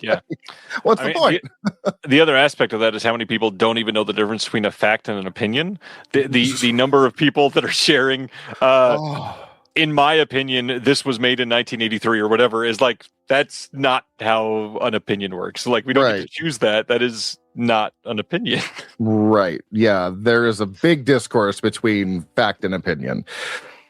Yeah. What's the point? The other aspect of that is how many people don't even know the difference between a fact and an opinion. The number of people that are sharing in my opinion, this was made in 1983 or whatever, is like, that's not how an opinion works. Like, we don't get to choose that. That is not an opinion. Right. Yeah. There is a big discourse between fact and opinion.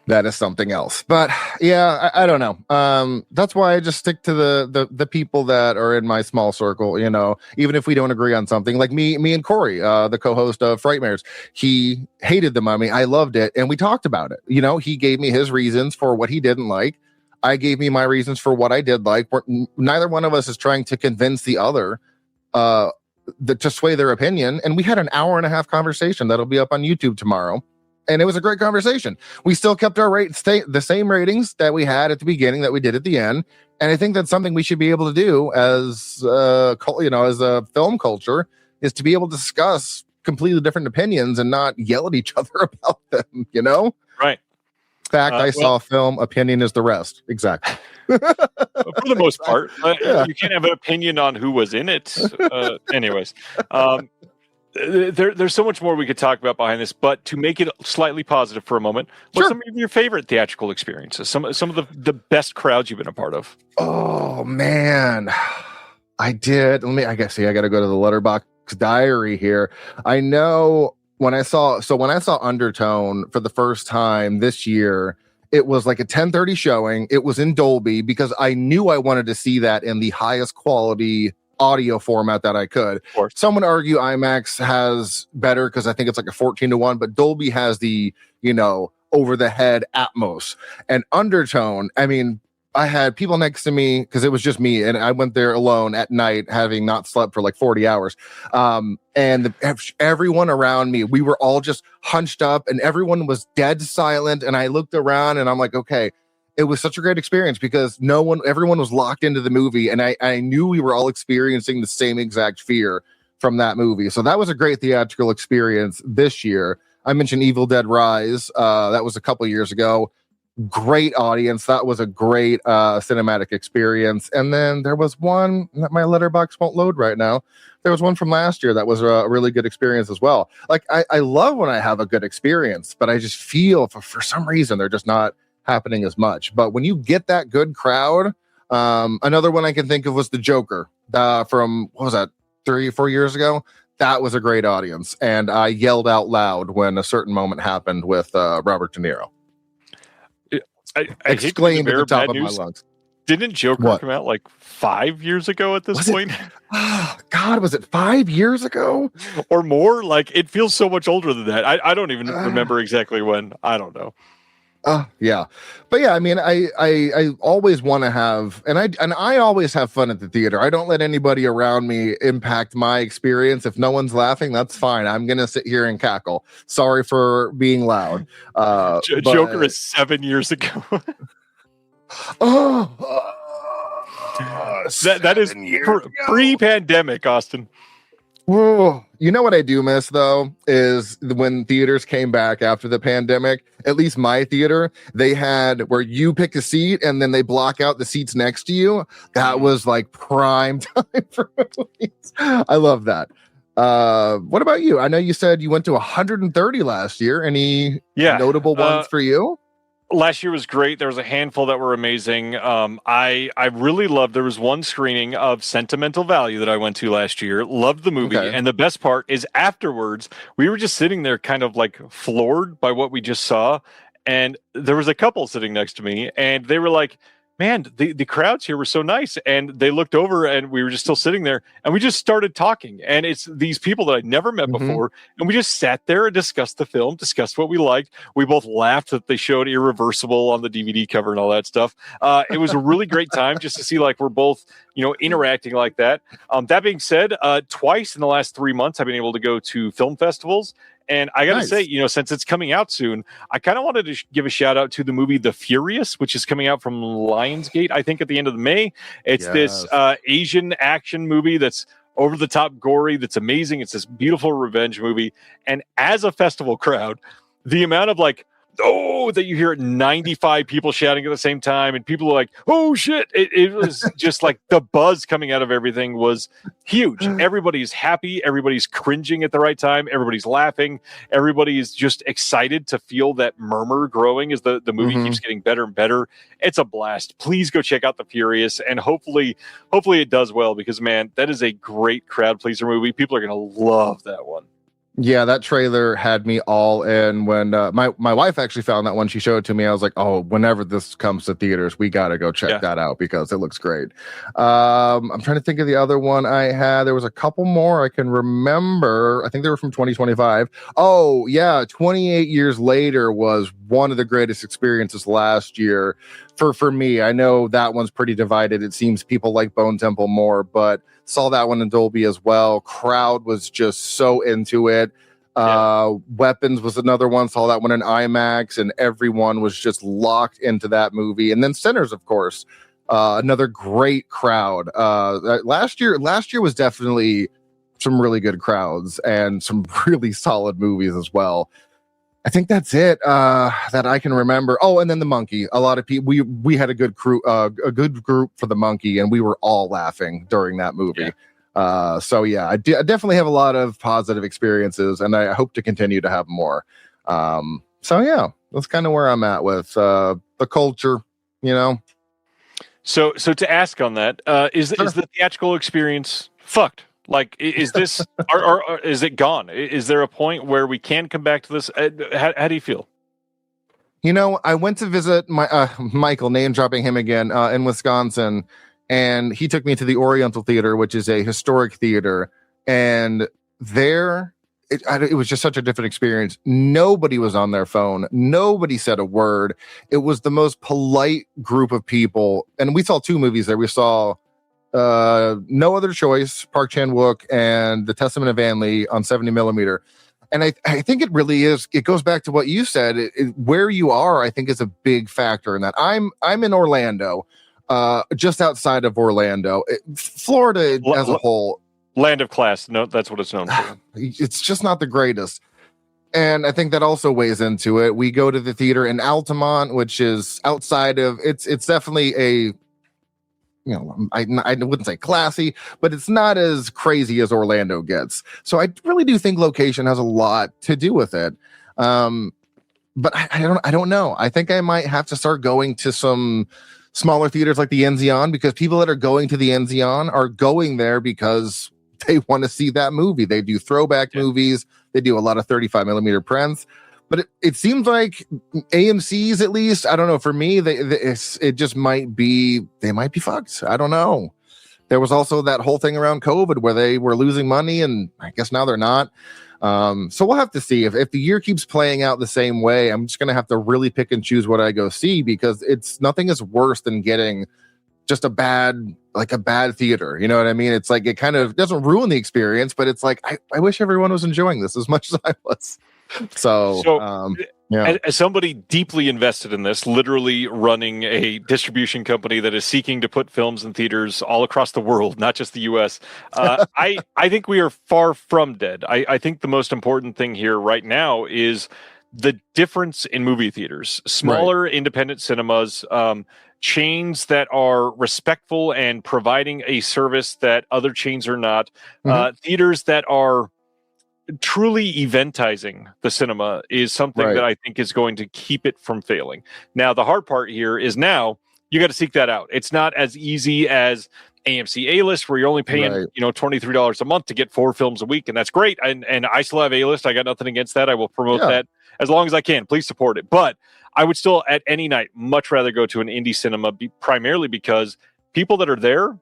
That is something else. But yeah, I don't know. That's why I just stick to the people that are in my small circle, you know, even if we don't agree on something. Like me and Corey, the co-host of Frightmares, he hated The Mummy. I loved it. And we talked about it. You know, he gave me his reasons for what he didn't like. I gave me my reasons for what I did like. Neither one of us is trying to convince the other to sway their opinion. And we had an 1.5-hour conversation that'll be up on YouTube tomorrow. And it was a great conversation. We still kept our the same ratings that we had at the beginning that we did at the end. And I think that's something we should be able to do as as a film culture, is to be able to discuss completely different opinions and not yell at each other about them, you know? Right. Fact, I saw a film, opinion is the rest. Exactly. For the most part. You can't have an opinion on who was in it. Anyways. There's so much more we could talk about behind this, but to make it slightly positive for a moment, what's some of your favorite theatrical experiences? Some of the best crowds you've been a part of? Oh man, I did. I got to go to the Letterboxd diary here. I know when I saw Undertone for the first time this year, it was like a 10:30 showing. It was in Dolby because I knew I wanted to see that in the highest quality audio format that I could. Some would argue IMAX has better because I think it's like a 14:1, but Dolby has the, over the head Atmos. And Undertone, I mean, I had people next to me because it was just me, and I went there alone at night, having not slept for like 40 hours. And everyone around me, we were all just hunched up, and everyone was dead silent. And I looked around, and I'm like, okay. It was such a great experience because everyone was locked into the movie, and I knew we were all experiencing the same exact fear from that movie. So that was a great theatrical experience this year. I mentioned Evil Dead Rise. That was a couple years ago. Great audience. That was a great cinematic experience. And then there was one that my letterbox won't load right now. There was one from last year that was a really good experience as well. Like I love when I have a good experience, but I just feel for some reason they're just not happening as much. But when you get that good crowd, another one I can think of was the Joker from, what was that, 3 or 4 years ago? That was a great audience, and I yelled out loud when a certain moment happened with Robert De Niro. I exclaimed at the top of my lungs. Didn't Joker come out like 5 years ago at this point? Oh, God, was it 5 years ago? Or more? Like, it feels so much older than that. I don't even remember exactly when. I don't know. Yeah. But yeah, I mean, I always want to have, and I always have fun at the theater. I don't let anybody around me impact my experience. If no one's laughing, that's fine. I'm going to sit here and cackle. Sorry for being loud. Joker is 7 years ago. That is pre-pandemic, Austin. Whoa. You know what I do miss, though, is when theaters came back after the pandemic. At least my theater, they had where you pick a seat and then they block out the seats next to you. That was like prime time for movies. I love that. What about you? I know you said you went to 130 last year. Any notable ones for you? Last year was great. There was a handful that were amazing. I really loved, there was one screening of Sentimental Value that I went to last year. Loved the movie. Okay. And the best part is afterwards, we were just sitting there kind of like floored by what we just saw. And there was a couple sitting next to me, and they were like, man, the crowds here were so nice. And they looked over, and we were just still sitting there, and we just started talking. And it's these people that I'd never met before. And we just sat there and discussed the film, discussed what we liked. We both laughed that they showed Irreversible on the DVD cover and all that stuff. It was a really great time just to see like we're both, interacting like that. That being said, twice in the last 3 months, I've been able to go to film festivals. And I got to say, since it's coming out soon, I kind of wanted to give a shout out to the movie The Furious, which is coming out from Lionsgate, I think, at the end of May. It's this Asian action movie that's over the top gory, that's amazing. It's this beautiful revenge movie. And as a festival crowd, the amount of like that you hear 95 people shouting at the same time, and people are like, oh shit. It was just like the buzz coming out of everything was huge. Everybody's happy. Everybody's cringing at the right time. Everybody's laughing. Everybody's just excited to feel that murmur growing as the movie keeps getting better and better. It's a blast. Please go check out The Furious, and hopefully it does well, because man, that is a great crowd pleaser movie. People are going to love that one. Yeah, that trailer had me all in. When my wife actually found that one, she showed it to me. I was like, oh, whenever this comes to theaters, we got to go check that out because it looks great. I'm trying to think of the other one I had. There was a couple more I can remember. I think they were from 2025. Oh, yeah. 28 Years Later was one of the greatest experiences last year for me. I know that one's pretty divided. It seems people like Bone Temple more, but saw that one in Dolby as well. Crowd was just so into it. Weapons was another one. Saw that one in IMAX, and everyone was just locked into that movie. And then Sinners, of course, another great crowd. Last year was definitely some really good crowds and some really solid movies as well. I think that's it that I can remember. Oh, and then The Monkey. A lot of people. We had a good crew, a good group for The Monkey, and we were all laughing during that movie. So yeah, I definitely have a lot of positive experiences, and I hope to continue to have more. So yeah, that's kind of where I'm at with the culture. So to ask on that, is the theatrical experience fucked? Like, is this, or is it gone? Is there a point where we can come back to this? How do you feel? I went to visit my Michael, name dropping him again, in Wisconsin, and he took me to the Oriental Theater, which is a historic theater. And there, it was just such a different experience. Nobody was on their phone. Nobody said a word. It was the most polite group of people. And we saw two movies there. We saw No Other Choice, Park Chan-wook, and The Testament of An Lee on 70 millimeter. And I think it really is. It goes back to what you said. Where you are, I think, is a big factor in that. I'm in Orlando, just outside of Orlando. Florida as a whole. Land of class. No, that's what it's known for. It's just not the greatest. And I think that also weighs into it. We go to the theater in Altamont, which is outside of, it's definitely a, I wouldn't say classy, but it's not as crazy as Orlando gets. So I really do think location has a lot to do with it. But I don't know. I think I might have to start going to some smaller theaters like the Enzion, because people that are going to the Enzion are going there because they want to see that movie. They do throwback movies. They do a lot of 35 millimeter prints. But it seems like AMC's, at least, I don't know, for me, it just might be, they might be fucked. I don't know. There was also that whole thing around COVID where they were losing money, and I guess now they're not. So we'll have to see. If the year keeps playing out the same way, I'm just going to have to really pick and choose what I go see, because nothing is worse than getting just a bad theater. You know what I mean? It's like, it kind of doesn't ruin the experience, but it's like, I wish everyone was enjoying this as much as I was. So as somebody deeply invested in this, literally running a distribution company that is seeking to put films in theaters all across the world, not just the US, I think we are far from dead. I think the most important thing here right now is the difference in movie theaters, smaller independent cinemas, chains that are respectful and providing a service that other chains are not, theaters that are truly eventizing the cinema is something that I think is going to keep it from failing. Now, the hard part here is now you got to seek that out. It's not as easy as AMC A-List, where you're only paying $23 a month to get 4 films a week, and that's great. And I still have A-List. I got nothing against that. I will promote that as long as I can. Please support it. But I would still, at any night, much rather go to an indie cinema, primarily because people that are there,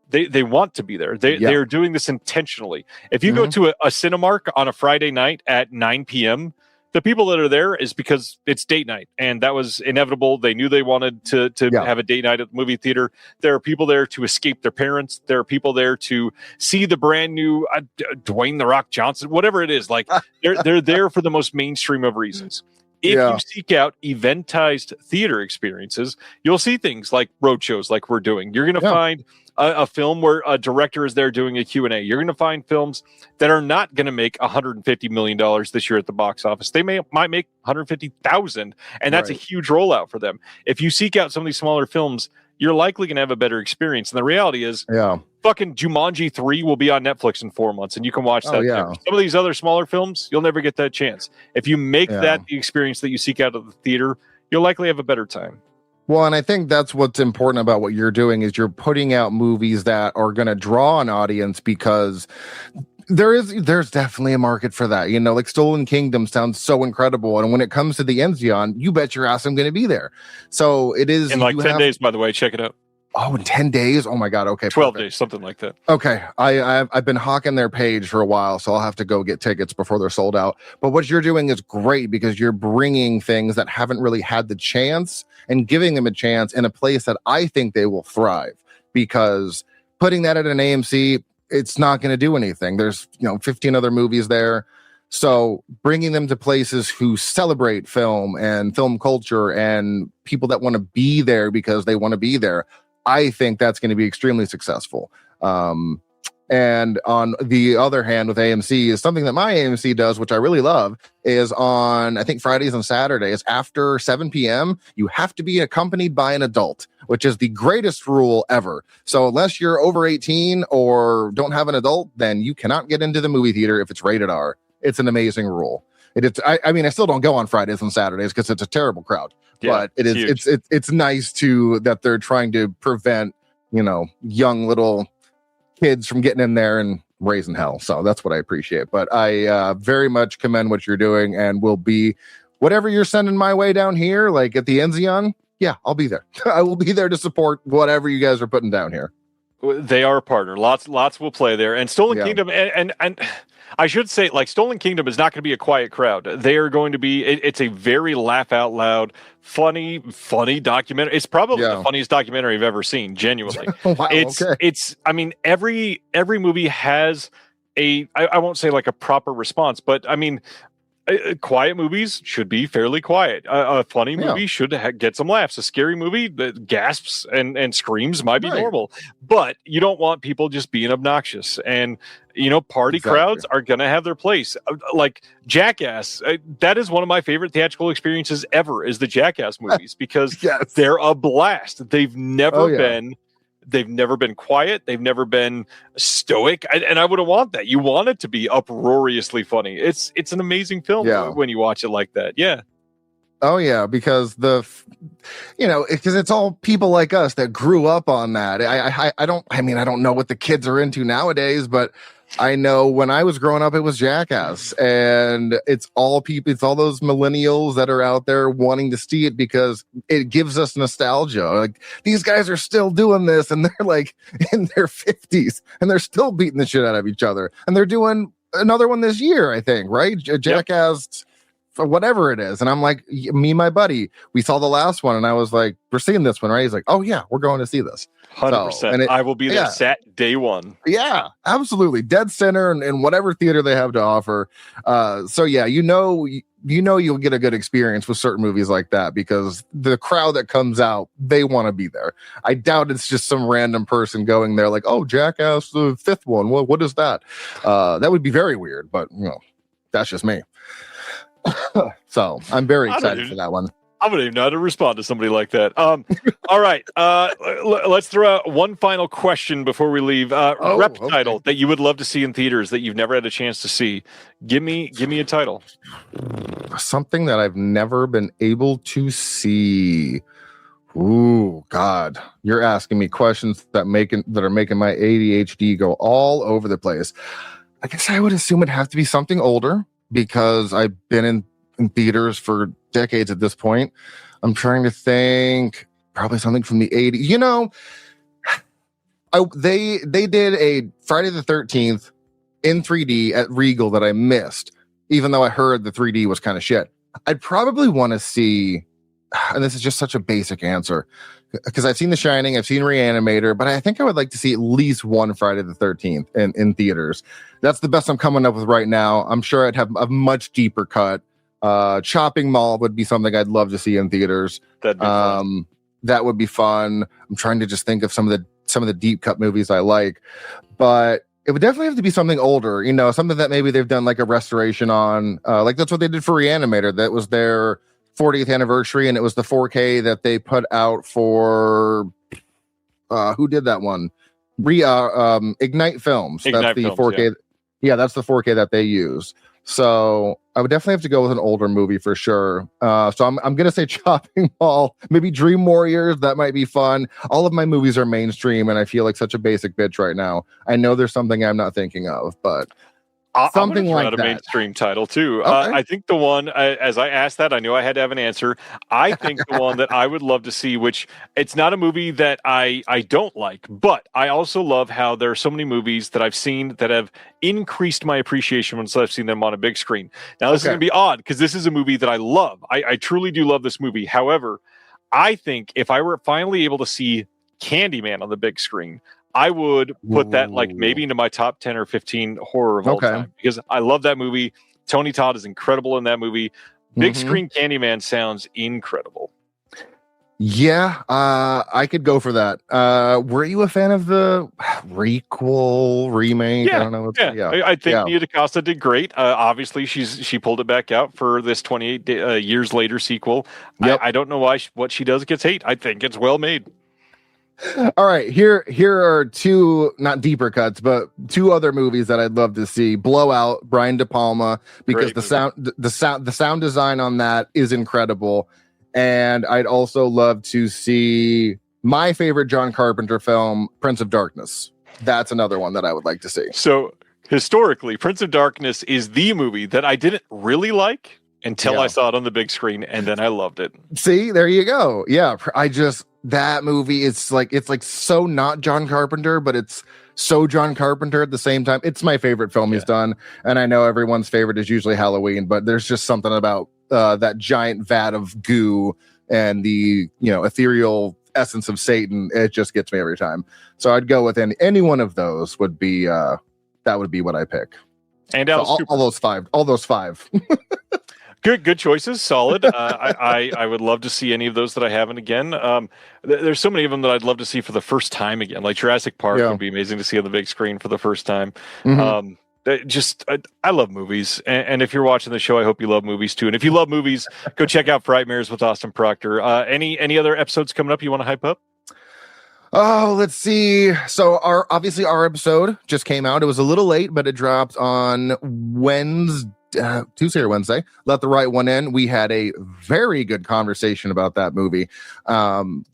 they want to be there. They're doing this intentionally. If you go to a Cinemark on a Friday night at 9 p.m., the people that are there is because it's date night, and that was inevitable. They knew they wanted to have a date night at the movie theater. There are people there to escape their parents. There are people there to see the brand new Dwayne "The Rock" Johnson, whatever it is. Like they're there for the most mainstream of reasons. If you seek out eventized theater experiences, you'll see things like road shows like we're doing. You're going to find a film where a director is there doing a Q&A. You're going to find films that are not going to make $150 million this year at the box office. They might make $150,000, and that's a huge rollout for them. If you seek out some of these smaller films, you're likely going to have a better experience. And the reality is, fucking Jumanji 3 will be on Netflix in 4 months, and you can watch that. Some of these other smaller films, you'll never get that chance. If you make that the experience that you seek out of the theater, you'll likely have a better time. Well, and I think that's what's important about what you're doing is you're putting out movies that are going to draw an audience because there's definitely a market for that. You know, like Stolen Kingdom sounds so incredible. And when it comes to the Enzion, you bet your ass I'm going to be there. So it is in like 10 days, by the way, check it out. Oh, in 10 days? Oh my God. Okay. 12 days, something like that. Okay. I've been hawking their page for a while, so I'll have to go get tickets before they're sold out. But what you're doing is great because you're bringing things that haven't really had the chance and giving them a chance in a place that I think they will thrive, because putting that at an AMC, it's not going to do anything. There's, 15 other movies there. So bringing them to places who celebrate film and film culture and people that want to be there because they want to be there, I think that's going to be extremely successful. And on the other hand, with AMC is something that my AMC does, which I really love, is on, I think, Fridays and Saturdays after 7 p.m., you have to be accompanied by an adult, which is the greatest rule ever. So unless you're over 18 or don't have an adult, then you cannot get into the movie theater if it's rated R. It's an amazing rule. I still don't go on Fridays and Saturdays because it's a terrible crowd. But it's nice that they're trying to prevent, young little kids from getting in there and raising hell. So that's what I appreciate. But I very much commend what you're doing, and will be whatever you're sending my way down here, like at the Enzion. Yeah, I'll be there. I will be there to support whatever you guys are putting down here. They are a partner. Lots will play there. And Stolen Kingdom, and I should say, like, Stolen Kingdom is not going to be a quiet crowd. They are going to be, it's a very laugh out loud, funny documentary. It's probably the funniest documentary I've ever seen, genuinely. Wow, it's, I mean, every movie has I won't say like a proper response, but I mean, quiet movies should be fairly quiet. A funny movie should get some laughs. A scary movie that gasps and screams might be normal, but you don't want people just being obnoxious. And party crowds are going to have their place. Like Jackass, that is one of my favorite theatrical experiences ever, is the Jackass movies, because they're a blast. They've never been quiet. They've never been stoic. And I wouldn't want that. You want it to be uproariously funny. It's an amazing film when you watch it like that. Yeah. Oh yeah, because because it's all people like us that grew up on that. I don't know what the kids are into nowadays, but I know when I was growing up, it was Jackass, and it's all those millennials that are out there wanting to see it because it gives us nostalgia. Like, these guys are still doing this, and they're like in their 50s, and they're still beating the shit out of each other, and they're doing another one this year, I think, right? Jackass. For whatever it is. And I'm like, me and my buddy, we saw the last one, and I was like, we're seeing this one, right? He's like, oh yeah, we're going to see this. 100%. I will be there sat day one. Yeah, absolutely. Dead center in whatever theater they have to offer. So yeah, you'll get a good experience with certain movies like that, because the crowd that comes out, they want to be there. I doubt it's just some random person going there like, oh, Jackass, the fifth one. What is that? That would be very weird, but that's just me. So I'm very excited for that one. I wouldn't even know how to respond to somebody like that. All right. Let's throw out one final question before we leave. Title that you would love to see in theaters that you've never had a chance to see. Give me a title. Something that I've never been able to see. Ooh, God, you're asking me questions that are making my ADHD go all over the place. I guess I would assume it'd have to be something older, because I've been in theaters for decades at this point. I'm trying to think, probably something from the 80s. They did a Friday the 13th in 3D at Regal that I missed, even though I heard the 3D was kind of shit. I'd probably want to see, and this is just such a basic answer, because I've seen The Shining, I've seen Reanimator, but I think I would like to see at least one Friday the 13th in theaters. That's the best I'm coming up with right now. I'm sure I'd have a much deeper cut. Chopping Mall would be something I'd love to see in theaters. That'd be fun. That would be fun. I'm trying to just think of some of the deep cut movies I like, but it would definitely have to be something older, something that maybe they've done like a restoration on. Like that's what they did for Reanimator. That was their 40th anniversary, and it was the 4K that they put out for who did that one? Ignite Films. Ignite that's the Films, 4K. Yeah, that's the 4K that they use. So I would definitely have to go with an older movie for sure. So I'm gonna say Chopping Mall, maybe Dream Warriors. That might be fun. All of my movies are mainstream, and I feel like such a basic bitch right now. I know there's something I'm not thinking of, but something like a that. mainstream title too. Okay. I think the one, as I asked that, I knew I had to have an answer. I think the one that I would love to see, which it's not a movie that I don't like, but I also love how there are so many movies that I've seen that have increased my appreciation once I've seen them on a big screen. Now this is going to be odd because this is a movie that I love. I truly do love this movie. However, I think if I were finally able to see Candyman on the big screen, I would put that like maybe into my top 10 or 15 horror of all time because I love that movie. Tony Todd is incredible in that movie. Big screen Candyman sounds incredible. Yeah, I could go for that. Were you a fan of the remake? Yeah, I don't know. I think Nia DaCosta did great. Obviously, she pulled it back out for this 28 years later sequel. Yep. I don't know why what she does gets hate. I think it's well made. All right, here are two not deeper cuts, but two other movies that I'd love to see. Blowout, Brian De Palma, because the sound design on that is incredible, and I'd also love to see my favorite John Carpenter film, Prince of Darkness. That's another one that I would like to see. So historically, Prince of Darkness is the movie that I didn't really like until I saw it on the big screen, and then I loved it. See, there you go. Yeah, that movie is it's like so not John Carpenter, but it's so John Carpenter at the same time. It's my favorite film he's done, and I know everyone's favorite is usually Halloween, but there's just something about that giant vat of goo and the ethereal essence of Satan. It just gets me every time. So I'd go with any one of those would be that would be what I pick. And so all those five. Good choices, solid. I would love to see any of those that I haven't again. There's so many of them that I'd love to see for the first time again. Like Jurassic Park would be amazing to see on the big screen for the first time. I love movies, and if you're watching the show, I hope you love movies too. And if you love movies, go check out Frightmares with Austin Proctor. Any other episodes coming up you want to hype up? Oh, let's see. So our episode just came out. It was a little late, but it dropped on Tuesday or Wednesday. Let the Right One In. We had a very good conversation about that movie.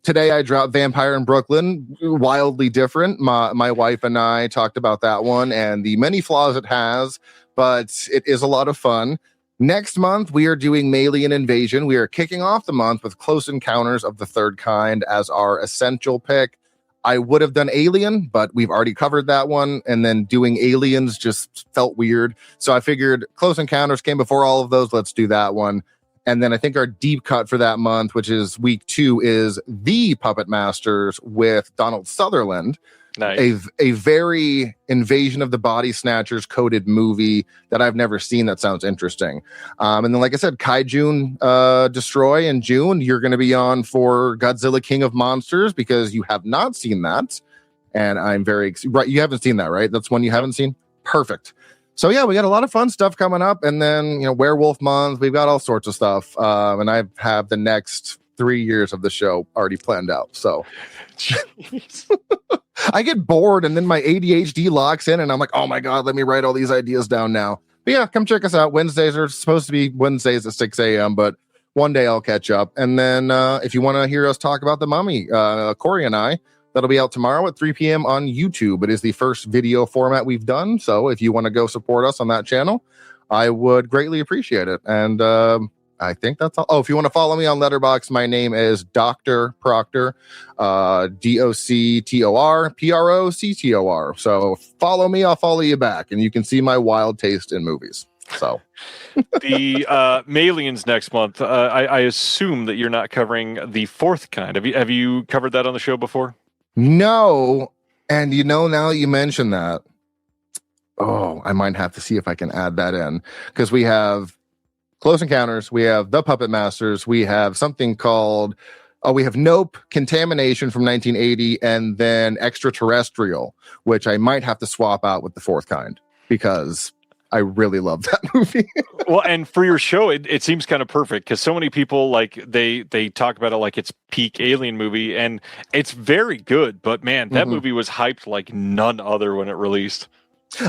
Today I dropped Vampire in Brooklyn, wildly different. My wife and I talked about that one and the many flaws it has, but it is a lot of fun. Next month, we are doing Alien Invasion. We are kicking off the month with Close Encounters of the Third Kind as our essential pick. I would have done Alien, but we've already covered that one. And then doing Aliens just felt weird. So I figured Close Encounters came before all of those. Let's do that one. And then I think our deep cut for that month, which is week 2, is The Puppet Masters with Donald Sutherland. Nice. A very Invasion of the Body Snatchers coded movie that I've never seen that sounds interesting. And then, like I said, Kaijun Destroy in June. You're going to be on for Godzilla King of Monsters because you have not seen that. And I'm very right. You haven't seen that, right? That's one you haven't seen. Perfect. So yeah, we got a lot of fun stuff coming up. And then, Werewolf Month. We've got all sorts of stuff. And I have the next 3 years of the show already planned out. So I get bored and then my ADHD locks in and I'm like, oh my God, let me write all these ideas down now. But yeah, come check us out. Wednesdays are supposed to be Wednesdays at 6 a.m., but one day I'll catch up. And then if you want to hear us talk about The Mummy, Corey and I, that'll be out tomorrow at 3 p.m. on YouTube. It is the first video format we've done. So if you want to go support us on that channel, I would greatly appreciate it. And I think that's all. Oh, if you want to follow me on Letterboxd, my name is Dr. Proctor, DoctorProctor. So follow me, I'll follow you back, and you can see my wild taste in movies. So the Malians next month. I assume that you're not covering the fourth kind. Have you covered that on the show before? No, and now that you mention that, I might have to see if I can add that in because we have Close Encounters. We have The Puppet Masters. We have something called, we have Nope, Contamination from 1980, and then Extraterrestrial, which I might have to swap out with The Fourth Kind because I really love that movie. Well, and for your show, it seems kind of perfect because so many people like they talk about it like it's peak Alien movie, and it's very good. But man, that movie was hyped like none other when it released.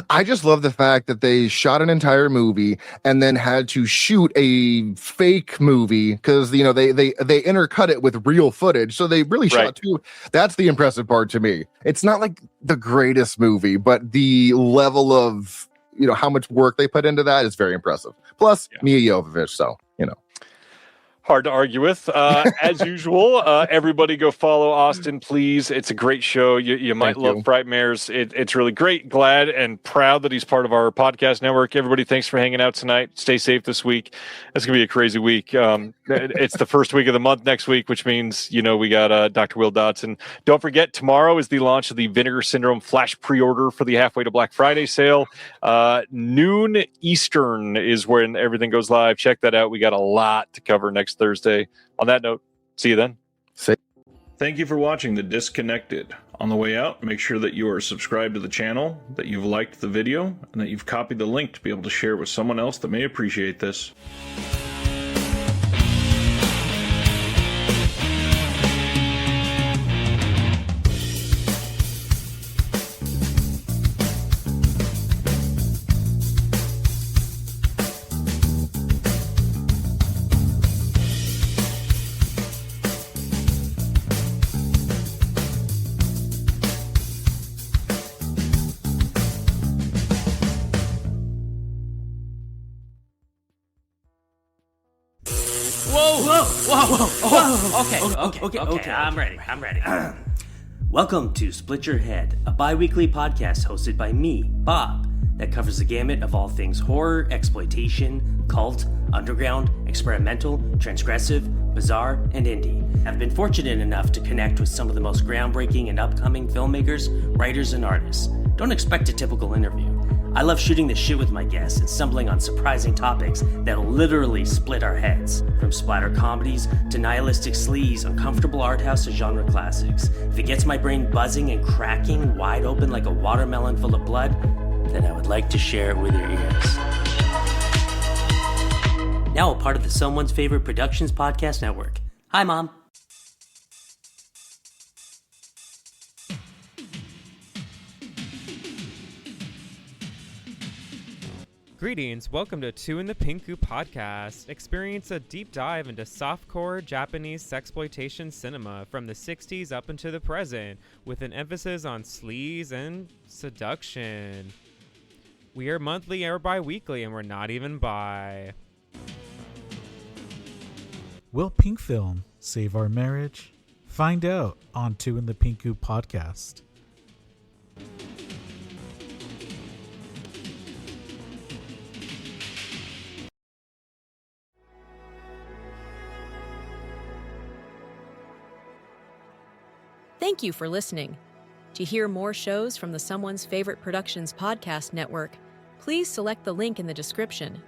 I just love the fact that they shot an entire movie and then had to shoot a fake movie because they intercut it with real footage. So they really shot two. That's the impressive part to me. It's not like the greatest movie, but the level of how much work they put into that is very impressive. Plus Mia Jovovich, so hard to argue with. As usual, everybody go follow Austin, please. It's a great show. You might love Frightmares. It's really great. Glad and proud that he's part of our podcast network. Everybody, thanks for hanging out tonight. Stay safe this week. It's going to be a crazy week. It's the first week of the month next week, which means, we got Dr. Will Dodson. Don't forget, tomorrow is the launch of the Vinegar Syndrome Flash pre-order for the Halfway to Black Friday sale. Noon Eastern is when everything goes live. Check that out. We got a lot to cover next Thursday. On that note, see you then. Thank you for watching The Disconnected. On the way out, make sure that you are subscribed to the channel, that you've liked the video, and that you've copied the link to be able to share with someone else that may appreciate this. Okay, I'm ready. Welcome to Split Your Head, a bi-weekly podcast hosted by me, Bob, that covers the gamut of all things horror, exploitation, cult, underground, experimental, transgressive, bizarre, and indie. I've been fortunate enough to connect with some of the most groundbreaking and upcoming filmmakers, writers, and artists. Don't expect a typical interview. I love shooting the shit with my guests and stumbling on surprising topics that'll literally split our heads. From splatter comedies to nihilistic sleaze, uncomfortable art house to genre classics. If it gets my brain buzzing and cracking wide open like a watermelon full of blood, then I would like to share it with your ears. Now a part of the Someone's Favorite Productions podcast network. Hi, Mom. Greetings, welcome to Two in the Pinku podcast. Experience a deep dive into softcore Japanese sexploitation cinema from the 60s up into the present, with an emphasis on sleaze and seduction. We are monthly or bi-weekly, and we're not even bi. Will pink film save our marriage? Find out on Two in the Pinku podcast. Thank you for listening. To hear more shows from the Someone's Favorite Productions podcast network, please select the link in the description